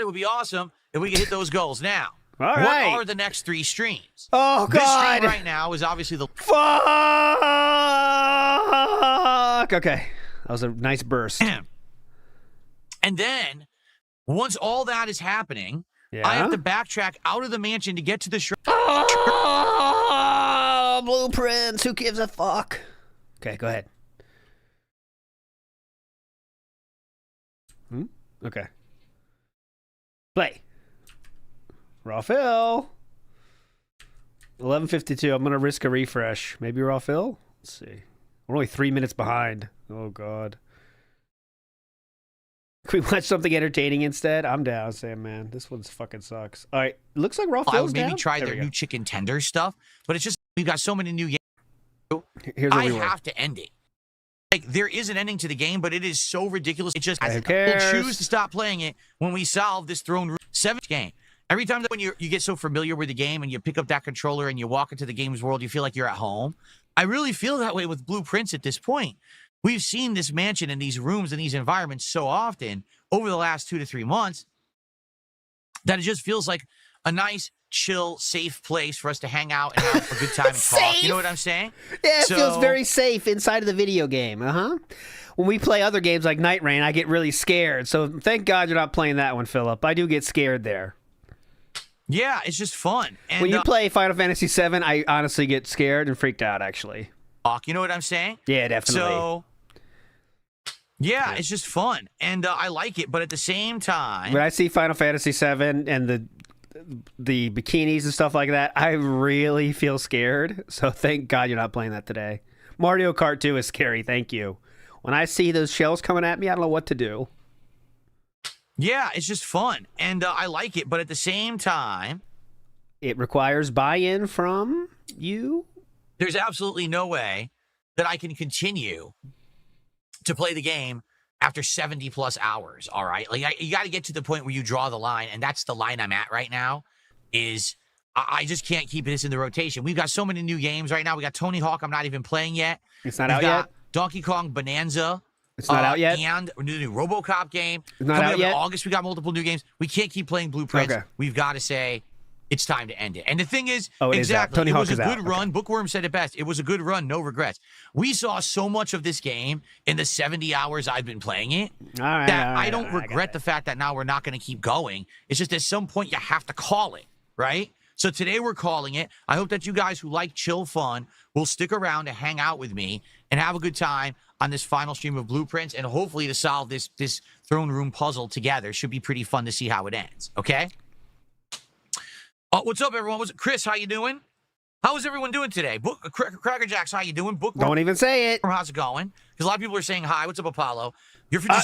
it would be awesome if we could hit those goals. Now, all right. What are the next 3 streams? Oh, This God. stream right now is obviously the... Fuck! Okay. That was a nice burst. And then, once all that is happening, I have to backtrack out of the mansion to get to the shrine. Oh, blueprints. Who gives a fuck? Okay, go ahead. Okay. Play. Raw Phil. 11:52. I'm gonna risk a refresh. Maybe Raw Phil. Let's see. We're only 3 minutes behind. Oh God. Can we watch something entertaining instead? I'm down, Sam. Man, this one's fucking sucks. All right. Looks like Raw Phil's I would maybe down. try There their we go. new chicken tender stuff, but it's just we've got so many new games. Here's what I we were. have to end it. Like there is an ending to the game, but it is so ridiculous. It just Who cares? we'll choose to stop playing it when we solve this throne room 7 game. Every time that when you get so familiar with the game and you pick up that controller and you walk into the game's world, you feel like you're at home. I really feel that way with Blueprints at this point. We've seen this mansion and these rooms and these environments so often over the last 2 to 3 months that it just feels like a nice, chill, safe place for us to hang out and have a good time and talk. You know what I'm saying? Yeah, it feels very safe inside of the video game. When we play other games like Night Rain, I get really scared. So thank God you're not playing that one, Philip. I do get scared there. Yeah, it's just fun. And, when you play Final Fantasy VII, I honestly get scared and freaked out, actually. You know what I'm saying? Yeah, definitely. So, yeah, it's just fun. And I like it. But at the same time... When I see Final Fantasy VII and the bikinis and stuff like that, I really feel scared. So thank God you're not playing that today. Mario Kart 2 is scary. Thank you. When I see those shells coming at me, I don't know what to do. Yeah, it's just fun. And I like it. But at the same time... It requires buy-in from you? There's absolutely no way that I can continue to play the game after 70-plus hours, all right? Like, you got to get to the point where you draw the line, and that's the line I'm at right now, is I just can't keep this in the rotation. We've got so many new games right now. We got Tony Hawk I'm not even playing yet. It's not out yet? Donkey Kong Bonanza. It's not out yet? And the new RoboCop game. It's not out yet? In August, we got multiple new games. We can't keep playing Blueprints. Okay. We've got to say... It's time to end it. And the thing is, Tony it Hawk was a is good out. run. Bookworm said it best. It was a good run, no regrets. We saw so much of this game in the 70 hours I've been playing it that I don't regret the fact that now we're not going to keep going. It's just at some point you have to call it, right? So today we're calling it. I hope that you guys who like chill fun will stick around to hang out with me and have a good time on this final stream of Blueprints and hopefully to solve this throne room puzzle together. Should be pretty fun to see how it ends, okay? What's up, everyone? Chris, how you doing? How is everyone doing today? Cracker Jacks, how you doing? Don't even say it. How's it going? Because a lot of people are saying hi. What's up, Apollo?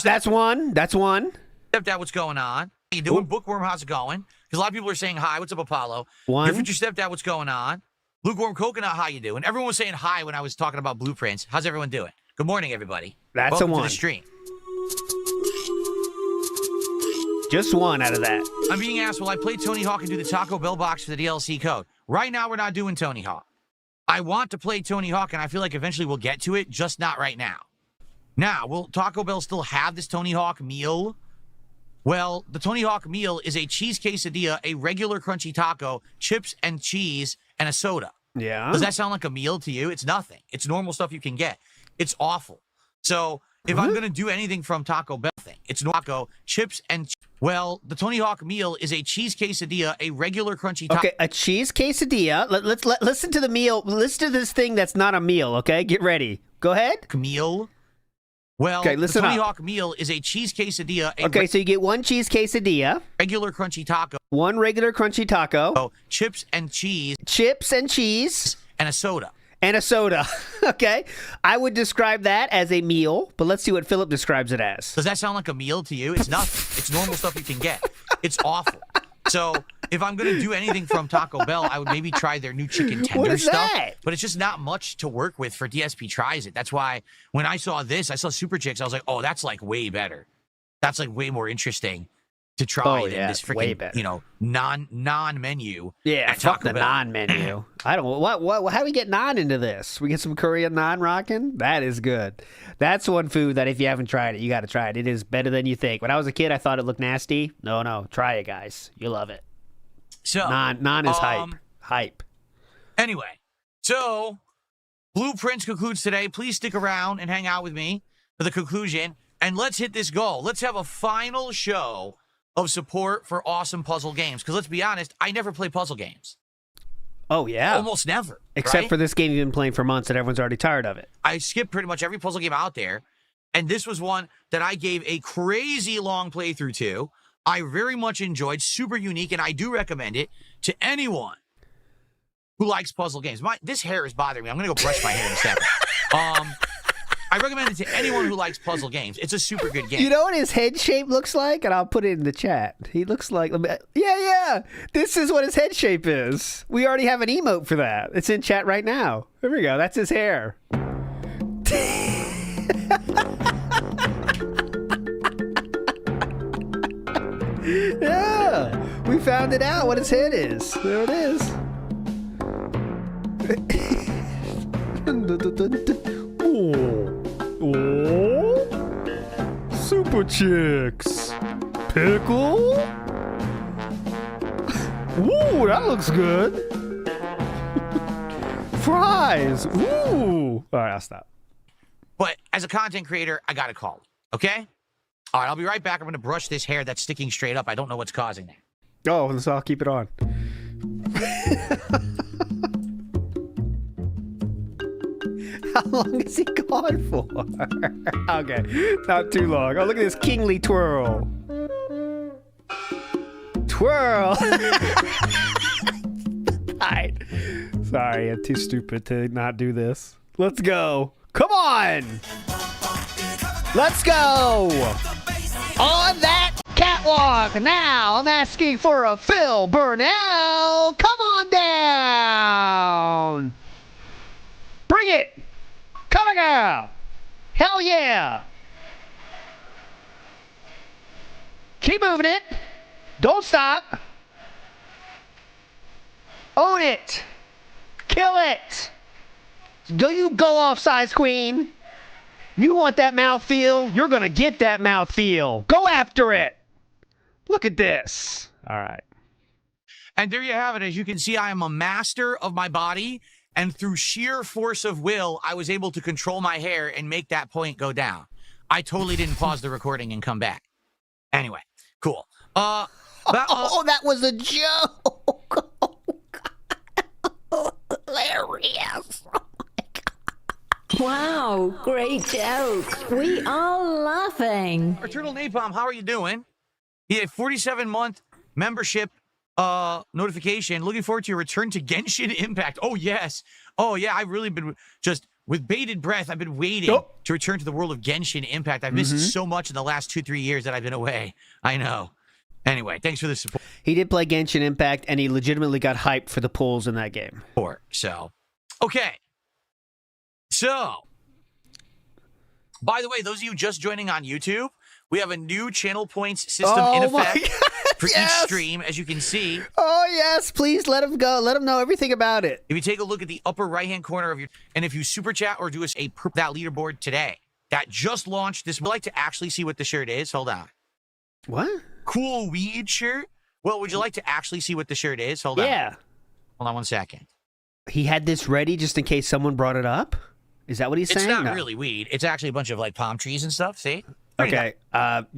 That's one. That's one. Stepdad, what's going on? How you doing? Bookworm, how's it going? Because a lot of people are saying hi. What's up, Apollo? One. Your future stepdad, what's going on? Lukewarm Coconut, how you doing? Everyone was saying hi when I was talking about Blueprints. How's everyone doing? Good morning, everybody. That's Welcome a one. to the stream. Just one out of that. I'm being asked, will I play Tony Hawk and do the Taco Bell box for the DLC code? Right now, we're not doing Tony Hawk. I want to play Tony Hawk, and I feel like eventually we'll get to it, just not right now. Now, will Taco Bell still have this Tony Hawk meal? Well, the Tony Hawk meal is a cheese quesadilla, a regular crunchy taco, chips and cheese, and a soda. Yeah. Does that sound like a meal to you? It's nothing. It's normal stuff you can get. It's awful. So if I'm going to do anything from Taco Bell, it's taco, chips, and well, the Tony Hawk meal is a cheese quesadilla, a regular crunchy taco. Okay, a cheese quesadilla. Let's listen to the meal. Listen to this thing that's not a meal, okay? Get ready. Go ahead. Meal. Well, okay, listen the Tony up. Hawk meal is a cheese quesadilla. Okay, so you get one cheese quesadilla. Regular crunchy taco. One regular crunchy taco. Oh, chips and cheese. Chips and cheese. And a soda. And a soda. Okay. I would describe that as a meal, but let's see what Philip describes it as. Does that sound like a meal to you? It's nothing. It's normal stuff you can get. It's awful. So if I'm going to do anything from Taco Bell, I would maybe try their new chicken tender stuff. That? But it's just not much to work with for DSP Tries It. That's why when I saw this, I saw Super Chicks, I was like, oh, that's like way better. That's like way more interesting to try than this freaking, non-menu. Yeah, fuck the non-menu. I don't. What? How do we get naan into this? We get some Korean naan rocking. That is good. That's one food that if you haven't tried it, you got to try it. It is better than you think. When I was a kid, I thought it looked nasty. No, try it, guys. You love it. So naan is hype. Anyway, so Blueprints concludes today. Please stick around and hang out with me for the conclusion, and let's hit this goal. Let's have a final show of support for awesome puzzle games. Because let's be honest, I never play puzzle games. Oh, yeah. Almost never. Except right? for this game you've been playing for months and everyone's already tired of it. I skip pretty much every puzzle game out there. And this was one that I gave a crazy long playthrough to. I very much enjoyed, super unique, and I do recommend it to anyone who likes puzzle games. This hair is bothering me. I'm going to go brush my hair in a second. I recommend it to anyone who likes puzzle games. It's a super good game. You know what his head shape looks like? And I'll put it in the chat. He looks like... Yeah. This is what his head shape is. We already have an emote for that. It's in chat right now. There we go. That's his hair. Yeah. We found it out what his head is. There it is. Oh, Super Chicks. Pickle. Ooh, that looks good. Fries. Ooh. All right, I'll stop. But as a content creator, I got to call it, okay? All right, I'll be right back. I'm going to brush this hair that's sticking straight up. I don't know what's causing that. Oh, so I'll keep it on. How long is he gone for? Okay, not too long. Oh, look at this kingly twirl. Twirl. Alright. Sorry, I'm too stupid to not do this. Let's go. Come on. Let's go. On that catwalk. Now I'm asking for a Phil Burnell. Come on down. Bring it. Coming out. Hell yeah. Keep moving it. Don't stop. Own it. Kill it. Do you go off size queen? You want that mouthfeel? You're going to get that mouthfeel. Go after it. Look at this. All right. And there you have it. As you can see, I am a master of my body. And through sheer force of will, I was able to control my hair and make that point go down. I totally didn't pause the recording and come back. Anyway, cool. Oh, that was a joke. Hilarious. Wow, great joke. We are laughing. Turtle Napalm, how are you doing? Yeah, 47-month membership notification. Looking forward to your return to Genshin Impact. Oh, yes. Oh, yeah, I've really been just with bated breath. I've been waiting to return to the world of Genshin Impact. I've missed so much in the last 2-3 years that I've been away. I know. Anyway, thanks for the support. He did play Genshin Impact, and he legitimately got hyped for the pulls in that game. So, okay. So, by the way, those of you just joining on YouTube, we have a new channel points system in effect for each stream, as you can see. Oh, yes. Please let him go. Let him know everything about it. If you take a look at the upper right-hand corner of your... And if you super chat or do us that leaderboard today, that just launched this... Would like to actually see what the shirt is? Hold on. What? Cool weed shirt? Well, would you like to actually see what the shirt is? Hold on. Yeah. Hold on 1 second. He had this ready just in case someone brought it up? Is that what he's saying? It's not really weed. It's actually a bunch of like palm trees and stuff. See? Okay.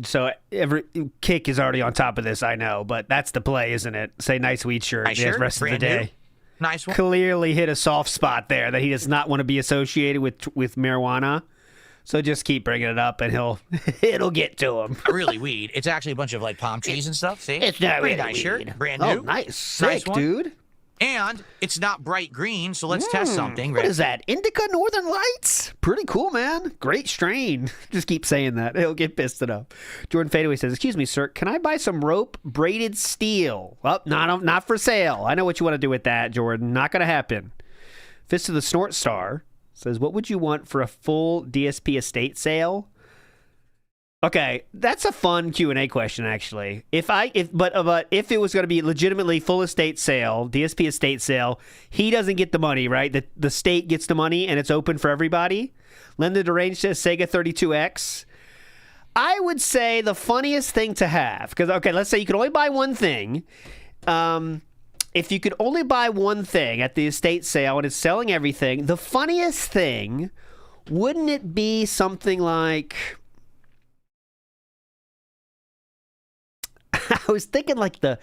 So every Kick is already on top of this, I know, but that's the play, isn't it? Say nice weed shirt Nice the shirt, rest of the brand day. new. Nice one. Clearly hit a soft spot there that he does not want to be associated with marijuana. So just keep bringing it up, and it'll get to him. Not really weed. It's actually a bunch of like palm trees and stuff. See? It's not Pretty really nice weed. shirt. Brand new. Oh, nice. Sick, one. dude. And it's not bright green, so let's test something. What is that? Indica Northern Lights? Pretty cool, man. Great strain. Just keep saying that. He'll get pissed enough. Jordan Fadeaway says, excuse me, sir, can I buy some rope braided steel? Well, not for sale. I know what you want to do with that, Jordan. Not going to happen. Fist of the Snort Star says, what would you want for a full DSP estate sale? Okay, that's a fun Q&A question, actually. If it was going to be legitimately full estate sale, DSP estate sale, he doesn't get the money, right? The state gets the money, and it's open for everybody. Linda Derange says Sega 32X. I would say the funniest thing to have, because, okay, let's say you could only buy one thing. If you could only buy one thing at the estate sale and it's selling everything, the funniest thing, wouldn't it be something like... I was thinking like the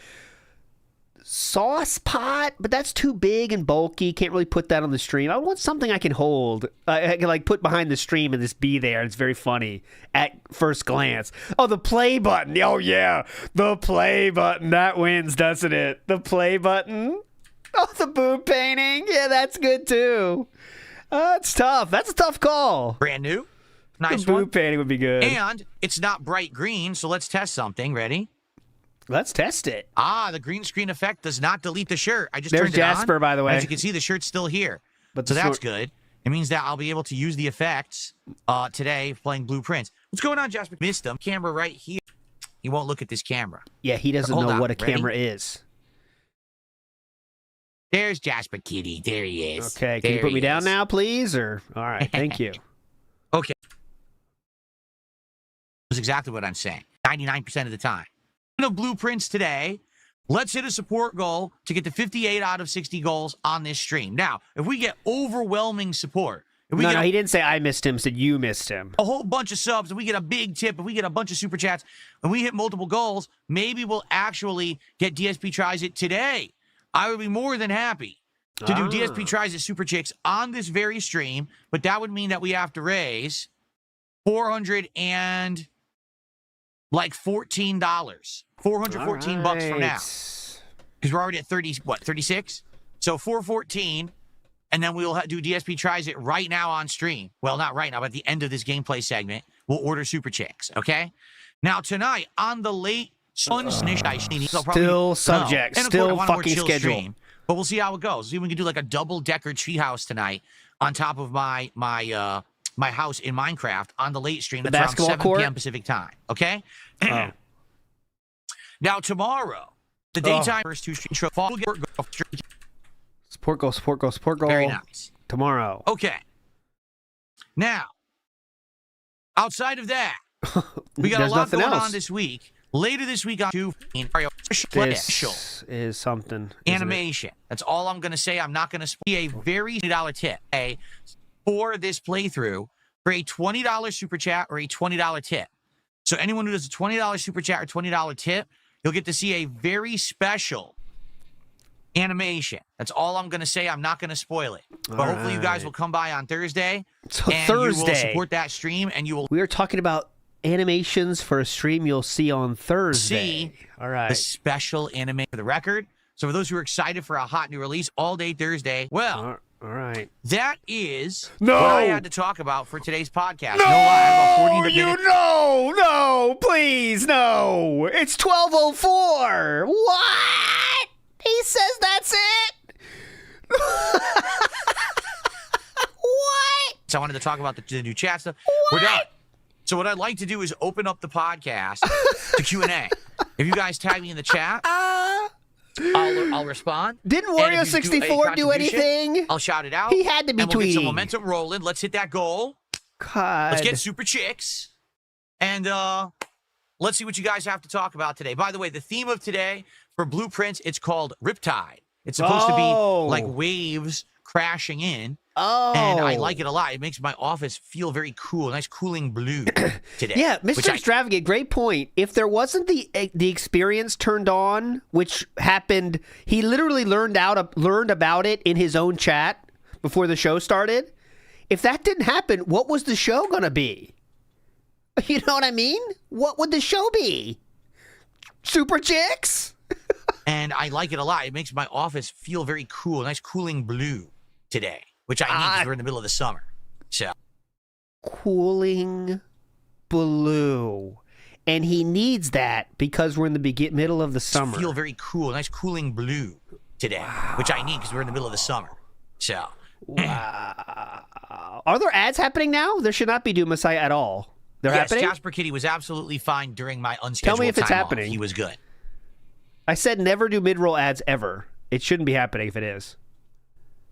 sauce pot, but that's too big and bulky. Can't really put that on the stream. I want something I can hold. I can like put behind the stream and just be there. It's very funny at first glance. Oh, the play button. Oh yeah, the play button. That wins, doesn't it? The play button. Oh, the boob painting. Yeah, that's good too. That's tough. That's a tough call. Brand new. Nice the one. boob painting would be good. And it's not bright green, so let's test something. Ready? Let's test it. The green screen effect does not delete the shirt. I just There's turned it on. Jasper, by the way. As you can see, the shirt's still here. But so that's good. It means that I'll be able to use the effects today playing Blueprints. What's going on, Jasper? Missed him. Camera right here. He won't look at this camera. Yeah, he doesn't know what a camera is. There's Jasper Kitty. There he is. Okay, can you put me down now, please? Or all right, thank you. Okay. That's exactly what I'm saying. 99% of the time. Blueprints today. Let's hit a support goal to get to 58 out of 60 goals on this stream. Now, if we get overwhelming support, if we no, he didn't say I missed him. Said you missed him. A whole bunch of subs, if we get a big tip, if we get a bunch of super chats, and we hit multiple goals, maybe we'll actually get DSP Tries It today. I would be more than happy to do DSP Tries It Super Chicks on this very stream, but that would mean that we have to raise $414. $414 from now. Because we're already at 36? So 414, and then we'll do DSP Tries It right now on stream. Well, not right now, but at the end of this gameplay segment, we'll order Super Chicks, okay? Now, tonight, on the late still subject, still fucking schedule. Stream, but we'll see how it goes. See if we can do like a double-decker treehouse tonight on top of my house in Minecraft on the late stream. That's around 7 p.m. Pacific time, okay? Now, tomorrow, the daytime first two stream support goal. Very nice. Tomorrow. Okay. Now, outside of that, we got a lot going on this week. Later this week on this is something. Animation. That's all I'm going to say. I'm not going to spend a very $20 tip for this playthrough for a $20 super chat or a $20 tip. So anyone who does a $20 super chat or $20 tip, you'll get to see a very special animation. That's all I'm going to say. I'm not going to spoil it. But hopefully you guys will come by on Thursday. So and Thursday. You will support that stream and you will. We are talking about animations for a stream you'll see on Thursday. All right. The special anime for the record. So for those who are excited for a hot new release all day Thursday, well, all right. That is what I had to talk about for today's podcast. No lie, I have about 40 minutes. No, please, no. It's 12:04. What? He says that's it? What? So I wanted to talk about the new chat stuff. What? We're done. So what I'd like to do is open up the podcast to Q&A. If you guys tag me in the chat, I'll respond. Didn't Wario64 do anything? I'll shout it out. He had to be tweeting. We'll get some momentum rolling. Let's hit that goal. God. Let's get Super Chicks. And let's see what you guys have to talk about today. By the way, the theme of today for Blueprints, it's called Riptide. It's supposed to be like waves crashing in. And I like it a lot. It makes my office feel very cool. Nice cooling blue today. Yeah, Mr. Extravagant, great point. If there wasn't the experience turned on, which happened, he literally learned about it in his own chat before the show started. If that didn't happen, what was the show going to be? You know what I mean? What would the show be? Super Chicks? And I like it a lot. It makes my office feel very cool. Nice cooling blue today. Which I need because we're in the middle of the summer. So cooling blue. And he needs that because we're in the middle of the summer. Feel very cool. Nice cooling blue today. Which I need because we're in the middle of the summer. So Are there ads happening now? There should not be Doom Messiah at all. They're happening? Jasper Kitty was absolutely fine during my unscheduled Tell me if it's time happening. Off. He was good. I said never do mid-roll ads ever. It shouldn't be happening if it is.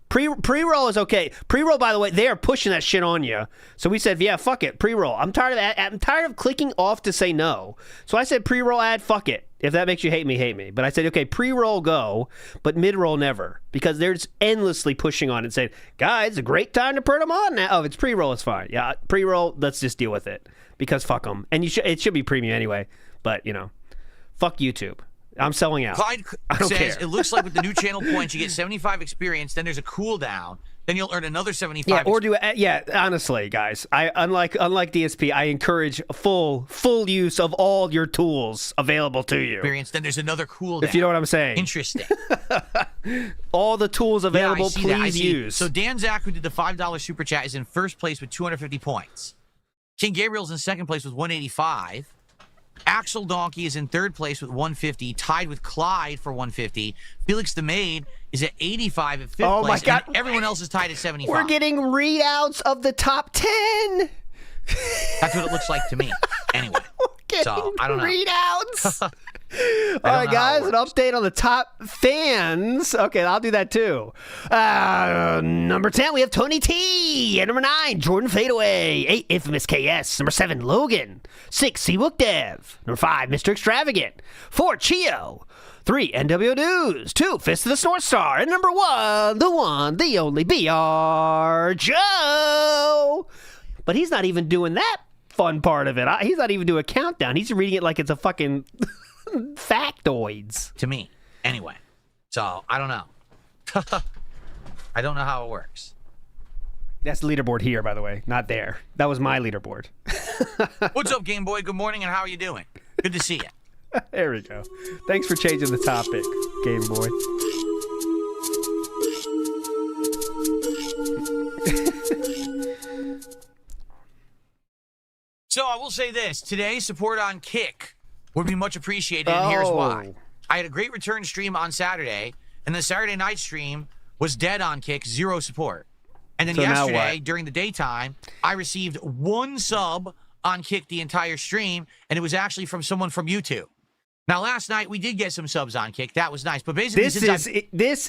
Pre-roll is okay. Pre-roll, by the way, they are pushing that shit on you. So we said, yeah, fuck it. Pre-roll. I'm tired of clicking off to say no. So I said pre-roll ad, fuck it. If that makes you hate me, hate me. But I said, okay, pre-roll go, but mid-roll never. Because they're just endlessly pushing on it and saying, guys, a great time to put them on now. Oh, if it's pre-roll, it's fine. Yeah, pre-roll, let's just deal with it. Because fuck them. And it should be premium anyway. But, fuck YouTube. I'm selling out. Clyde I don't says, care. it looks like with the new channel points, you get 75 experience, then there's a cooldown, then you'll earn another 75. Honestly, guys, unlike DSP, I encourage full use of all your tools available to you. Experience, then there's another cooldown. If you know what I'm saying. Interesting. All the tools available, I see that. please use. So Dan Zach, who did the $5 super chat, is in first place with 250 points. King Gabriel's in second place with 185. Axel Donkey is in third place with 150, tied with Clyde for 150. Felix the Maid is at 85 at fifth place. Oh my God. And everyone else is tied at 75. We're getting readouts of the top 10. That's what it looks like to me. Anyway, so I don't know. Readouts. All right, guys, an update on the top fans. Okay, I'll do that too. Number 10, we have Tony T. At number 9, Jordan Fadeaway. 8, Infamous KS. Number 7, Logan. 6, Seawook Dev. Number 5, Mr. Extravagant. 4, Chio. 3, NWO News. 2, Fist of the North Star. And number 1, the only BR Joe. But he's not even doing that fun part of it. He's not even doing a countdown. He's reading it like it's a fucking factoids. To me, anyway. So, I don't know. I don't know how it works. That's the leaderboard here, by the way, not there. That was my leaderboard. What's up, Game Boy? Good morning, and how are you doing? Good to see you. There we go. Thanks for changing the topic, Game Boy. So I will say this. Today's support on Kick would be much appreciated, and here's why. I had a great return stream on Saturday, and the Saturday night stream was dead on Kick, 0 support. And then yesterday, during the daytime, I received 1 sub on Kick the entire stream, and it was actually from someone from YouTube. Now, last night we did get some subs on Kick. That was nice, but basically, this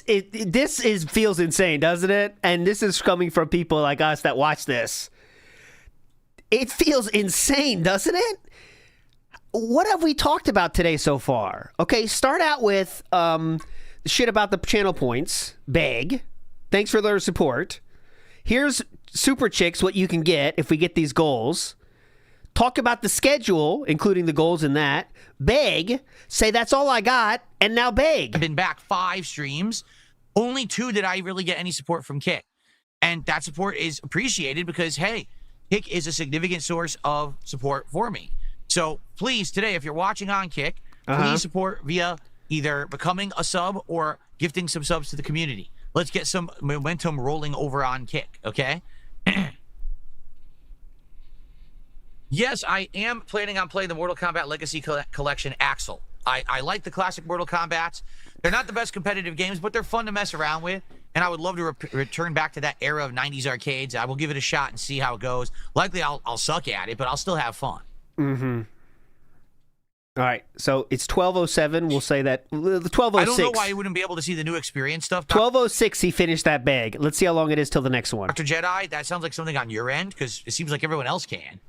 feels insane, doesn't it? And this is coming from people like us that watch this. It feels insane, doesn't it? What have we talked about today so far? Okay, start out with shit about the channel points. Beg. Thanks for their support. Here's Super Chicks, what you can get if we get these goals. Talk about the schedule, including the goals in that. Beg. Say that's all I got, and now beg. I've been back 5 streams. Only 2 did I really get any support from Kick. And that support is appreciated because, hey, Kick is a significant source of support for me. So please, today, if you're watching on Kick, please support via either becoming a sub or gifting some subs to the community. Let's get some momentum rolling over on Kick, okay? Yes, I am planning on playing the Mortal Kombat Legacy Collection Axel. I like the classic Mortal Kombats. They're not the best competitive games, but they're fun to mess around with. And I would love to return back to that era of 90s arcades. I will give it a shot and see how it goes. Likely I'll suck at it, but I'll still have fun. Mm-hmm. All right, so it's 12:07. We'll say that 12:06. I don't know why you wouldn't be able to see the new experience stuff. 12:06. He finished that bag. Let's see how long it is till the next one. Dr. Jedi, that sounds like something on your end because it seems like everyone else can.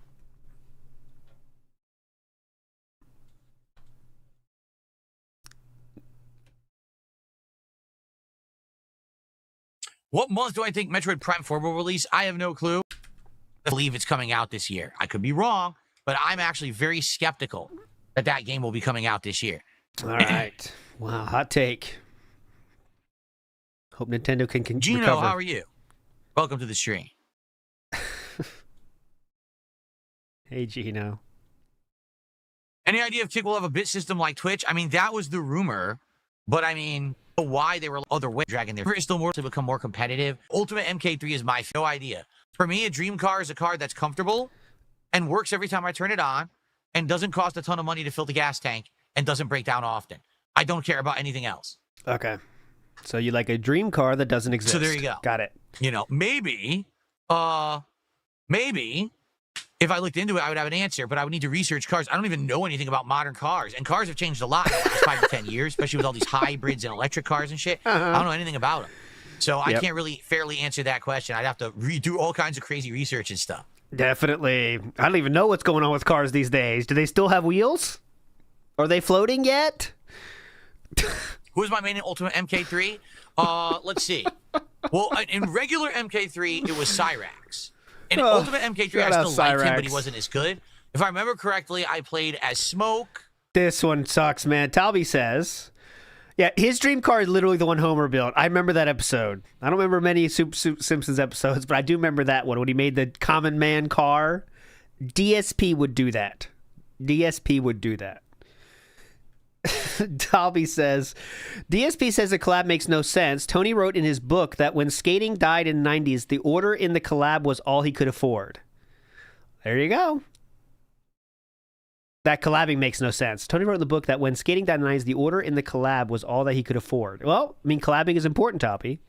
What month do I think Metroid Prime 4 will release? I have no clue. I believe it's coming out this year. I could be wrong, but I'm actually very skeptical that that game will be coming out this year. All right. Wow, hot take. Hope Nintendo can Gino, recover. how are you? Welcome to the stream. Hey, Gino. Any idea if Kick will have a bit system like Twitch? I mean, that was the rumor, but I mean, why they were other way dragging their still more to become more competitive. Ultimate MK3 is my no idea. For me, a dream car is a car that's comfortable and works every time I turn it on and doesn't cost a ton of money to fill the gas tank and doesn't break down often. I don't care about anything else. Okay. So you like a dream car that doesn't exist. So there you go. Got it. You know, maybe if I looked into it, I would have an answer, but I would need to research cars. I don't even know anything about modern cars, and cars have changed a lot in the last 5 to 10 years, especially with all these hybrids and electric cars and shit. I don't know anything about them. So I can't really fairly answer that question. I'd have to redo all kinds of crazy research and stuff. Definitely. I don't even know what's going on with cars these days. Do they still have wheels? Are they floating yet? Who's my main in Ultimate MK3? Let's see. Well, in regular MK3, it was Cyrax. In Ultimate MK3, I still liked him, but he wasn't as good. If I remember correctly, I played as Smoke, This one sucks, man. Talby says, yeah, his dream car is literally the one Homer built. I remember that episode. I don't remember many Simpsons episodes, but I do remember that one when he made the common man car. DSP would do that. DSP would do that. Talby says, DSP says the collab makes no sense. Tony wrote in his book that when skating died in the 90s, the order in the collab was all he could afford. There you go. That collabing makes no sense. Tony wrote in the book that when skating died in the 90s, the order in the collab was all that he could afford. Well, I mean, collabing is important, Talby.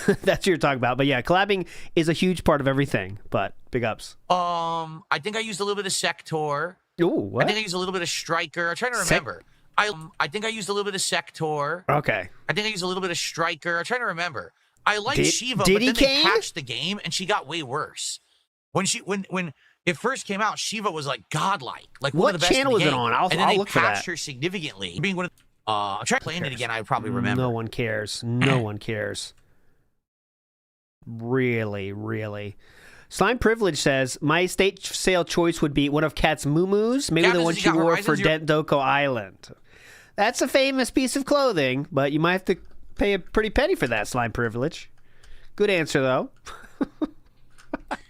That's what you're talking about. But yeah, collabing is a huge part of everything. But big ups. I think I used a little bit of Sector. Ooh, what? I think I used a little bit of Striker. I'm trying to remember. I think I used a little bit of Sector. Okay. I think I used a little bit of Striker. I'm trying to remember. I liked Shiva, did but then he they patched the game and she got way worse. When it first came out, Shiva was like godlike, like one what of the best channel in the was game. it on? I'll and then they look for that. patched her significantly. Being one of, I'm trying to play it again. I would probably remember. No one cares. No one cares. Really, really. Slime Privilege says, my estate sale choice would be one of Kat's moo-moos, maybe the one she wore for Doko Island. That's a famous piece of clothing, but you might have to pay a pretty penny for that, Slime Privilege. Good answer, though.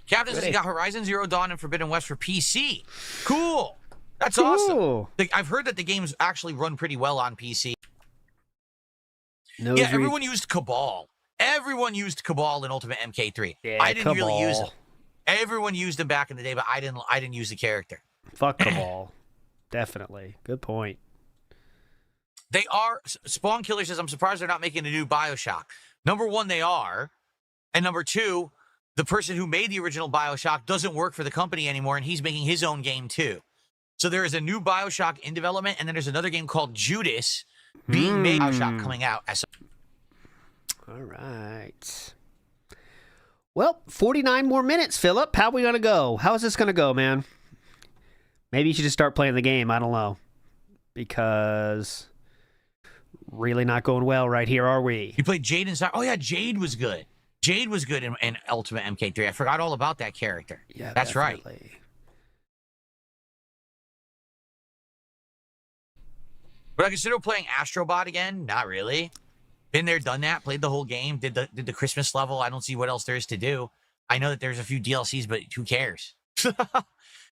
Captain says he got Horizon Zero Dawn and Forbidden West for PC. Cool. That's awesome. I've heard that the games actually run pretty well on PC. Yeah, everyone used Cabal. Everyone used Cabal in Ultimate MK3. Yeah, I didn't Cabal. really use it. Everyone used him back in the day, but I didn't use the character. Fuck Cabal. Definitely. Good point. They are. Spawn Killer says, I'm surprised they're not making a new Bioshock. Number one, they are. And number two, the person who made the original Bioshock doesn't work for the company anymore, and he's making his own game too. So there is a new Bioshock in development, and then there's another game called Judas being made. Bioshock coming out. All right. Well, 49 more minutes, Philip. How are we going to go? How is this going to go, man? Maybe you should just start playing the game. I don't know. Because really not going well right here, are we? You played Jade inside. Oh, yeah, Jade was good. Jade was good in Ultimate MK3. I forgot all about that character. Yeah, that's definitely. Right. Would I consider playing Astrobot again? Not really. Been there, done that. Played the whole game. Did the Christmas level. I don't see what else there is to do. I know that there's a few DLCs, but who cares?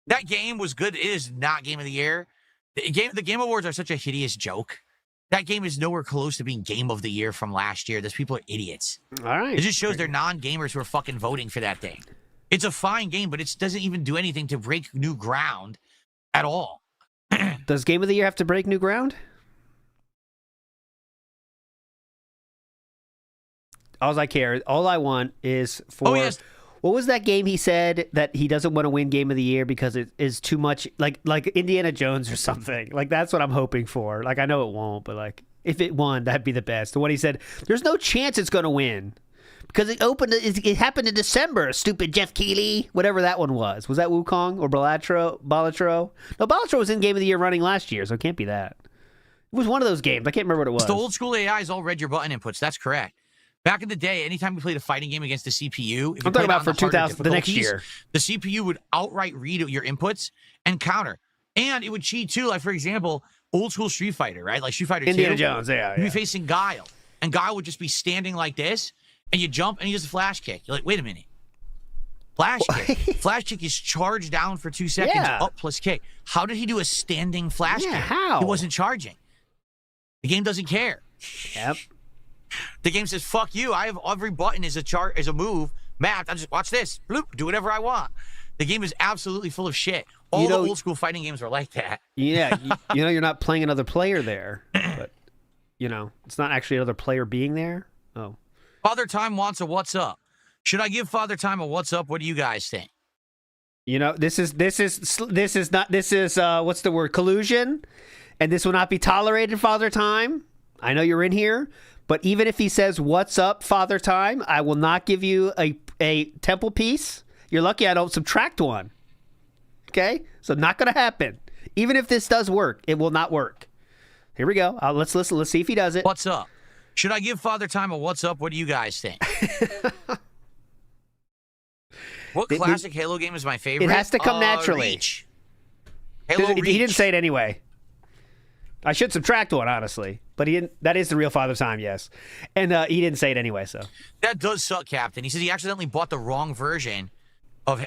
That game was good. It is not Game of the Year. The Game Awards are such a hideous joke. That game is nowhere close to being Game of the Year from last year. Those people are idiots. All right. It just shows they're non-gamers who are fucking voting for that thing. It's a fine game, but it doesn't even do anything to break new ground at all. Does Game of the Year have to break new ground? All I want is for... Oh, yes. What was that game he said that he doesn't want to win Game of the Year because it is too much like Indiana Jones or something? Like, that's what I'm hoping for. Like, I know it won't, but like, if it won, that'd be the best. The one he said, there's no chance it's going to win because it happened in December. Stupid Jeff Keighley, whatever that one was. Was that Wukong or Balatro? No, Balatro was in Game of the Year running last year, so it can't be that. It was one of those games. I can't remember what it was. The old school AIs all read your button inputs. That's correct. Back in the day, anytime you played a fighting game against the CPU, if I'm talking about for 2000, the next year, the CPU would outright read your inputs and counter, and it would cheat too. Like, for example, old school Street Fighter, right? Like Street Fighter 2. Indiana Jones, yeah. You'd be facing Guile, and Guile would just be standing like this, and you jump, and he does a flash kick. You're like, wait a minute. Flash kick. Flash kick is charged down for 2 seconds, up plus kick. How did he do a standing flash kick? How? He wasn't charging. The game doesn't care. Yep. The game says, fuck you. I have every button is a move mapped. I just watch this. Bloop, do whatever I want. The game is absolutely full of shit. All the old school fighting games are like that. Yeah. you know, you're not playing another player there, but you know, it's not actually another player being there. Oh. Father Time wants a what's up. Should I give Father Time a what's up? What do you guys think? You know, this is what's the word? Collusion. And this will not be tolerated, Father Time. I know you're in here. But even if he says, what's up, Father Time, I will not give you a temple piece. You're lucky I don't subtract one. Okay? So not going to happen. Even if this does work, it will not work. Here we go. Let's listen. Let's see if he does it. What's up? Should I give Father Time a what's up? What do you guys think? What classic Halo game is my favorite? It has to come naturally. Reach. Halo Reach. He didn't say it anyway. I should subtract one, honestly. But he didn't. That is the real Father Time, yes. And he didn't say it anyway, so. That does suck, Captain. He says he accidentally bought the wrong version of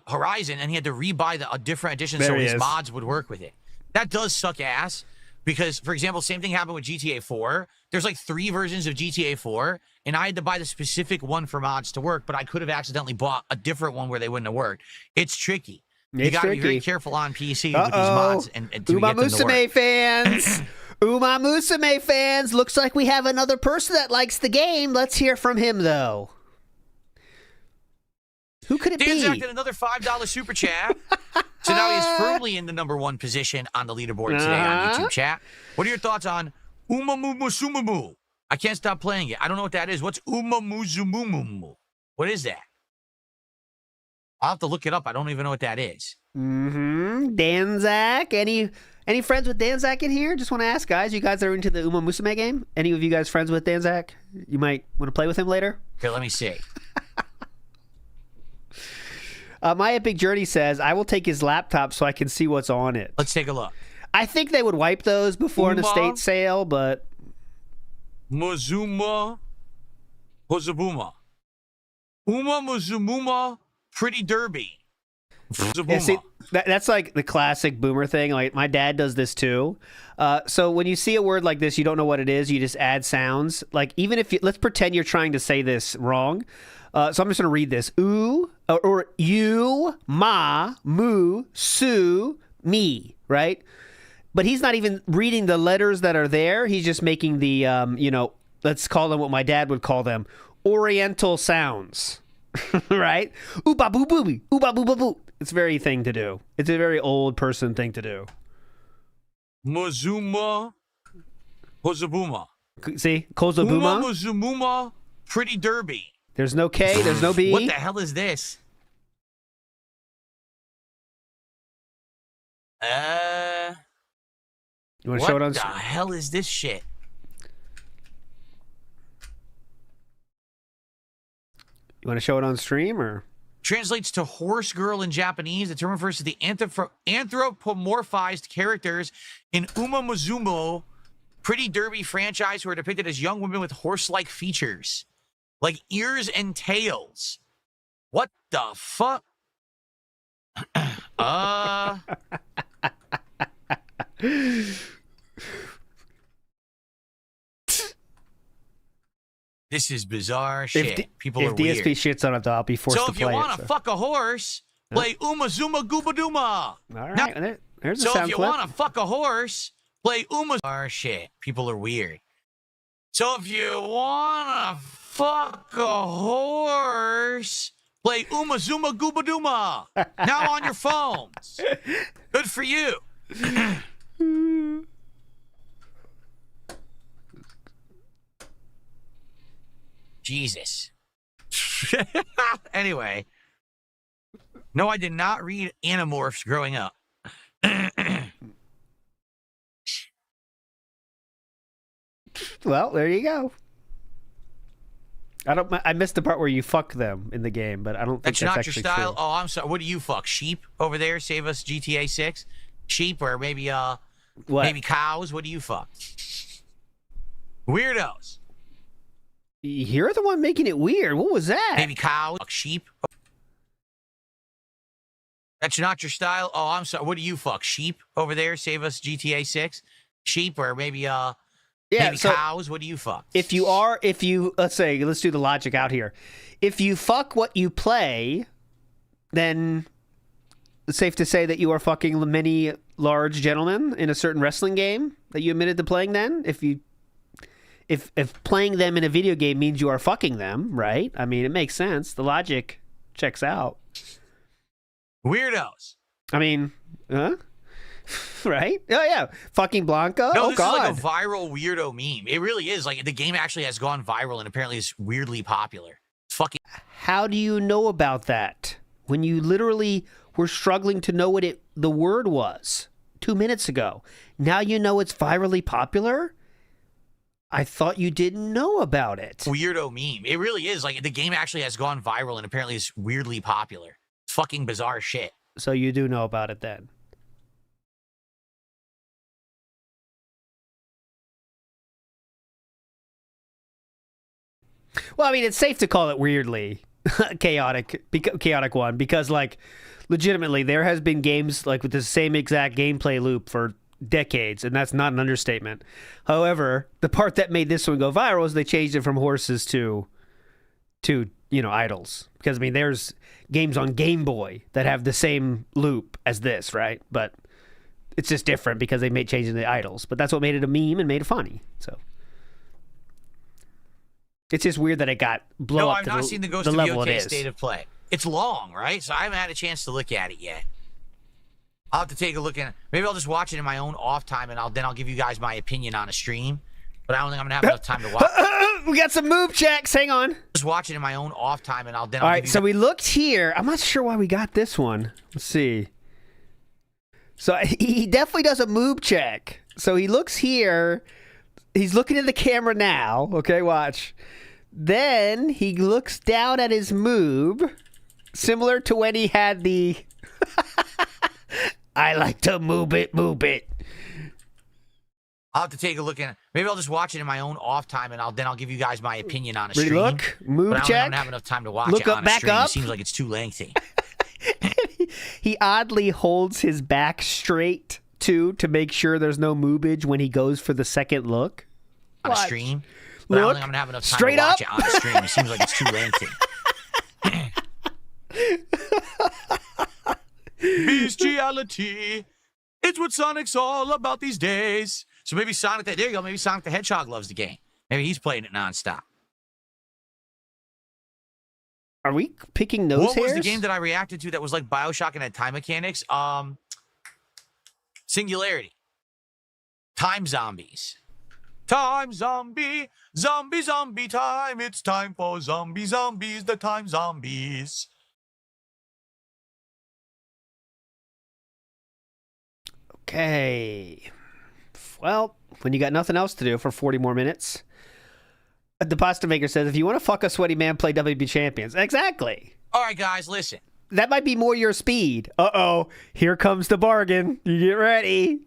Horizon, and he had to rebuy a different edition so his mods would work with it. That does suck ass. Because, for example, same thing happened with GTA 4. There's like 3 versions of GTA 4, and I had to buy the specific one for mods to work, but I could have accidentally bought a different one where they wouldn't have worked. It's tricky. You got to be very careful on PC with these mods and to Uma get them to Musume work. fans. Uma Musume fans. Looks like we have another person that likes the game. Let's hear from him, though. Who could it Dan's be? acted another $5 super chat. So now he is firmly in the #1 position on the leaderboard today on YouTube chat. What are your thoughts on Umamumusumamu? I can't stop playing it. I don't know what that is. What's Umamuzumumu? What is that? I'll have to look it up. I don't even know what that is. Danzak. Any friends with Danzak in here? Just want to ask, guys. You guys are into the Uma Musume game? Any of you guys friends with Danzak? You might want to play with him later? Here, let me see. My Epic Journey says, I will take his laptop so I can see what's on it. Let's take a look. I think they would wipe those before an estate sale, but... Muzuma Hozabuma. Uma Muzumuma Pretty Derby. Yeah, see, that's like the classic boomer thing. Like, my dad does this too. So when you see a word like this, you don't know what it is. You just add sounds. Like, even if you... Let's pretend you're trying to say this wrong. So I'm just going to read this. Ooh, or you, ma, mu, su, me, right? But he's not even reading the letters that are there. He's just making the, let's call them what my dad would call them, Oriental sounds, right? Ooba boo boo, ooba boo boo boo. It's a very thing to do. It's a very old person thing to do. Muzuma Hozabuma. See? Kozabuma? Muzumuma Pretty Derby. There's no K, there's no B. What the hell is this? You want to show it on? What the hell is this shit? You want to show it on stream or? Translates to horse girl in Japanese. The term refers to the anthropomorphized characters in Uma Musume Pretty Derby franchise who are depicted as young women with horse-like features. Like ears and tails. What the fuck? This is bizarre shit. People are weird. If DSP shits on it, though, I'll be forced to play it. So if you want to fuck a horse, play Uma Zuma Gooba Duma. All right, now, there's a so sound if you clip. want to fuck a horse, play Uma. Bizarre shit. People are weird. So if you want to fuck a horse, play Uma Zuma Gooba Duma. Now on your phones. Good for you. Jesus. Anyway. No, I did not read Animorphs growing up. Well, there you go. I missed the part where you fuck them in the game, but I don't think that's not actually your style. true. Oh, I'm sorry. What do you fuck? Sheep over there? Save us GTA 6? Sheep or maybe maybe cows? What do you fuck? Weirdos. You're the one making it weird. What was that? Maybe cows, fuck sheep. That's not your style. Oh, I'm sorry. What do you fuck? Sheep over there? Save us GTA 6? Sheep or maybe maybe so cows? What do you fuck? Let's do the logic out here. If you fuck what you play, then it's safe to say that you are fucking many large gentlemen in a certain wrestling game that you admitted to playing then. If playing them in a video game means you are fucking them, right? I mean, it makes sense. The logic checks out. Weirdos. I mean, right? Oh, yeah. Fucking Blanca? No, oh, this God. is like a viral weirdo meme. It really is. Like, the game actually has gone viral and apparently is weirdly popular. It's fucking... How do you know about that? When you literally were struggling to know what the word was 2 minutes ago. Now you know it's virally popular? I thought you didn't know about it. Weirdo meme. It really is. Like, the game actually has gone viral and apparently is weirdly popular. It's fucking bizarre shit. So you do know about it then? Well, I mean, it's safe to call it weirdly chaotic one because, like, legitimately, there has been games like with the same exact gameplay loop for decades, and that's not an understatement. However, the part that made this one go viral is they changed it from horses to idols. Because I mean, there's games on Game Boy that have the same loop as this, right? But it's just different because they made changes in the idols. But that's what made it a meme and made it funny. So it's just weird that it got blown up I've to not seen the Ghost the of level it Yotei is. State of Play. It's long, right? So I haven't had a chance to look at it yet. I'll have to take a look at it. Maybe I'll just watch it in my own off time, and I'll give you guys my opinion on a stream. But I don't think I'm gonna have enough time to watch. We got some move checks. Hang on. Just watch it in my own off time, and I'll. All right, so we looked here. I'm not sure why we got this one. Let's see. So he definitely does a moob check. So he looks here. He's looking at the camera now. Okay, watch. Then he looks down at his moob, similar to when he had the I like to move it. I'll have to take a look at it. Maybe I'll just watch it in my own off time, and I'll give you guys my opinion on a stream. Look, move but I check. don't have enough time to watch Look it up, on a back stream. up. It seems like it's too lengthy. He oddly holds his back straight too to make sure there's no moobage when he goes for the second look. On a stream? But I don't think I'm going to have enough time Straight to watch up. it on a stream. It seems like it's too lengthy. Bestiality. It's what Sonic's all about these days. So maybe Sonic, there you go. Maybe Sonic the Hedgehog loves the game. Maybe he's playing it nonstop. Are we picking nose What hairs? was the game that I reacted to that was like Bioshock and had time mechanics? Singularity. Time Zombies. Time zombie, zombie time. It's time for zombies, the time zombies. Okay. Well, when you got nothing else to do for 40 more minutes, the pasta maker says, if you want to fuck a sweaty man, play WB Champions. Exactly. All right, guys, listen. That might be more your speed. Uh-oh. Here comes the bargain. You get ready.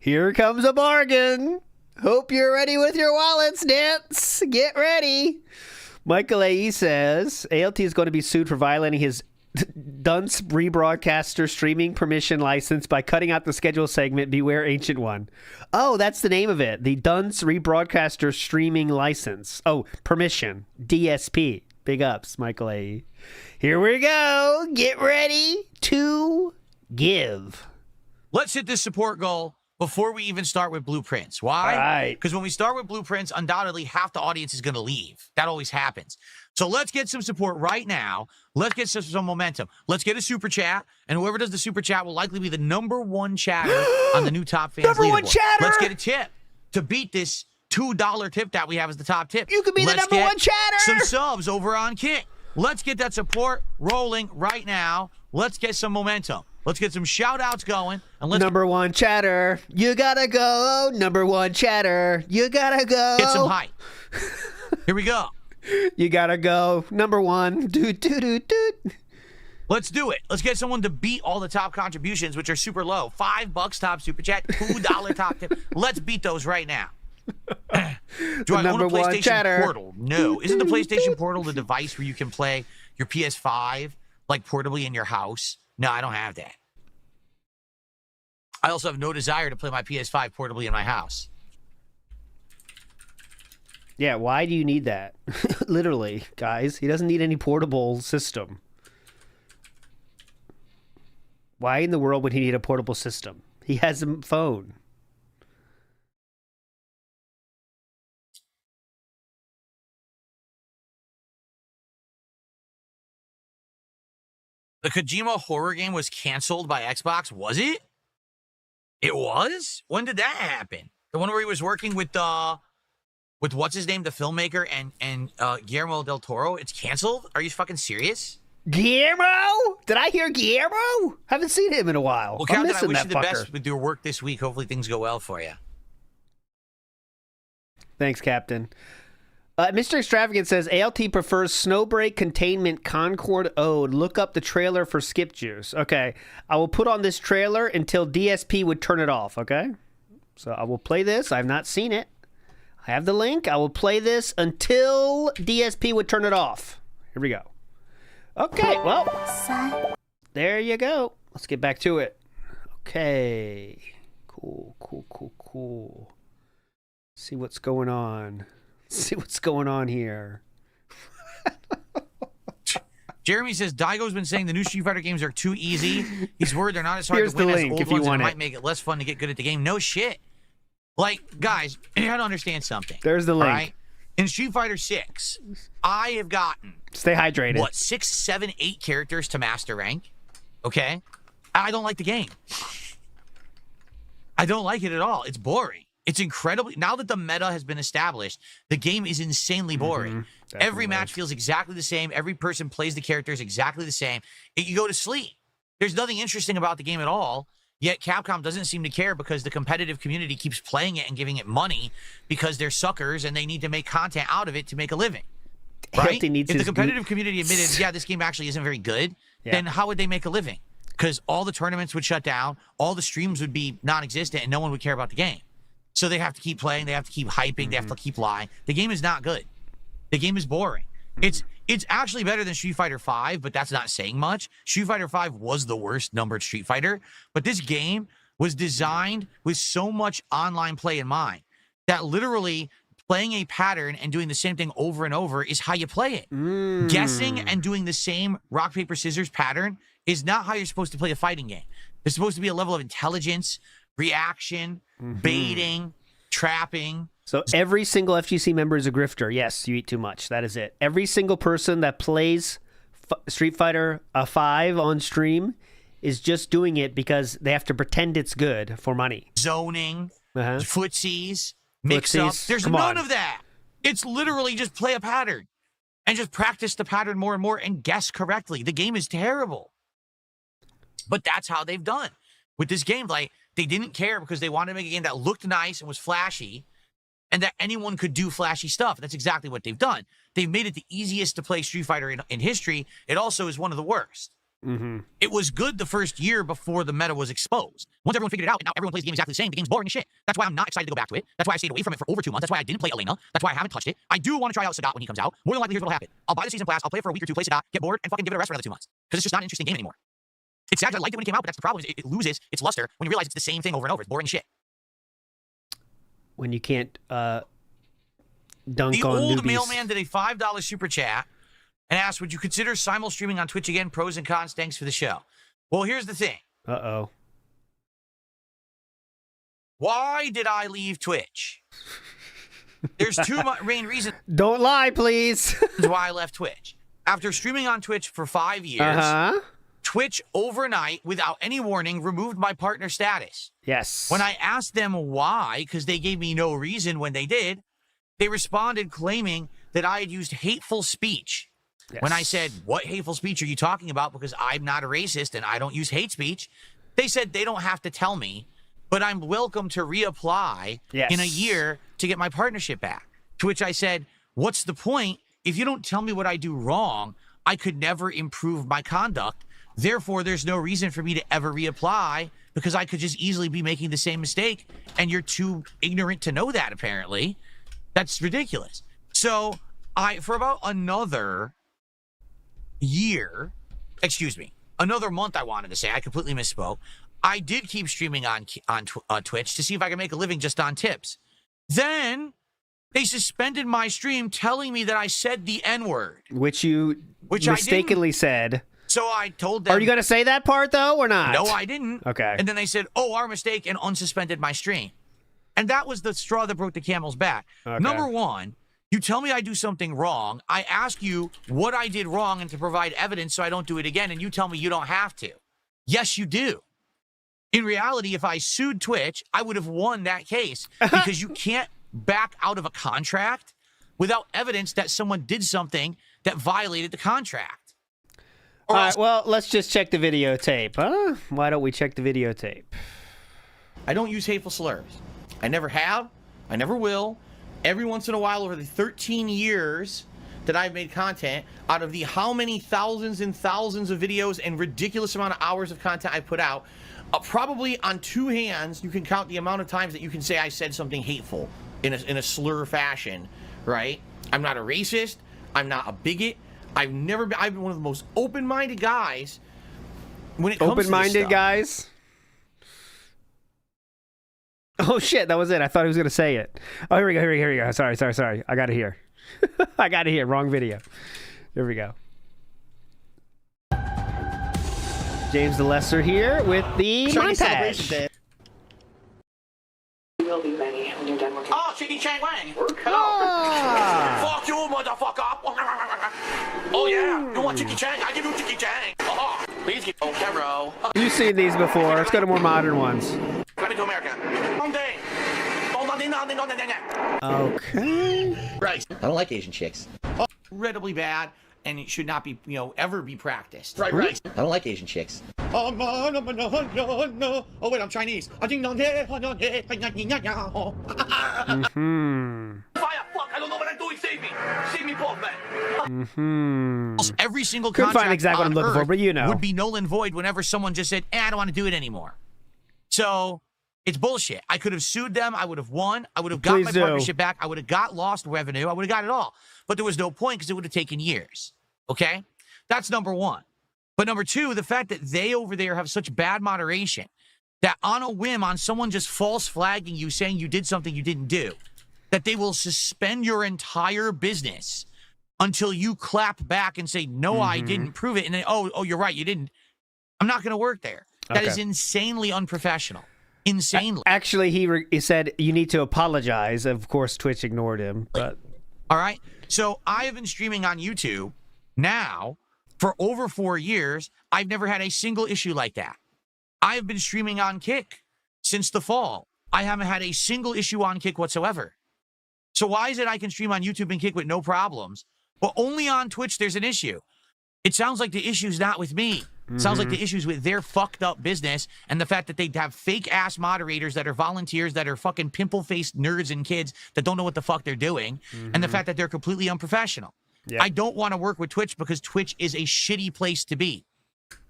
Here comes a bargain. Hope you're ready with your wallets, Nance. Get ready. Michael A.E. says, ALT is going to be sued for violating his dunce rebroadcaster streaming permission license by cutting out the schedule segment Beware Ancient One. Oh, that's the name of it. The dunce rebroadcaster streaming license. Oh, permission. DSP. Big ups, Michael A.E. Here we go. Get ready to give. Let's hit this support goal before we even start with blueprints. Why? All right. Because when we start with blueprints, undoubtedly half the audience is going to leave. That always happens. So let's get some support right now. Let's get some momentum. Let's get a super chat, and whoever does the super chat will likely be the #1 chatter on the new Top Fans #1 leaderboard. chatter! Let's get a tip to beat this $2 tip that we have as the top tip. You could be Let's the #1 get chatter! some subs over on King. Let's get that support rolling right now. Let's get some momentum. Let's get some shout-outs going. And let's #1 chatter. You gotta go. #1 chatter. You gotta go. get some hype. Here we go. You gotta go. #1. Doot. Let's do it. Let's get someone to beat all the top contributions, which are super low. $5 top super chat, $2 top tip. Let's beat those right now. Do I own a #1 PlayStation chatter. Portal? No. Isn't the PlayStation Portal the device where you can play your PS5 like portably in your house? No, I don't have that. I also have no desire to play my PS5 portably in my house. Yeah, why do you need that? Literally, guys. He doesn't need any portable system. Why in the world would he need a portable system? He has a phone. The Kojima horror game was canceled by Xbox, was it? It was? When did that happen? The one where he was working with what's his name, the filmmaker, and Guillermo del Toro? It's canceled? Are you fucking serious? Guillermo? Did I hear Guillermo? Haven't seen him in a while. Well, I'm Captain, I missing wish that you the fucker. best with your work this week. Hopefully things go well for you. Thanks, Captain. Mr. Extravagant says, ALT prefers Snowbreak Containment Concord Ode. Look up the trailer for Skip Juice. Okay. I will put on this trailer until DSP would turn it off, okay? So I will play this. I've not seen it. I have the link. I will play this until DSP would turn it off. Here we go. Okay, well, there you go. Let's get back to it. Okay. Cool. See what's going on. See what's going on here. Jeremy says, Daigo's been saying the new Street Fighter games are too easy. He's worried they're not as hard Here's to win the as link old if you ones, and want it it. might make it less fun to get good at the game. No shit. Like, guys, you gotta understand something. There's the link. Right? In Street Fighter 6, I have gotten... Stay hydrated. What, 6, 7, 8 characters to master rank? Okay? I don't like the game. I don't like it at all. It's boring. It's incredibly... Now that the meta has been established, the game is insanely boring. Every match feels exactly the same. Every person plays the characters exactly the same. You go to sleep. There's nothing interesting about the game at all, yet Capcom doesn't seem to care because the competitive community keeps playing it and giving it money because they're suckers and they need to make content out of it to make a living. Right? If the competitive community admitted, yeah, this game actually isn't very good, then how would they make a living? Because all the tournaments would shut down, all the streams would be non-existent, and no one would care about the game. So they have to keep playing, they have to keep hyping, they have to keep lying. The game is not good. The game is boring. It's actually better than Street Fighter V, but that's not saying much. Street Fighter V was the worst numbered Street Fighter, but this game was designed with so much online play in mind that literally playing a pattern and doing the same thing over and over is how you play it. Guessing and doing the same rock, paper, scissors pattern is not how you're supposed to play a fighting game. There's supposed to be a level of intelligence, reaction, baiting, trapping. So every single FGC member is a grifter. Yes, you eat too much. That is it. Every single person that plays Street Fighter 5 on stream is just doing it because they have to pretend it's good for money. Zoning, footsies, mix-ups. There's none of that. It's literally just play a pattern and just practice the pattern more and more and guess correctly. The game is terrible. But that's how they've done. With this game, like, they didn't care because they wanted to make a game that looked nice and was flashy and that anyone could do flashy stuff. That's exactly what they've done. They've made it the easiest to play Street Fighter in history. It also is one of the worst. It was good the first year before the meta was exposed. Once everyone figured it out, and now everyone plays the game exactly the same, the game's boring as shit. That's why I'm not excited to go back to it. That's why I stayed away from it for over 2 months. That's why I didn't play Elena. That's why I haven't touched it. I do want to try out Sagat when he comes out. More than likely, here's what'll happen. I'll buy the season pass, I'll play it for a week or two, play Sagat, get bored, and fucking give it a rest for another 2 months. Because it's just not an interesting game anymore. It's sad. I liked it when it came out, but that's the problem. Is it loses its luster when you realize it's the same thing over and over. It's boring as shit. When you can't dunk the on The old newbies. mailman did a $5 super chat and asked, would you consider simul streaming on Twitch again? Pros and cons. Thanks for the show. Well, here's the thing. Uh-oh. Why did I leave Twitch? There's two main reasons. Don't lie, please. Why I left Twitch. After streaming on Twitch for 5 years, Twitch overnight, without any warning, removed my partner status. Yes. When I asked them why, because they gave me no reason when they did, they responded claiming that I had used hateful speech. Yes. When I said, what hateful speech are you talking about? Because I'm not a racist and I don't use hate speech. They said they don't have to tell me, but I'm welcome to reapply in a year to get my partnership back. To which I said, what's the point? If you don't tell me what I do wrong, I could never improve my conduct. Therefore, there's no reason for me to ever reapply because I could just easily be making the same mistake. And you're too ignorant to know that, apparently. That's ridiculous. So for about another another month, I wanted to say, I completely misspoke. I did keep streaming on Twitch to see if I could make a living just on tips. Then they suspended my stream telling me that I said the N-word. Which you mistakenly said. So I told them... Are you going to say that part, though, or not? No, I didn't. Okay. And then they said, oh, our mistake, and unsuspended my stream. And that was the straw that broke the camel's back. Okay. Number one, you tell me I do something wrong. I ask you what I did wrong and to provide evidence so I don't do it again, and you tell me you don't have to. Yes, you do. In reality, if I sued Twitch, I would have won that case because you can't back out of a contract without evidence that someone did something that violated the contract. All right, well, let's just check the videotape, huh? Why don't we check the videotape? I don't use hateful slurs. I never have. I never will. Every once in a while over the 13 years that I've made content, out of the how many thousands and thousands of videos and ridiculous amount of hours of content I put out, probably on 2 hands, you can count the amount of times that you can say I said something hateful in a slur fashion, right? I'm not a racist. I'm not a bigot. I've been one of the most open-minded guys when it comes to this Open-minded stuff. guys? Oh, shit, that was it. I thought he was going to say it. Oh, here we go. Sorry. I got it here. I got it here. Wrong video. Here we go. James the Lesser here with the montage. We'll be ready when you're done working. Oh, Chiggy Chang Wang! Ah. Fuck you, motherfucker! Oh yeah, you want Chiggy Chang? I give you Chiggy Chang. Oh, please give Caro. You've seen these before. Let's go to more modern ones. Let me to America. Okay. Right. I don't like Asian chicks. Incredibly bad, and it should not be, ever be practiced. Right. I don't like Asian chicks. Oh wait, I'm Chinese. Fire! Fuck! I don't know what I'm doing. Save me! Save me, both man. Every single Couldn't contract find exactly what I'm looking for, but you know. would be null and void whenever someone just said, I don't want to do it anymore. So it's bullshit. I could have sued them. I would have won. I would have got my partnership back. I would have got lost revenue. I would have got it all. But there was no point because it would have taken years. Okay? That's number one. But number two, the fact that they over there have such bad moderation that on a whim, on someone just false flagging you, saying you did something you didn't do, that they will suspend your entire business until you clap back and say, no, I didn't prove it. And then, oh, you're right, you didn't. I'm not going to work there. That is insanely unprofessional. Insanely. Actually, he said you need to apologize. Of course, Twitch ignored him. But all right. So I have been streaming on YouTube now for over 4 years. I've never had a single issue like that. I've been streaming on Kick since the fall. I haven't had a single issue on Kick whatsoever. So why is it I can stream on YouTube and Kick with no problems, but only on Twitch there's an issue? It sounds like the issue's not with me. It sounds like the issue's with their fucked up business and the fact that they have fake ass moderators that are volunteers that are fucking pimple faced nerds and kids that don't know what the fuck they're doing, and the fact that they're completely unprofessional. Yep. I don't want to work with Twitch because Twitch is a shitty place to be.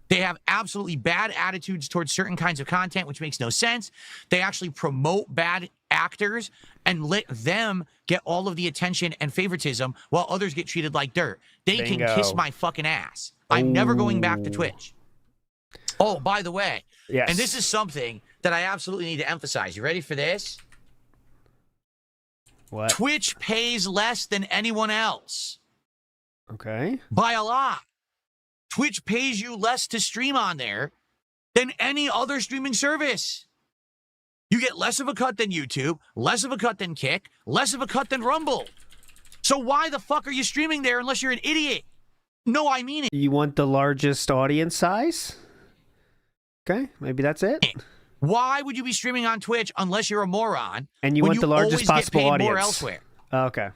They have absolutely bad attitudes towards certain kinds of content, which makes no sense. They actually promote bad actors and let them get all of the attention and favoritism while others get treated like dirt. They can kiss my fucking ass. I'm never going back to Twitch. Oh, by the way, and this is something that I absolutely need to emphasize. You ready for this? What? Twitch pays less than anyone else. Okay. By a lot. Twitch pays you less to stream on there than any other streaming service. You get less of a cut than YouTube, less of a cut than Kick, less of a cut than Rumble. So why the fuck are you streaming there unless you're an idiot? No, I mean it. You want the largest audience size? Okay, maybe that's it. Why would you be streaming on Twitch unless you're a moron? And you want the largest possible audience. More elsewhere? Okay.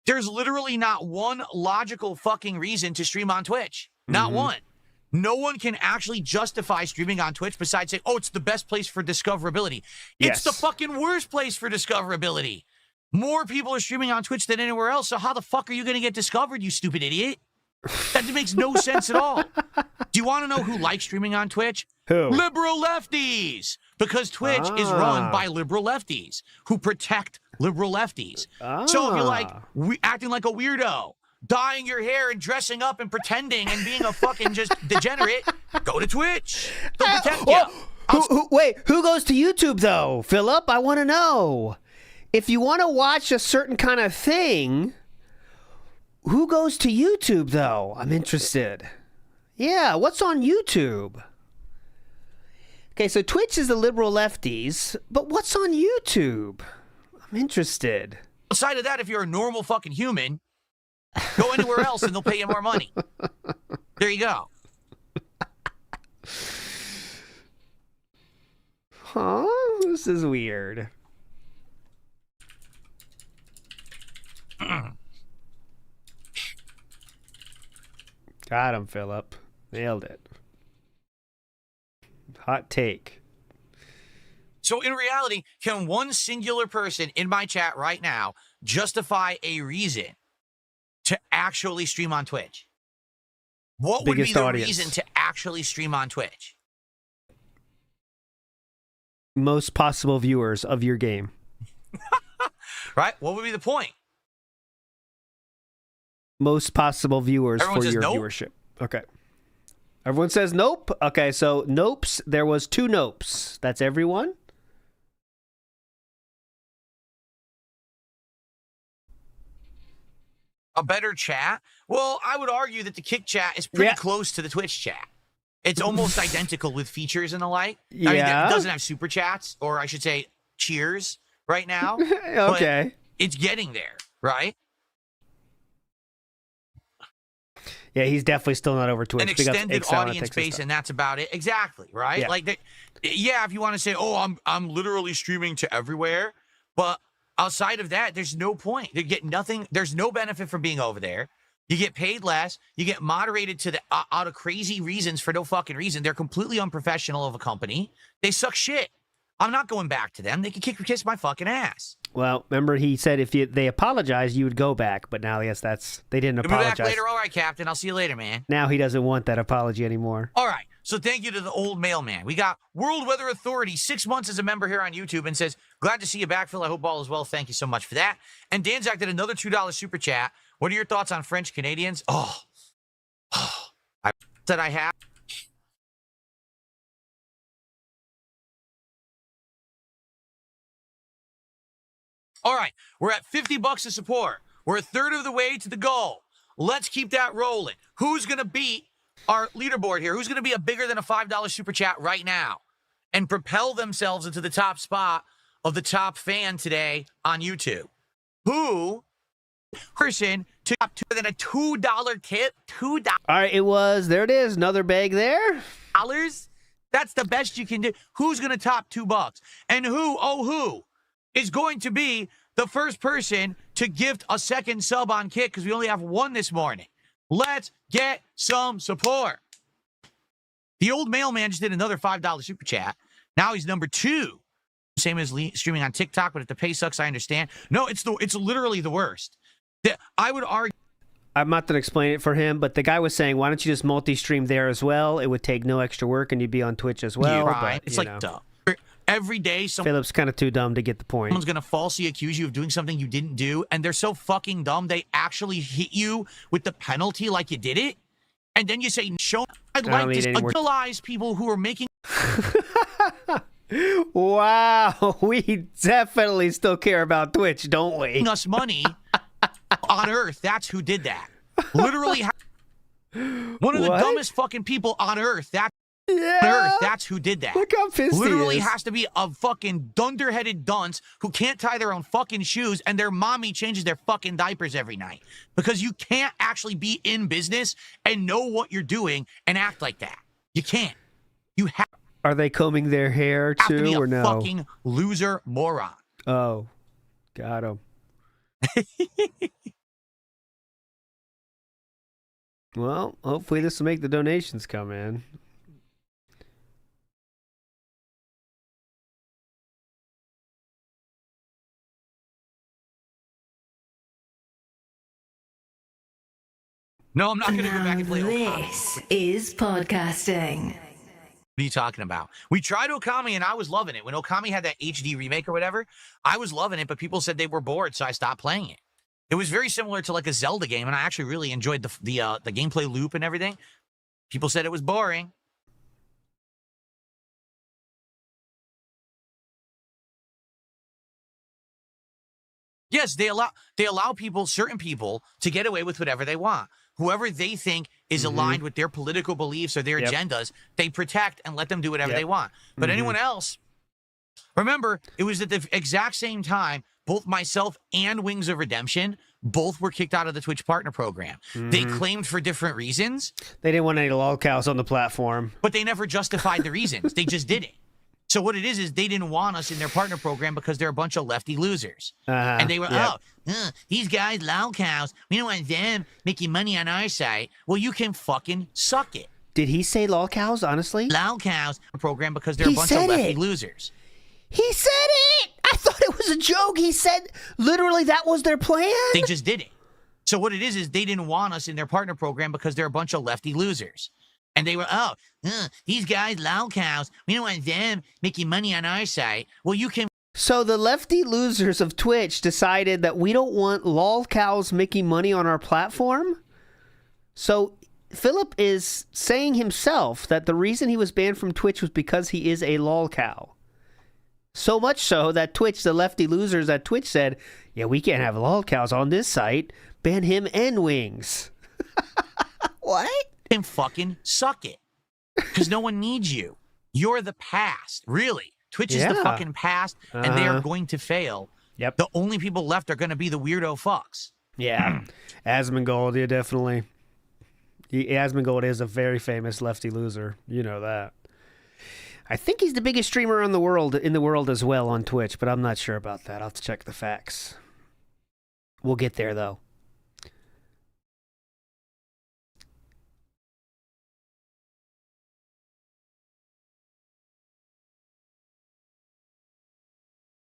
There's literally not one logical fucking reason to stream on Twitch. Not one. No one can actually justify streaming on Twitch besides saying, oh, it's the best place for discoverability. It's the fucking worst place for discoverability. More people are streaming on Twitch than anywhere else, so how the fuck are you going to get discovered, you stupid idiot? That makes no sense at all. Do you want to know who likes streaming on Twitch? Who? Liberal lefties. Because Twitch is run by liberal lefties who protect liberal lefties. So if you're like acting like a weirdo, dyeing your hair and dressing up and pretending and being a fucking just degenerate, go to Twitch. They'll protect you. Wait, who goes to YouTube though, Philip? I want to know. If you want to watch a certain kind of thing, who goes to YouTube though? I'm interested. Yeah, what's on YouTube? Okay, so Twitch is the liberal lefties, but what's on YouTube? I'm interested. Outside of that, if you're a normal fucking human, go anywhere else and they'll pay you more money. There you go. Huh? This is weird. Got him, Philip. Nailed it. Hot take. So in reality, can one singular person in my chat right now justify a reason to actually stream on Twitch? What would be the reason to actually stream on Twitch? Most possible viewers of your game. Right? What would be the point? Most possible viewers Everyone for says your nope? viewership. Okay. Everyone says nope. Okay, so nopes. There was 2 nopes. That's everyone? A better chat? Well, I would argue that the Kick chat is pretty close to the Twitch chat. It's almost identical with features and the like. I mean, it doesn't have super chats, or I should say cheers right now. Okay. But it's getting there, right? Yeah, he's definitely still not over Twitch. An extended audience base, and that's about it. Exactly, right? Yeah. Like, if you want to say, oh, I'm literally streaming to everywhere, but outside of that, there's no point. They get nothing. There's no benefit from being over there. You get paid less. You get moderated to the out of crazy reasons for no fucking reason. They're completely unprofessional of a company. They suck shit. I'm not going back to them. They can kiss my fucking ass. Well, remember he said if they apologized, you would go back. But now, yes, they didn't You'll be apologize. back later. All right, Captain. I'll see you later, man. Now he doesn't want that apology anymore. All right. So thank you to the old mailman. We got World Weather Authority, 6 months as a member here on YouTube, and says, glad to see you back, Phil. I hope all is well. Thank you so much for that. And Danzak did another $2 super chat. What are your thoughts on French Canadians? I said I have. All right, we're at $50 of support. We're a third of the way to the goal. Let's keep that rolling. Who's going to beat our leaderboard here? Who's going to be a bigger than a $5 super chat right now and propel themselves into the top spot of the top fan today on YouTube? Who person to top two than a $2 tip? $2. All right, there it is. Another bag there. That's the best you can do. Who's going to top $2? And who is going to be the first person to gift a second sub on Kick, because we only have one this morning. Let's get some support. The old mailman just did another $5 super chat. Now he's number 2. Same as streaming on TikTok, but if the pay sucks, I understand. No, it's literally the worst. I would argue. I'm not going to explain it for him, but the guy was saying, why don't you just multi-stream there as well? It would take no extra work, and you'd be on Twitch as well. Right. But, it's like dumb. Every day, Philip's kind of too dumb to get the point. Someone's going to falsely accuse you of doing something you didn't do, and they're so fucking dumb, they actually hit you with the penalty like you did it, and then you say, I'd like to utilize people who are making... Wow, we definitely still care about Twitch, don't we? ...us money on Earth. That's who did that. Literally, one of the dumbest fucking people on Earth. On Earth, that's who did that. Look how pissed Literally he is. has to be a fucking dunderheaded dunce who can't tie their own fucking shoes, and their mommy changes their fucking diapers every night. Because you can't actually be in business and know what you're doing and act like that. You can't. You have. Are they combing their hair too, to be or a no? Fucking loser moron. Oh, got him. Well, hopefully this will make the donations come in. No, I'm not going to go back and play This is podcasting. What are you talking about? We tried Okami, and I was loving it. When Okami had that HD remake or whatever, I was loving it, but people said they were bored, so I stopped playing it. It was very similar to like a Zelda game, and I actually really enjoyed the gameplay loop and everything. People said it was boring. Yes, they allow people, certain people, to get away with whatever they want. Whoever they think is aligned with their political beliefs or their agendas, they protect and let them do whatever they want. But anyone else, remember, it was at the exact same time, both myself and Wings of Redemption, both were kicked out of the Twitch partner program. They claimed for different reasons. They didn't want any lolcows on the platform. But they never justified the reasons. They just did it. So what it is they didn't want us in their partner program because they're a bunch of lefty losers. And they were, these guys, lolcows, we don't want them making money on our site. Well, you can fucking suck it. Did he say lolcows, honestly? Lolcows program because they're a bunch of lefty losers. He said it! I thought it was a joke. He said literally that was their plan. They just did it. So what it is they didn't want us in their partner program because they're a bunch of lefty losers. And they were, these guys, lolcows, we don't want them making money on our site. Well, you can. So the lefty losers of Twitch decided that we don't want lolcows making money on our platform? So Philip is saying himself that the reason he was banned from Twitch was because he is a lolcow. So much so that Twitch, the lefty losers at Twitch said, yeah, we can't have lolcows on this site. Ban him and Wings. What? And fucking suck it. Because no one needs you. You're the past. Really. Twitch is the fucking past, and they are going to fail. Yep. The only people left are going to be the weirdo fucks. Yeah. Asmongold, yeah, definitely. Asmongold is a very famous lefty loser. You know that. I think he's the biggest streamer in the world as well on Twitch, but I'm not sure about that. I'll have to check the facts. We'll get there, though.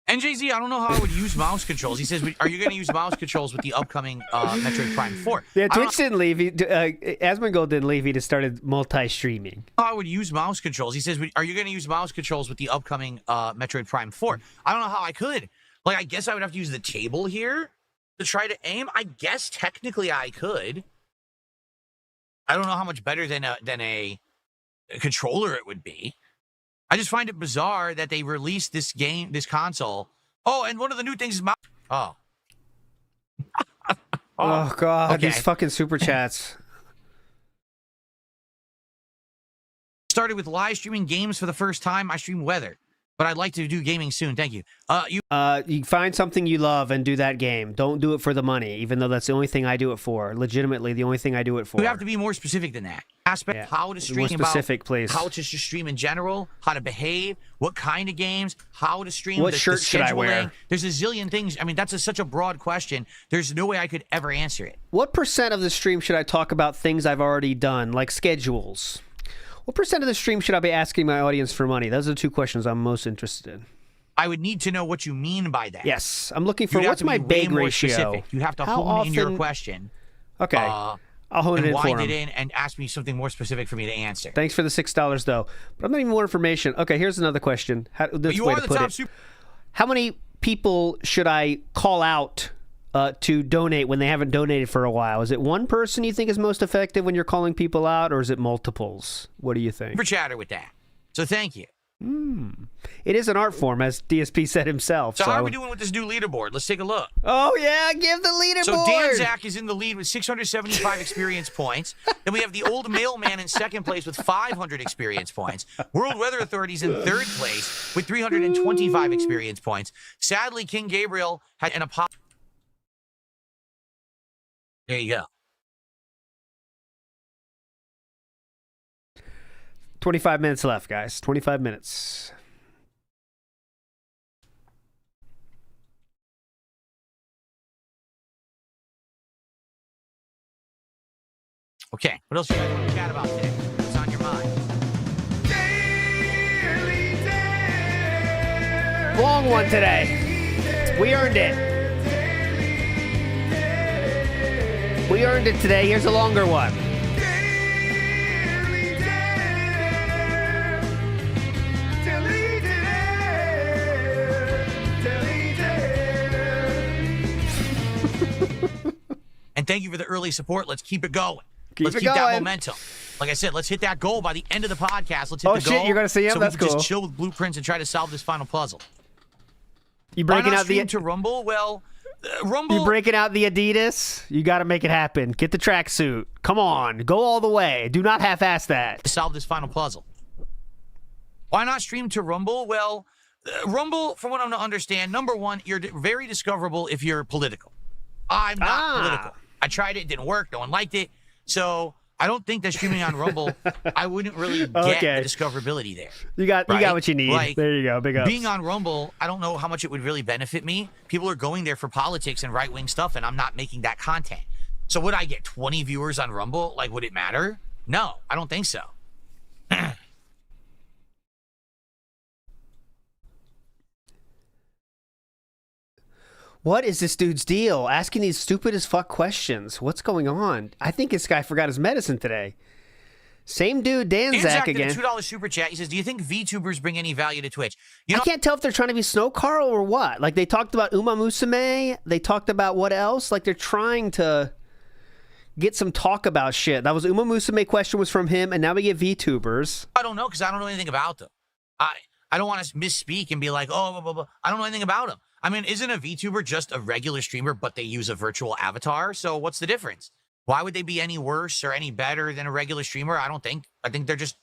NJZ, I don't know how I would use mouse controls. He says, are you going to use mouse controls with the upcoming Metroid Prime 4? Yeah, Twitch didn't leave. Asmongold didn't leave. He just started multi-streaming. I would use mouse controls. He says, are you going to use mouse controls with the upcoming Metroid Prime 4? I don't know how I could. Like, I guess I would have to use the table here to try to aim. I guess technically I could. I don't know how much better than a controller it would be. I just find it bizarre that they released this console. Oh, and one of the new things is mouse. Oh. Oh, God. Okay. These fucking super chats. Started with live streaming games for the first time. I stream weather, but I'd like to do gaming soon. Thank you. You find something you love and do that game. Don't do it for the money, even though that's the only thing I do it for. Legitimately, the only thing I do it for. You have to be more specific than that. Aspect, how to stream, more specific, please. How to stream in general, how to behave, what kind of games, how to stream. What shirt should I wear? There's a zillion things. I mean, that's such a broad question. There's no way I could ever answer it. What percent of the stream should I talk about things I've already done, like schedules? What percent of the stream should I be asking my audience for money? Those are the two questions I'm most interested in. I would need to know what you mean by that. Yes, I'm looking for what's my bag ratio. Specific. You have to hone in your question. Okay, I'll hone it in for him. Wind it in and ask me something more specific for me to answer. Thanks for the $6, though. But I'm not even more information. Okay, here's another question. How many people should I call out to donate when they haven't donated for a while? Is it one person you think is most effective when you're calling people out, or is it multiples? What do you think? Super chatter with that. So thank you. It is an art form, as DSP said himself. So how are we doing with this new leaderboard? Let's take a look. Oh, yeah, give the leaderboard. So Danzak is in the lead with 675 experience points. Then we have the old mailman in second place with 500 experience points. World Weather Authority's in third place with 325 experience points. Sadly, King Gabriel had an apology. There you go. 25 minutes left, guys. 25 minutes. Okay, what else you guys want to chat about today? What's on your mind? Long one today. We earned it. We earned it today. Here's a longer one. And thank you for the early support. Let's keep it going. Let's keep that momentum. Like I said, let's hit that goal by the end of the podcast. Let's hit the goal. You're going to see him? So That's we can cool. just chill with blueprints and try to solve this final puzzle. You breaking out the to Rumble? Well, Rumble. You breaking out the Adidas? You got to make it happen. Get the tracksuit. Come on, go all the way. Do not half-ass that. To solve this final puzzle. Why not stream to Rumble? Well, Rumble, from what I'm to understand, number one, you're very discoverable if you're political. I'm not political. I tried it, didn't work. No one liked it. So I don't think that streaming on Rumble, I wouldn't really get the discoverability there. You got what you need. Like, there you go. Big ups. Being on Rumble, I don't know how much it would really benefit me. People are going there for politics and right-wing stuff, and I'm not making that content. So would I get 20 viewers on Rumble? Like, would it matter? No, I don't think so. What is this dude's deal? Asking these stupid as fuck questions. What's going on? I think this guy forgot his medicine today. Same dude, Danzak again. Did a $2 super chat. He says, "Do you think VTubers bring any value to Twitch?" I can't tell if they're trying to be Snow Carl or what. Like, they talked about Uma Musume. They talked about what else? Like, they're trying to get some talk about shit. That was Uma Musume question was from him, and now we get VTubers. I don't know, because I don't know anything about them. I don't want to misspeak and be like, oh, blah, blah, blah. I don't know anything about them. I mean, isn't a VTuber just a regular streamer, but they use a virtual avatar? So what's the difference? Why would they be any worse or any better than a regular streamer? I don't think. I think they're just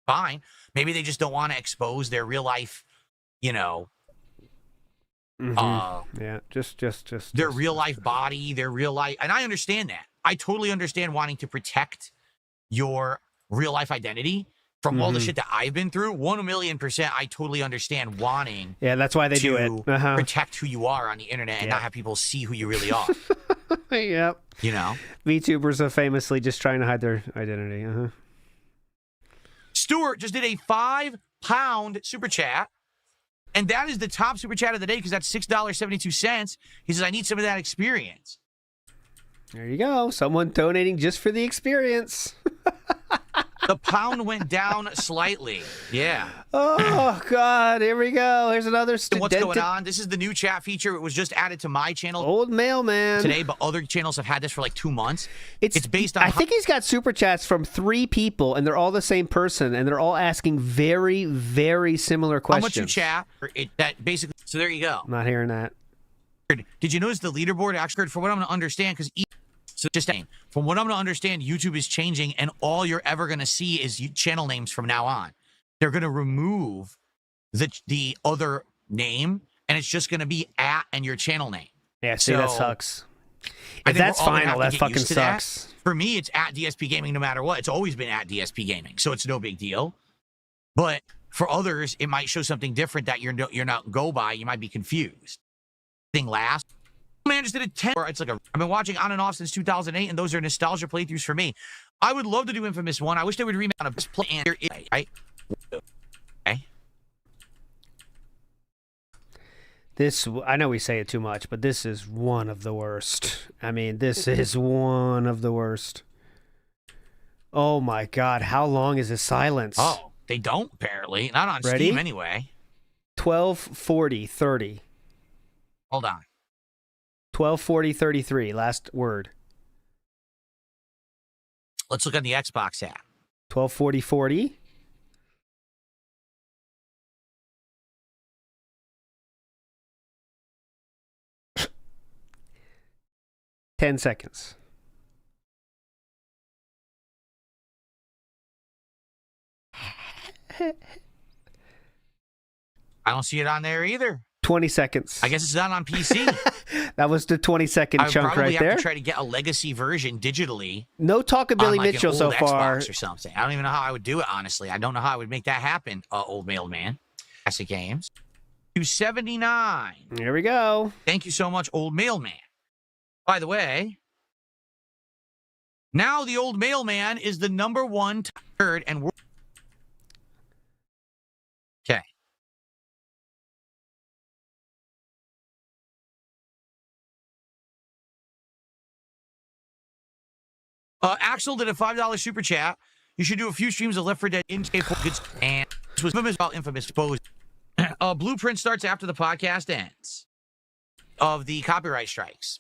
fine. Maybe they just don't want to expose their real life, you know, just their real life body, their real life. And I understand that. I totally understand wanting to protect your real life identity from all the shit that I've been through. 1,000,000%, I totally understand wanting. Yeah, that's why they do it. Protect who you are on the internet and not have people see who you really are. Yep. You know, VTubers are famously just trying to hide their identity. Stuart just did a £5 super chat, and that is the top super chat of the day because that's $6.72. He says, "I need some of that experience." There you go. Someone donating just for the experience. The pound went down slightly. Yeah. Oh, God. Here we go. Here's another What's going on? This is the new chat feature. It was just added to my channel. Old Mailman. Today, but other channels have had this for like 2 months. It's based on... I think he's got super chats from 3 people, and they're all the same person, and they're all asking very, very similar questions. How much you chat? That basically... So there you go. I'm not hearing that. Did you notice the leaderboard actually, for what I'm going to understand, because... So just saying, from what I'm going to understand, YouTube is changing, and all you're ever going to see is channel names from now on. They're going to remove the other name, and it's just going to be @ and your channel name. Yeah, see, that sucks. If that's final, that fucking sucks. That. For me, it's @ DSP Gaming no matter what. It's always been @ DSP Gaming, so it's no big deal. But for others, it might show something different that you're not go by. You might be confused. Thing last. Man just did a 10. It's like I've been watching on and off since 2008, and those are nostalgia playthroughs for me. I would love to do Infamous 1. I wish they would remake on a play. Okay. This, I know we say it too much, but this is one of the worst. I mean, this is one of the worst. Oh my God, how long is this silence? Oh, they don't apparently. Not on Steam anyway. 12:40:30. Hold on. 12:40:33. Last word. Let's look on the Xbox app. 12:40:40. Ten seconds. I don't see it on there either. 20 seconds. I guess it's not on PC. That was the 20-second chunk right there. I probably have to try to get a legacy version digitally. No talk of Billy Mitchell so far. Xbox or something. I don't even know how I would do it, honestly. I don't know how I would make that happen, old mailman. Classic games. 279. Here we go. Thank you so much, old mailman. By the way, now the old mailman is the #1 third and world. Okay. Axel did a $5 super chat. You should do a few streams of Left 4 Dead in good, and this was infamous about infamous exposed. Blueprint starts after the podcast ends of the copyright strikes.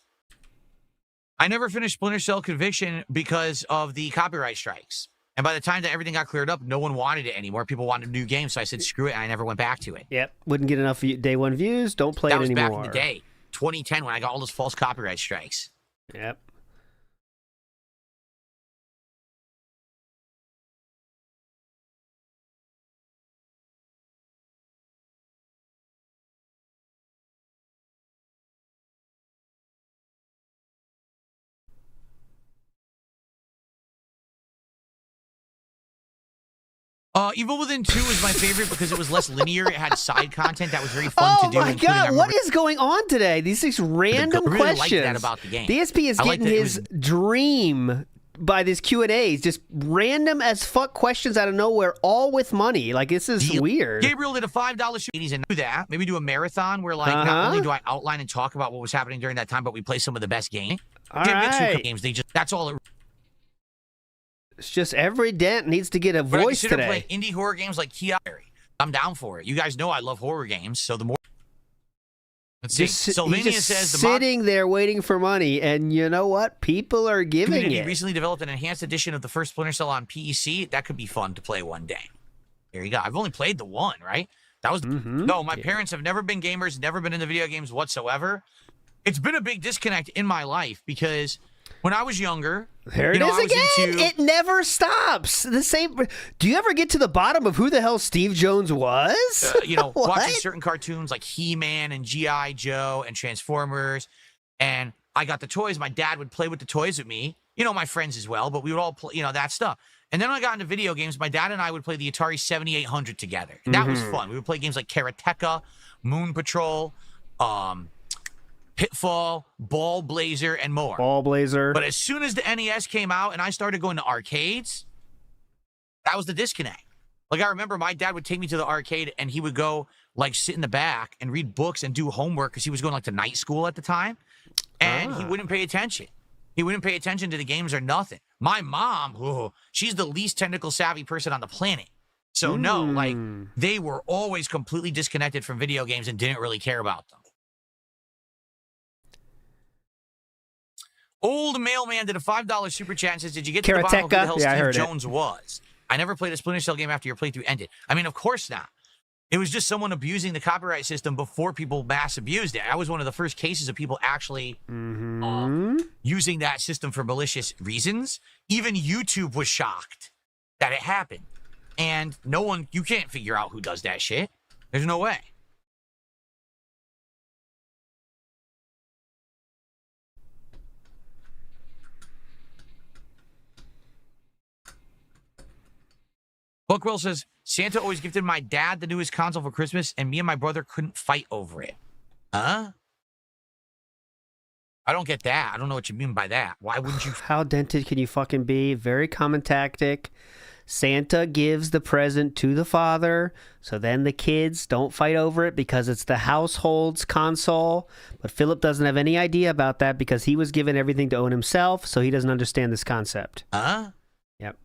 I never finished Splinter Cell Conviction because of the copyright strikes. And by the time that everything got cleared up, no one wanted it anymore. People wanted a new game, so I said, screw it, and I never went back to it. Yep. Wouldn't get enough day 1 views. Don't play it anymore. That was back in the day, 2010, when I got all those false copyright strikes. Yep. Evil Within 2 was my favorite because it was less linear. It had side content that was very fun to do. Oh my God, what is going on today? These random really questions. Liked that about the game. DSP is getting his dream by these Q&As. Just random as fuck questions out of nowhere, all with money. Like, this is weird. Gabriel did a $5 shoot and do that. Maybe do a marathon where, like, not only do I outline and talk about what was happening during that time, but we play some of the best games. All right. Games, that's all it. It's just every dent needs to get a But voice I consider today. playing indie horror games like Key. I'm down for it. You guys know I love horror games, so the more. Let's see. He's Sylvania just says the sitting there waiting for money, and you know what? People are giving community it. recently developed an enhanced edition of the first Splinter Cell on PEC. That could be fun to play one day. There you go. I've only played the one, right? That was no. My parents have never been gamers, never been into video games whatsoever. It's been a big disconnect in my life because when I was younger, There it is again. It never stops. The same. Do you ever get to the bottom of who the hell Steve Jones was? Watching certain cartoons like He-Man and G.I. Joe and Transformers, and I got the toys. My dad would play with the toys with me. My friends as well, but we would all play, that stuff. And then when I got into video games, my dad and I would play the Atari 7800 together. And that was fun. We would play games like Karateka, Moon Patrol, Pitfall, Ball Blazer, and more. Ball Blazer. But as soon as the NES came out and I started going to arcades, that was the disconnect. Like, I remember my dad would take me to the arcade and he would go, sit in the back and read books and do homework because he was going, to night school at the time. And he wouldn't pay attention. He wouldn't pay attention to the games or nothing. My mom, she's the least technical savvy person on the planet. So, no, they were always completely disconnected from video games and didn't really care about them. Old Mailman did a $5 super chat and says, did you get to the bottom of who the hell Steve Jones was? I never played a Splinter Cell game after your playthrough ended. I mean, of course not. It was just someone abusing the copyright system before people mass abused it. I was one of the first cases of people actually using that system for malicious reasons. Even YouTube was shocked that it happened. And you can't figure out who does that shit. There's no way. Bookwell says, Santa always gifted my dad the newest console for Christmas, and me and my brother couldn't fight over it. Huh? I don't get that. I don't know what you mean by that. Why wouldn't you? How dented can you fucking be? Very common tactic. Santa gives the present to the father, so then the kids don't fight over it because it's the household's console. But Philip doesn't have any idea about that because he was given everything to own himself, so he doesn't understand this concept. Huh? Yep.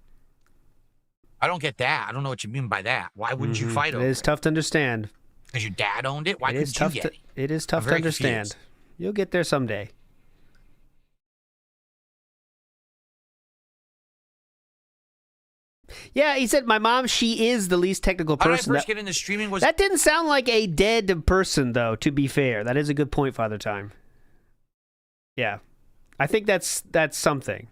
I don't get that. I don't know what you mean by that. Why wouldn't you fight over it? It is tough to understand. Because your dad owned it? Why couldn't you get it? It is tough to understand. Confused. You'll get there someday. Yeah, he said, my mom, she is the least technical person. How did I first get into streaming? That didn't sound like a dead person, though, to be fair. That is a good point, Father Time. Yeah. I think that's something.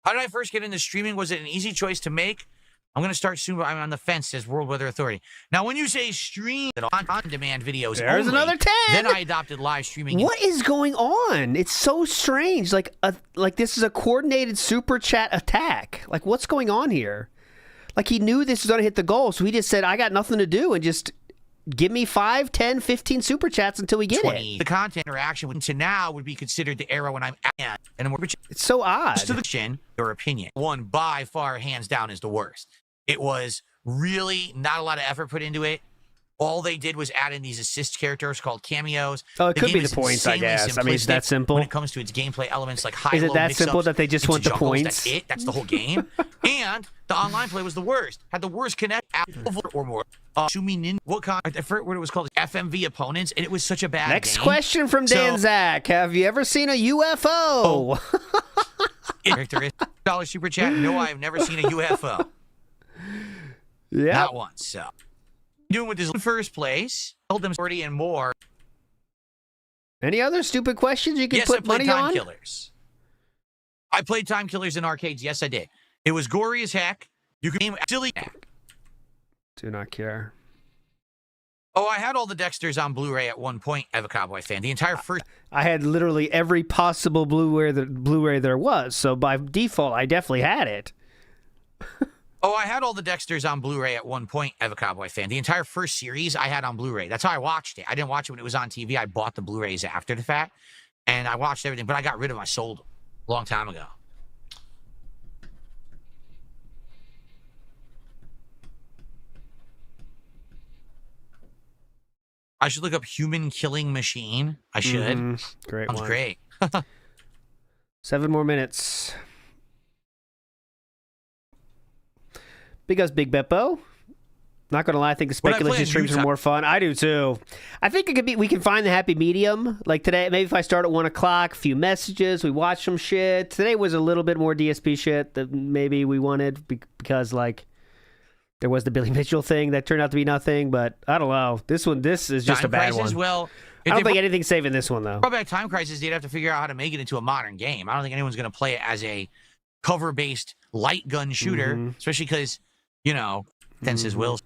How did I first get into streaming? Was it an easy choice to make? I'm going to start soon, but I'm on the fence, says World Weather Authority. Now, when you say stream on-demand videos There's only, another 10! Then I adopted live streaming. What is going on? It's so strange. Like this is a coordinated super chat attack. Like, what's going on here? Like, he knew this was going to hit the goal, so he just said, I got nothing to do, and just give me 5, 10, 15 super chats until we get it. The content interaction to now would be considered the era when I'm at. And it's so odd. To the question, your opinion. One by far, hands down, is the worst. It was really not a lot of effort put into it. All they did was add in these assist characters called cameos. Oh, it could be the points, I guess. I mean, it's that simple. When it comes to its gameplay elements like high-low Is it that mix-ups simple that they just want the jungles, points? That's it. That's the whole game. And the online play was the worst. Had the worst connect or more. Shumi Nin. I forget what it was called. FMV opponents, and it was such a bad Next game. question from Dan Zach. Have you ever seen a UFO? $1 super chat. No, I have never seen a UFO. Yeah. Not once. So, doing with this in first place, told them 40 and more. Any other stupid questions you can put money Time on? Killers. I played Time Killers in arcades. Yes, I did. It was gory as heck. You could aim silly. Do not care. Oh, I had all the Dexters on Blu-ray at one point. As a Cowboy fan, the entire first. I had literally every possible Blu-ray there was, so by default, I definitely had it. Oh, I had all the Dexters on Blu-ray at one point. As a Cowboy fan, the entire first series I had on Blu-ray. That's how I watched it. I didn't watch it when it was on TV. I bought the Blu-rays after the fact, and I watched everything. But I got rid of them. I sold them a long time ago. I should look up Human Killing Machine. I should. Great Sounds one. great. 7 more minutes. Because Big Beppo. Not gonna lie, I think the speculation streams are more fun. I do too. I think it could be. We can find the happy medium. Like today, maybe if I start at 1 o'clock, a few messages, we watch some shit. Today was a little bit more DSP shit that maybe we wanted because like there was the Billy Mitchell thing that turned out to be nothing. But I don't know. This is just a bad one. Well, I don't think anything's saving this one though. Brought back Time Crisis, they'd have to figure out how to make it into a modern game. I don't think anyone's gonna play it as a cover-based light gun shooter, especially because Fences will.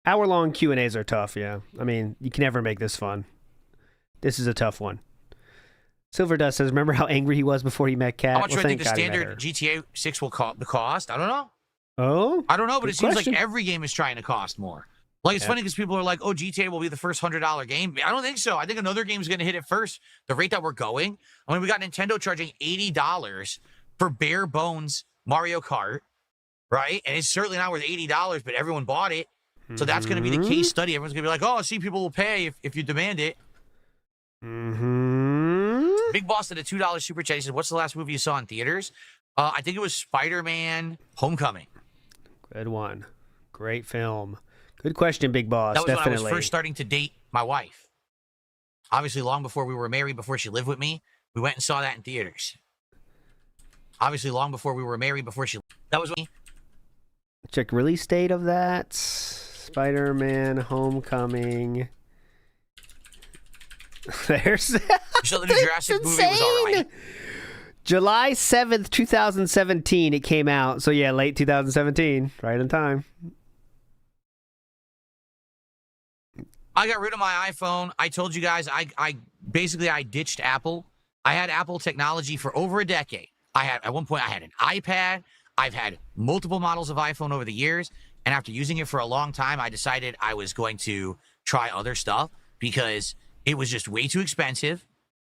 Hour-long Q&As are tough, yeah. I mean, you can never make this fun. This is a tough one. Silver Dust says, remember how angry he was before he met Kat? How much do I think the standard GTA 6 will cost? I don't know. Oh? I don't know, but it seems like every game is trying to cost more. Like, it's funny because people are like, oh, GTA will be the first $100 game. I don't think so. I think another game is going to hit it first. The rate that we're going. I mean, we got Nintendo charging $80 for bare bones Mario Kart, right? And it's certainly not worth $80, but everyone bought it. So that's going to be the case study. Everyone's going to be like, oh, see, people will pay if you demand it. Big Boss did a $2 super chat. He said, what's the last movie you saw in theaters? I think it was Spider-Man Homecoming. Good one. Great film. Good question, Big Boss. That was Definitely. when I was first starting to date my wife. Obviously, long before we were married, before she lived with me, we went and saw that in theaters. Obviously, long before we were married, before she... That was when... Check release date of that. Spider-Man Homecoming. There's... You saw the new Jurassic movie? It was all right. July 7th, 2017, it came out. So, yeah, late 2017. Right in time. I got rid of my iPhone. I told you guys, I basically ditched Apple. I had Apple technology for over a decade. At one point, I had an iPad. I've had multiple models of iPhone over the years. And after using it for a long time, I decided I was going to try other stuff because it was just way too expensive.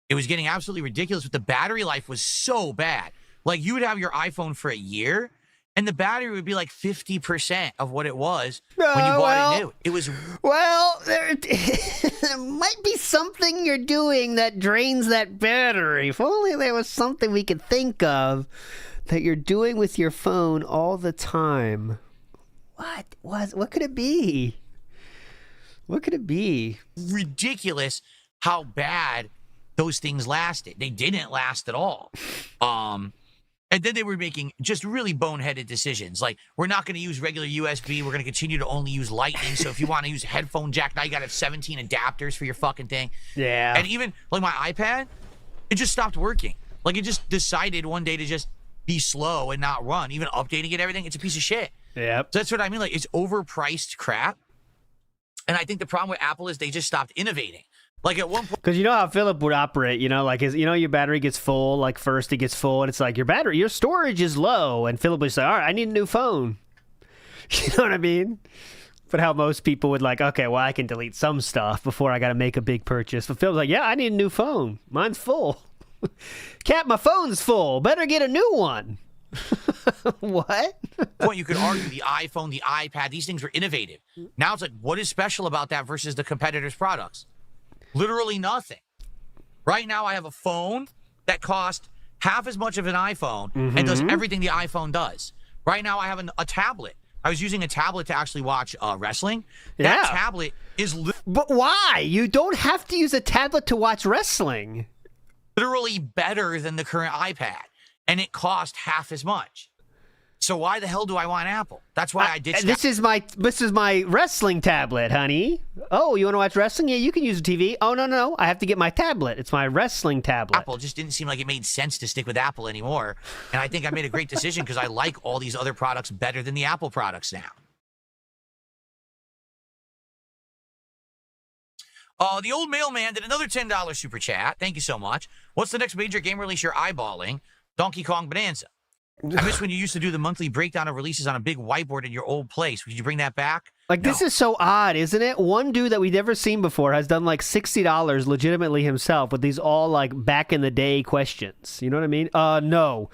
It was getting absolutely ridiculous, but the battery life was so bad. Like, you would have your iPhone for a year, and the battery would be like 50% of what it was when you bought it new. It was... Well, there might be something you're doing that drains that battery. If only there was something we could think of that you're doing with your phone all the time. What could it be? What could it be? Ridiculous how bad those things lasted. They didn't last at all. And then they were making just really boneheaded decisions. Like, we're not going to use regular USB. We're going to continue to only use Lightning. So if you want to use a headphone jack, now you got to have 17 adapters for your fucking thing. Yeah. And even, like, my iPad, it just stopped working. Like, it just decided one day to just be slow and not run. Even updating it, everything, it's a piece of shit. Yep. So that's what I mean. Like, it's overpriced crap. And I think the problem with Apple is they just stopped innovating. Like, at one point... Because you know how Philip would operate, like, your battery gets full, like, first it gets full, and it's like, your storage is low, and Philip would say, all right, I need a new phone. You know what I mean? But how most people would like, okay, well, I can delete some stuff before I got to make a big purchase. But Philip's like, yeah, I need a new phone. Mine's full. Cat, my phone's full. Better get a new one. What? Well, you could argue the iPhone, the iPad, these things were innovative. Now it's like, what is special about that versus the competitors' products? Literally nothing. Right now, I have a phone that costs half as much of an iPhone and does everything the iPhone does. Right now, I have a tablet. I was using a tablet to actually watch wrestling. That tablet is... But why? You don't have to use a tablet to watch wrestling. Literally better than the current iPad. And it cost half as much. So why the hell do I want Apple? That's why I ditched this is my wrestling tablet, honey. Oh, you want to watch wrestling? Yeah, you can use a TV. Oh, no. I have to get my tablet. It's my wrestling tablet. Apple just didn't seem like it made sense to stick with Apple anymore. And I think I made a great decision because I like all these other products better than the Apple products now. The old mailman did another $10 super chat. Thank you so much. What's the next major game release you're eyeballing? Donkey Kong Bonanza. I miss when you used to do the monthly breakdown of releases on a big whiteboard in your old place. Would you bring that back? Like, this is so odd, isn't it? One dude that we've never seen before has done like $60 legitimately himself with these all like back in the day questions. You know what I mean? No.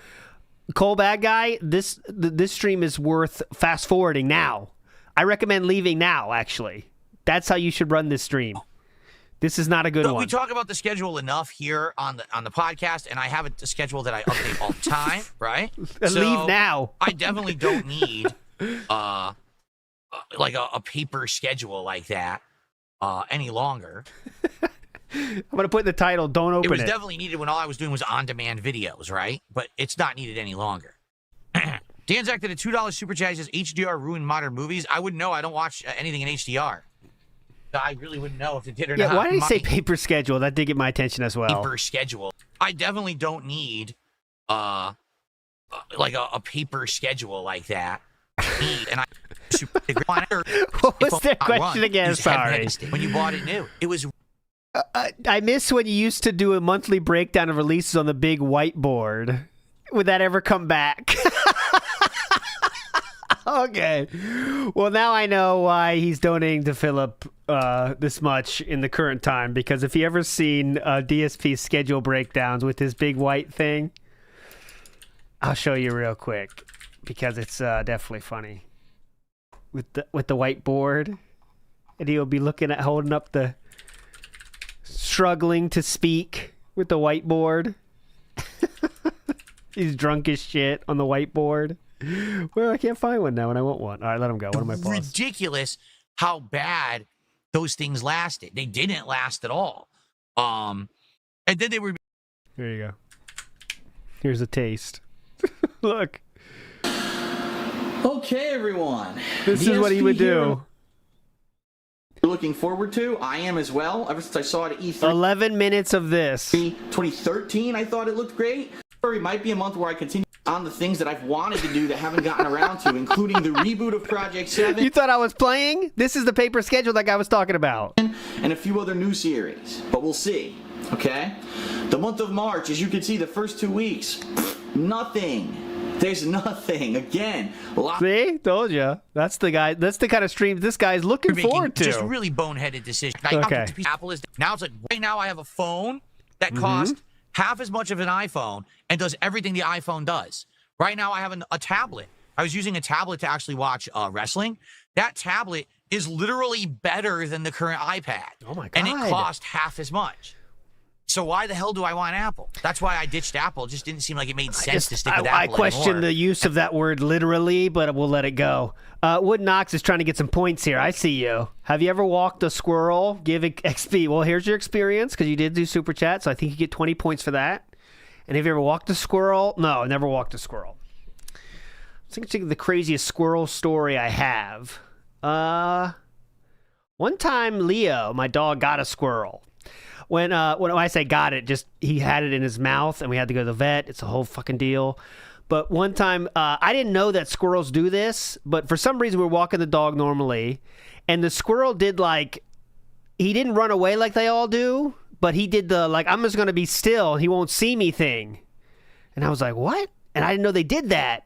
Cole Bad Guy, this stream is worth fast forwarding now. I recommend leaving now, actually. That's how you should run this stream. This is not a good one. We talk about the schedule enough here on the podcast, and I have a schedule that I update all the time, right? Leave now. I definitely don't need like a paper schedule like that any longer. I'm gonna put in the title. Don't open it. It was definitely needed when all I was doing was on-demand videos, right? But it's not needed any longer. Danzak did a $2 super chat. Says HDR ruined modern movies. I wouldn't know. I don't watch anything in HDR. I really wouldn't know if it did or not. Yeah, why did he say paper schedule? That did get my attention as well. Paper schedule. I definitely don't need like a paper schedule like that. And what was their question again? Sorry. When you bought it new, it was. I miss when you used to do a monthly breakdown of releases on the big whiteboard. Would that ever come back? Okay. Well, now I know why he's donating to Philip this much in the current time, because if you ever seen DSP's schedule breakdowns with his big white thing, I'll show you real quick, because it's definitely funny. With the whiteboard, and he'll be holding up the struggling to speak with the whiteboard. He's drunk as shit on the whiteboard. Well, I can't find one now, and I want one. All right, let him go. What am I paused? Ridiculous how bad those things lasted. They didn't last at all. And then they were. Here you go. Here's a taste. Look. Okay, everyone. This is what he would do. You're looking forward to. I am as well. Ever since I saw it at E3. 11 minutes of this. 2013, I thought it looked great. February might be a month where I continue on the things that I've wanted to do that haven't gotten around to, including the reboot of Project 7. You thought I was playing? This is the paper schedule that guy was talking about. And a few other new series. But we'll see. Okay? The month of March, as you can see, the first 2 weeks, nothing. There's nothing. Again. See? Told you. That's the guy. That's the kind of stream this guy's looking forward to. Just really boneheaded decision. Okay. Apple is now. It's like right now I have a phone that costs half as much of an iPhone and does everything the iPhone does. Right now I have a tablet. I was using a tablet to actually watch wrestling. That tablet is literally better than the current iPad. Oh my God. And it cost half as much. So why the hell do I want Apple? That's why I ditched Apple. It just didn't seem like it made sense to stick with Apple I question anymore. the use of that word literally, but we'll let it go. Wood Knox is trying to get some points here. I see you. Have you ever walked a squirrel? Give it XP. Well, here's your experience, because you did do Super Chat, so I think you get 20 points for that. And have you ever walked a squirrel? No, I never walked a squirrel. I think it's the craziest squirrel story I have. One time, Leo, my dog, got a squirrel. When I say got it, just he had it in his mouth, and we had to go to the vet. It's a whole fucking deal. But one time, I didn't know that squirrels do this, but for some reason we were walking the dog normally, and the squirrel did he didn't run away like they all do, but he did the I'm just going to be still, he won't see me thing. And I was like, what? And I didn't know they did that.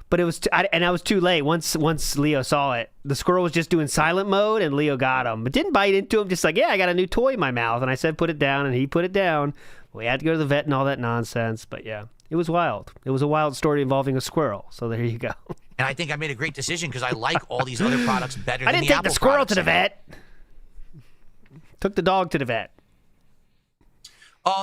But it was, and I was too late. Once Leo saw it, the squirrel was just doing silent mode, and Leo got him. But didn't bite into him, just yeah, I got a new toy in my mouth. And I said, put it down, and he put it down. We had to go to the vet and all that nonsense. But yeah, it was wild. It was a wild story involving a squirrel. So there you go. And I think I made a great decision, because I like all these other products better than the Apple I didn't take the squirrel products. to the vet. Took the dog to the vet.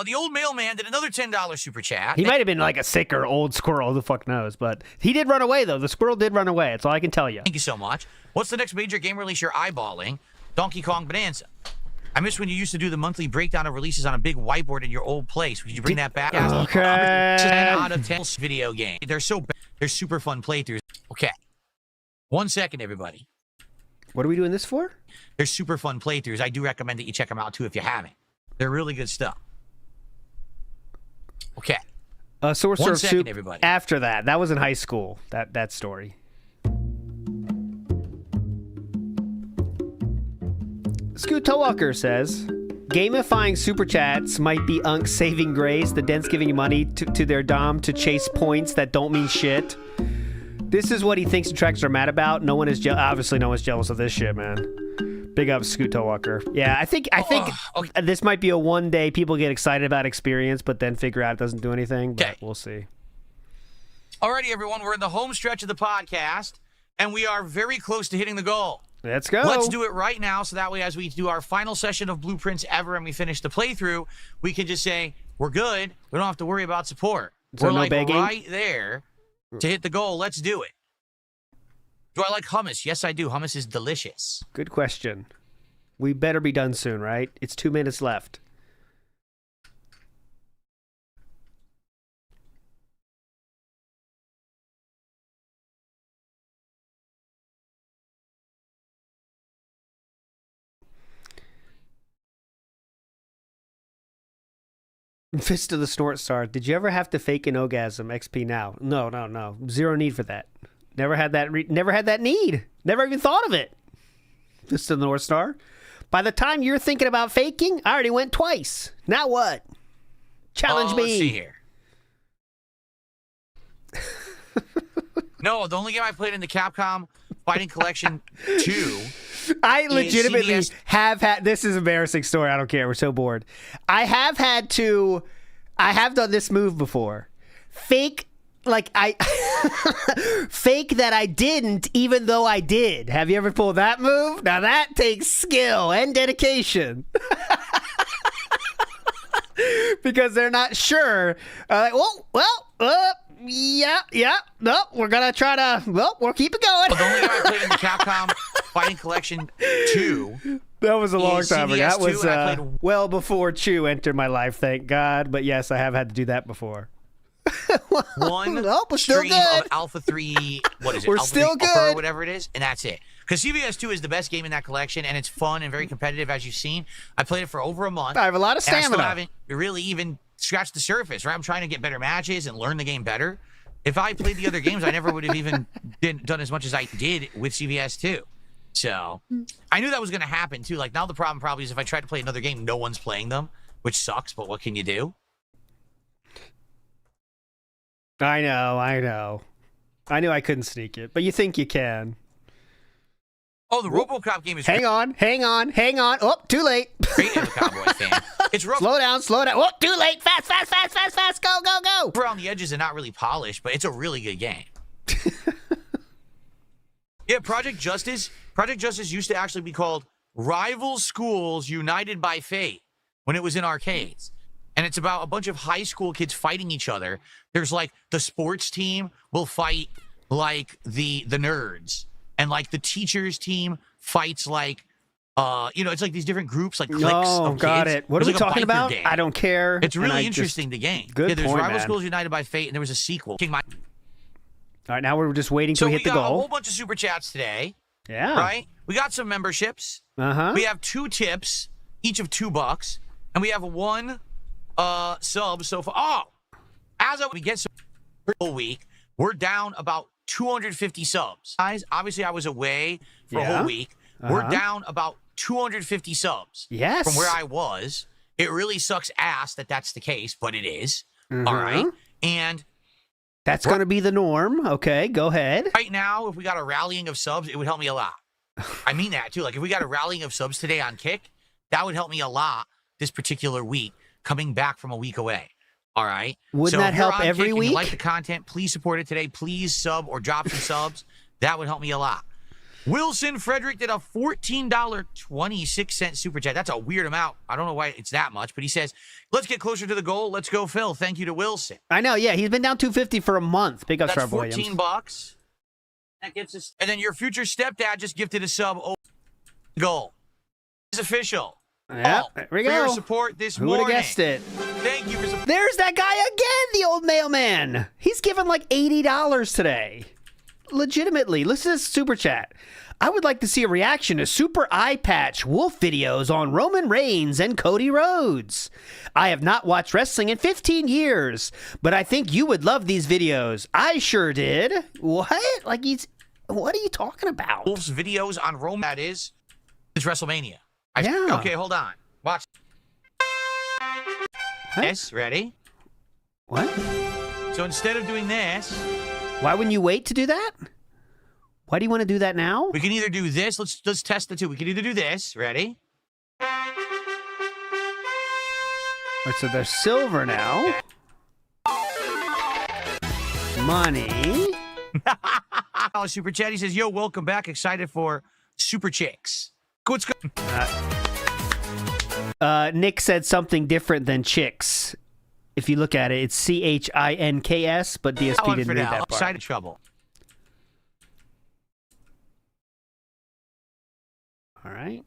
The old mailman did another $10 super chat. He might have been a sicker old squirrel. Who the fuck knows? But he did run away, though. The squirrel did run away. That's all I can tell you. Thank you so much. What's the next major game release you're eyeballing? Donkey Kong Bonanza. I miss when you used to do the monthly breakdown of releases on a big whiteboard in your old place. Would you bring that back? Okay. 10 out of 10 video game. They're super fun playthroughs. Okay. 1 second, everybody. What are we doing this for? They're super fun playthroughs. I do recommend that you check them out, too, if you haven't. They're really good stuff. Okay. Source 1 of second, Soup. everybody. After that was in high school. That story. Scoot Towalker says, gamifying super chats might be Unk's saving grace. The dents giving money to their dom to chase points that don't mean shit. This is what he thinks detractors are mad about. Obviously, no one's jealous of this shit, man. Big up, Scoot Walker. Yeah, I think okay. This might be a one day people get excited about experience, but then figure out it doesn't do anything. But we'll see. Alrighty, everyone. We're in the home stretch of the podcast, and we are very close to hitting the goal. Let's go. Let's do it right now, so that way as we do our final session of Blueprints ever and we finish the playthrough, we can just say, we're good. We don't have to worry about support. So we're no like begging? right there to hit the goal. Let's do it. Do I like hummus? Yes, I do. Hummus is delicious. Good question. We better be done soon, right? It's 2 minutes left. Fist of the Snort Star. Did you ever have to fake an orgasm? XP now. No. Zero need for that. Never had that. Never had that need. Never even thought of it. Fist of the North Star. By the time you're thinking about faking, I already went twice. Now what? Challenge me. Let's see here. No, the only game I played in the Capcom Fighting Collection 2. I legitimately CVS. have had. This is an embarrassing story. I don't care. We're so bored. I have done this move before. Fake. Fake that I didn't, even though I did. Have you ever pulled that move? Now that takes skill and dedication. Because they're not sure. No, we're gonna try to. We'll keep it going. The only game I played in the Capcom Fighting Collection 2. That was a long time ago. That was CVS2, well before Chew entered my life, thank God. But yes, I have had to do that before. One we're still stream good. of Alpha 3, what is it? We're Alpha still 3 Upper, good. whatever it is, and that's it. Because CVS2 is the best game in that collection, and it's fun and very competitive, as you've seen. I played it for over a month. I have a lot of and I stamina. still haven't really even scratched the surface, right? I'm trying to get better matches and learn the game better. If I played the other games, I never would have even done as much as I did with CVS2. So I knew that was going to happen, too. Like, now the problem probably is if I try to play another game, no one's playing them, which sucks, but what can you do? I know. I knew I couldn't sneak it, but you think you can. Oh, the RoboCop game is Hang on. Oh, too late. great as a Cowboy fan. It's rough. Slow down. Oh, too late. Fast. Go. Around the edges and not really polished, but it's a really good game. Yeah, Project Justice used to actually be called Rival Schools United by Fate when it was in arcades. And it's about a bunch of high school kids fighting each other. There's like the sports team will fight like the nerds. And like the teachers team fights like it's like these different groups, like cliques of kids. Got it. What are we There's like a talking biker about? game. I don't care. It's really interesting, the game. Good there's point, Rival man. Schools United by Fate, and there was a sequel. All right, now we're just waiting till we hit the got a whole goal. bunch of super chats today. Yeah. Right? We got some memberships. Uh-huh. We have 2 tips, each of $2, and we have 1 sub so far. Oh! As we get some whole week, we're down about 250 subs. Guys, obviously I was away for a whole week. We're down about 250 subs. Yes. From where I was. It really sucks ass that that's the case, but it is. All right? And that's going to be the norm. Okay, go ahead. right now, if we got a rallying of subs, it would help me a lot. I mean that, too. Like, if we got a rallying of subs today on Kick, that would help me a lot this particular week, coming back from a week away. All right? Wouldn't that if you're help on every Kick and week? you like the content, please support it today. Please sub or drop some subs. That would help me a lot. Wilson Frederick did a $14.26 super chat. That's a weird amount. I don't know why it's that much, but he says, let's get closer to the goal. Let's go, Phil. Thank you to Wilson. I know, yeah. He's been down 250 for a month. Big ups, That's Trevor Williams. $14. That gets us. And then your future stepdad just gifted a sub over the goal. It's official. Yeah, All there we for go. your support this Who morning. would have guessed it? Thank you for support. There's that guy again, the old mailman. He's given like $80 today. Legitimately. Listen to this super chat. I would like to see a reaction to Super Eye Patch Wolf videos on Roman Reigns and Cody Rhodes. I have not watched wrestling in 15 years, but I think you would love these videos. I sure did. What? What are you talking about? Wolf's videos on Rome, that is. It's WrestleMania. Yeah. Okay, hold on. Watch. Yes, ready? What? So instead of doing this, why wouldn't you wait to do that? Why do you want to do that now? We can either do this. Let's test the two. We can either do this. Ready? All right, so they're silver now. Money. Super chat. He says, "Yo, welcome back. Excited for Super Chicks. What's going Nick said something different than chicks. If you look at it, it's CHINKS, but DSP didn't read that part. Side of trouble. All right.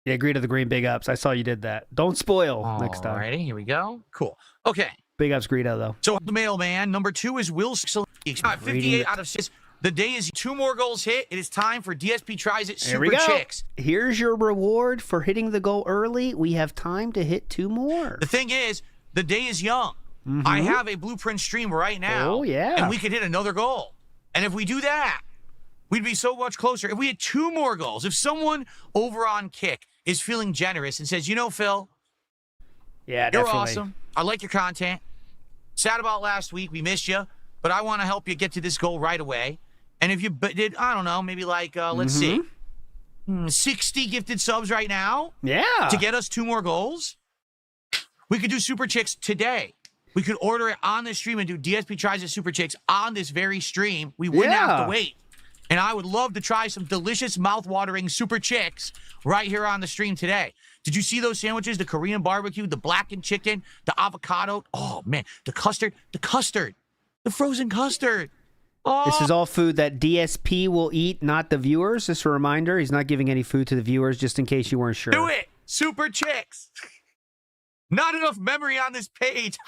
Yeah, agree to the green big ups. I saw you did that. Don't spoil next time. Alrighty, here we go. Cool. Okay. Big ups, Greedo, though. So the mailman, number 2 is Will 58 out of 6. The day is 2 more goals hit. It is time for DSP Tries It Here we Super go. Chicks. Here's your reward for hitting the goal early. We have time to hit 2 more. The thing is, the day is young. I have a blueprint stream right now. Oh, yeah. And we could hit another goal. And if we do that, we'd be so much closer. If we had 2 more goals, if someone over on Kick is feeling generous and says, you know, Phil, yeah, you're definitely awesome. I like your content. Sad about last week. We missed you. But I want to help you get to this goal right away. And if you did, I don't know, maybe like, let's see, 60 gifted subs right now. Yeah. To get us 2 more goals. We could do Super Chicks today. We could order it on this stream and do DSP Tries It Super Chicks on this very stream. We wouldn't have to wait. And I would love to try some delicious, mouth-watering Super Chicks right here on the stream today. Did you see those sandwiches? The Korean barbecue, the blackened chicken, the avocado. Oh, man. The custard. The frozen custard. Oh. This is all food that DSP will eat, not the viewers. Just a reminder, he's not giving any food to the viewers, just in case you weren't sure. Do it! Super Chicks! Not enough memory on this page.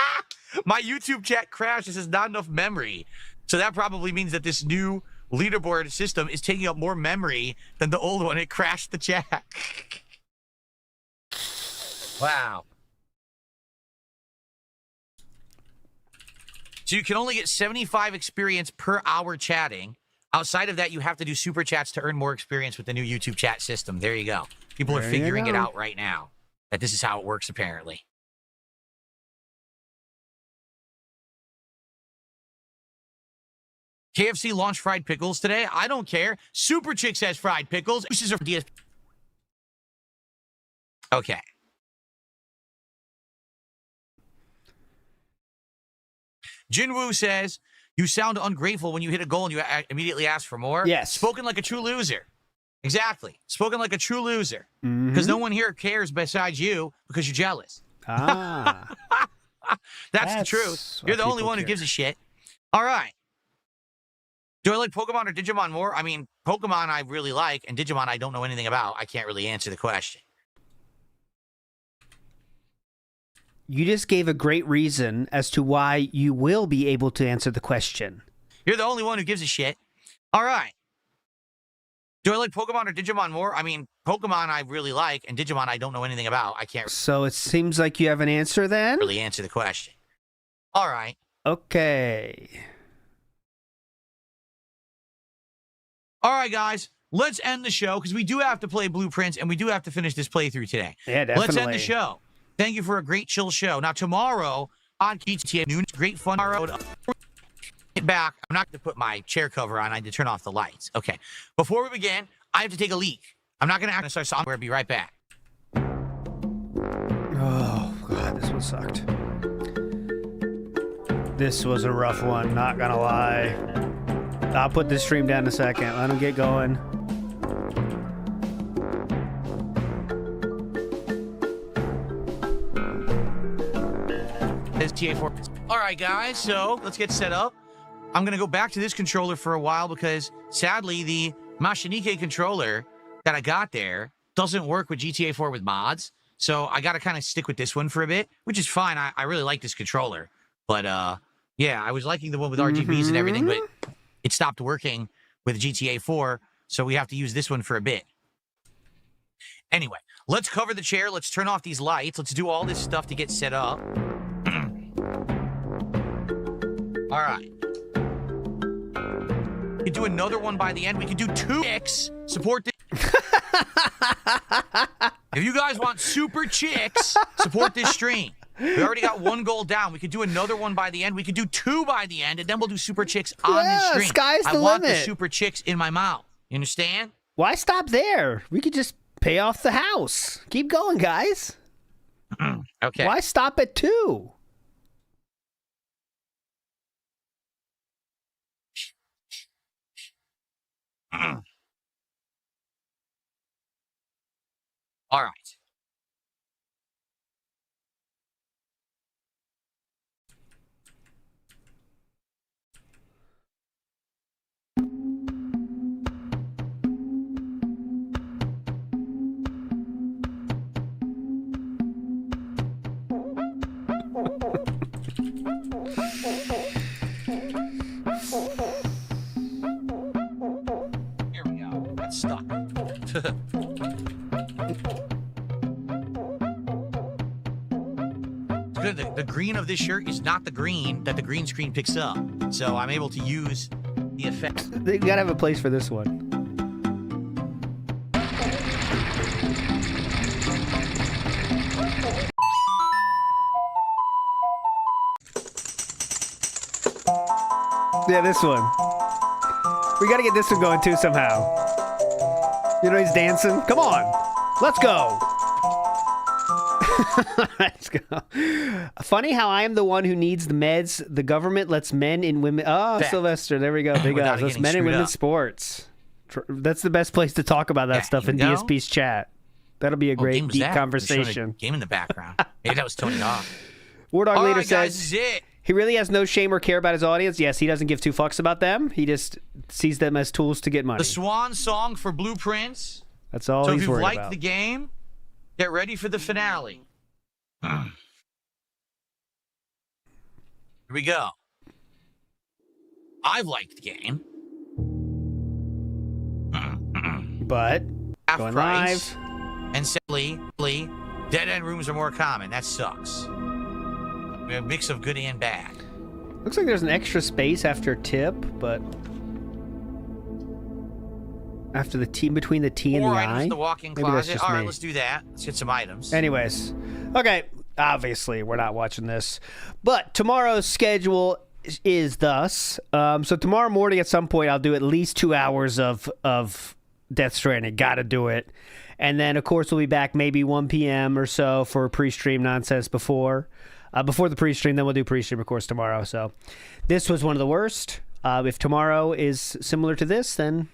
My YouTube chat crashed. It says not enough memory. So that probably means that this new leaderboard system is taking up more memory than the old one. It crashed the chat. Wow. So you can only get 75 experience per hour chatting. Outside of that, you have to do super chats to earn more experience with the new YouTube chat system. There you go. People are figuring it out right now. That this is how it works, apparently. KFC launched fried pickles today. I don't care. Super Chicks has fried pickles. Okay. Jinwoo says, you sound ungrateful when you hit a goal and you immediately ask for more. Yes. Spoken like a true loser. Exactly. Spoken like a true loser. Because no one here cares besides you because you're jealous. Ah. That's the truth. You're the only one who gives a shit. All right. Do I like Pokemon or Digimon more? I mean, Pokemon I really like, and Digimon I don't know anything about. I can't really answer the question. You just gave a great reason as to why you will be able to answer the question. You're the only one who gives a shit. All right. Do I like Pokemon or Digimon more? I mean, Pokemon I really like, and Digimon I don't know anything about. I can't So it seems like you have an answer then? really answer the question. All right. Okay. All right, guys. Let's end the show because we do have to play Blueprints and we do have to finish this playthrough today. Yeah, definitely. Let's end the show. Thank you for a great chill show. Now, tomorrow on GTA noon, great fun. Get back. I'm not going to put my chair cover on. I had to turn off the lights. Okay. Before we begin, I have to take a leak. I'm not going to start somewhere. Be right back. Oh, God, this one sucked. This was a rough one, not going to lie. I'll put this stream down in a second. Let him get going. All right, guys, so let's get set up. I'm going to go back to this controller for a while because, sadly, the Machinike controller that I got there doesn't work with GTA 4 with mods. So I got to kind of stick with this one for a bit, which is fine. I really like this controller. But, yeah, I was liking the one with RGBs and everything, but it stopped working with GTA 4, so we have to use this one for a bit. Anyway, let's cover the chair. Let's turn off these lights. Let's do all this stuff to get set up. All right. We could do another one by the end. We could do 2 chicks. Support this. If you guys want super chicks, support this stream. We already got 1 goal down. We could do another one by the end. We could do 2 by the end, and then we'll do super chicks on this stream. Sky's the I want limit. the super chicks in my mouth. You understand? Why stop there? We could just pay off the house. Keep going, guys. Okay. Why stop at 2? All right. Here we go. That's stuck. Good. The green of this shirt is not the green that the green screen picks up. So I'm able to use the effect. You gotta have a place for this one. Yeah, this one. We gotta get this one going too somehow. You know he's dancing? Come on! Let's go! Let's go. Funny how I am the one who needs the meds. The government lets men and women... Oh, Bet. Sylvester, there we go. Big ups. Let's men and women's sports. That's the best place to talk about that stuff in DSP's chat. That'll be a great, deep conversation. Game in the background. Maybe that was Tony Hawk. War Dog Leader guys, says... this is it. He really has no shame or care about his audience. Yes, he doesn't give two fucks about them. He just sees them as tools to get money. The swan song for Blueprints. That's all so he's worried about. So if you've liked the game, get ready for the finale. Here we go. I've liked the game. But half going price, live. And sadly, dead-end rooms are more common. That sucks. We have a mix of good and bad. Looks like there's an extra space after tip, but after the T, between the T and the I. Items in the walk-in Maybe that's closet. just All right, me. let's do that. Let's get some items. Anyways, okay. Obviously, we're not watching this, but tomorrow's schedule is thus. So tomorrow morning, at some point, I'll do at least 2 hours of Death Stranding. Got to do it, and then of course we'll be back maybe 1 p.m. or so for pre-stream nonsense before the pre-stream. Then we'll do pre-stream, of course, tomorrow. So this was one of the worst. If tomorrow is similar to this, then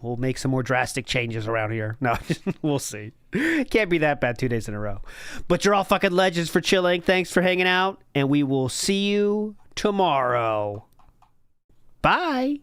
we'll make some more drastic changes around here. No, we'll see. Can't be that bad 2 days in a row. But you're all fucking legends for chilling. Thanks for hanging out, and we will see you tomorrow. Bye.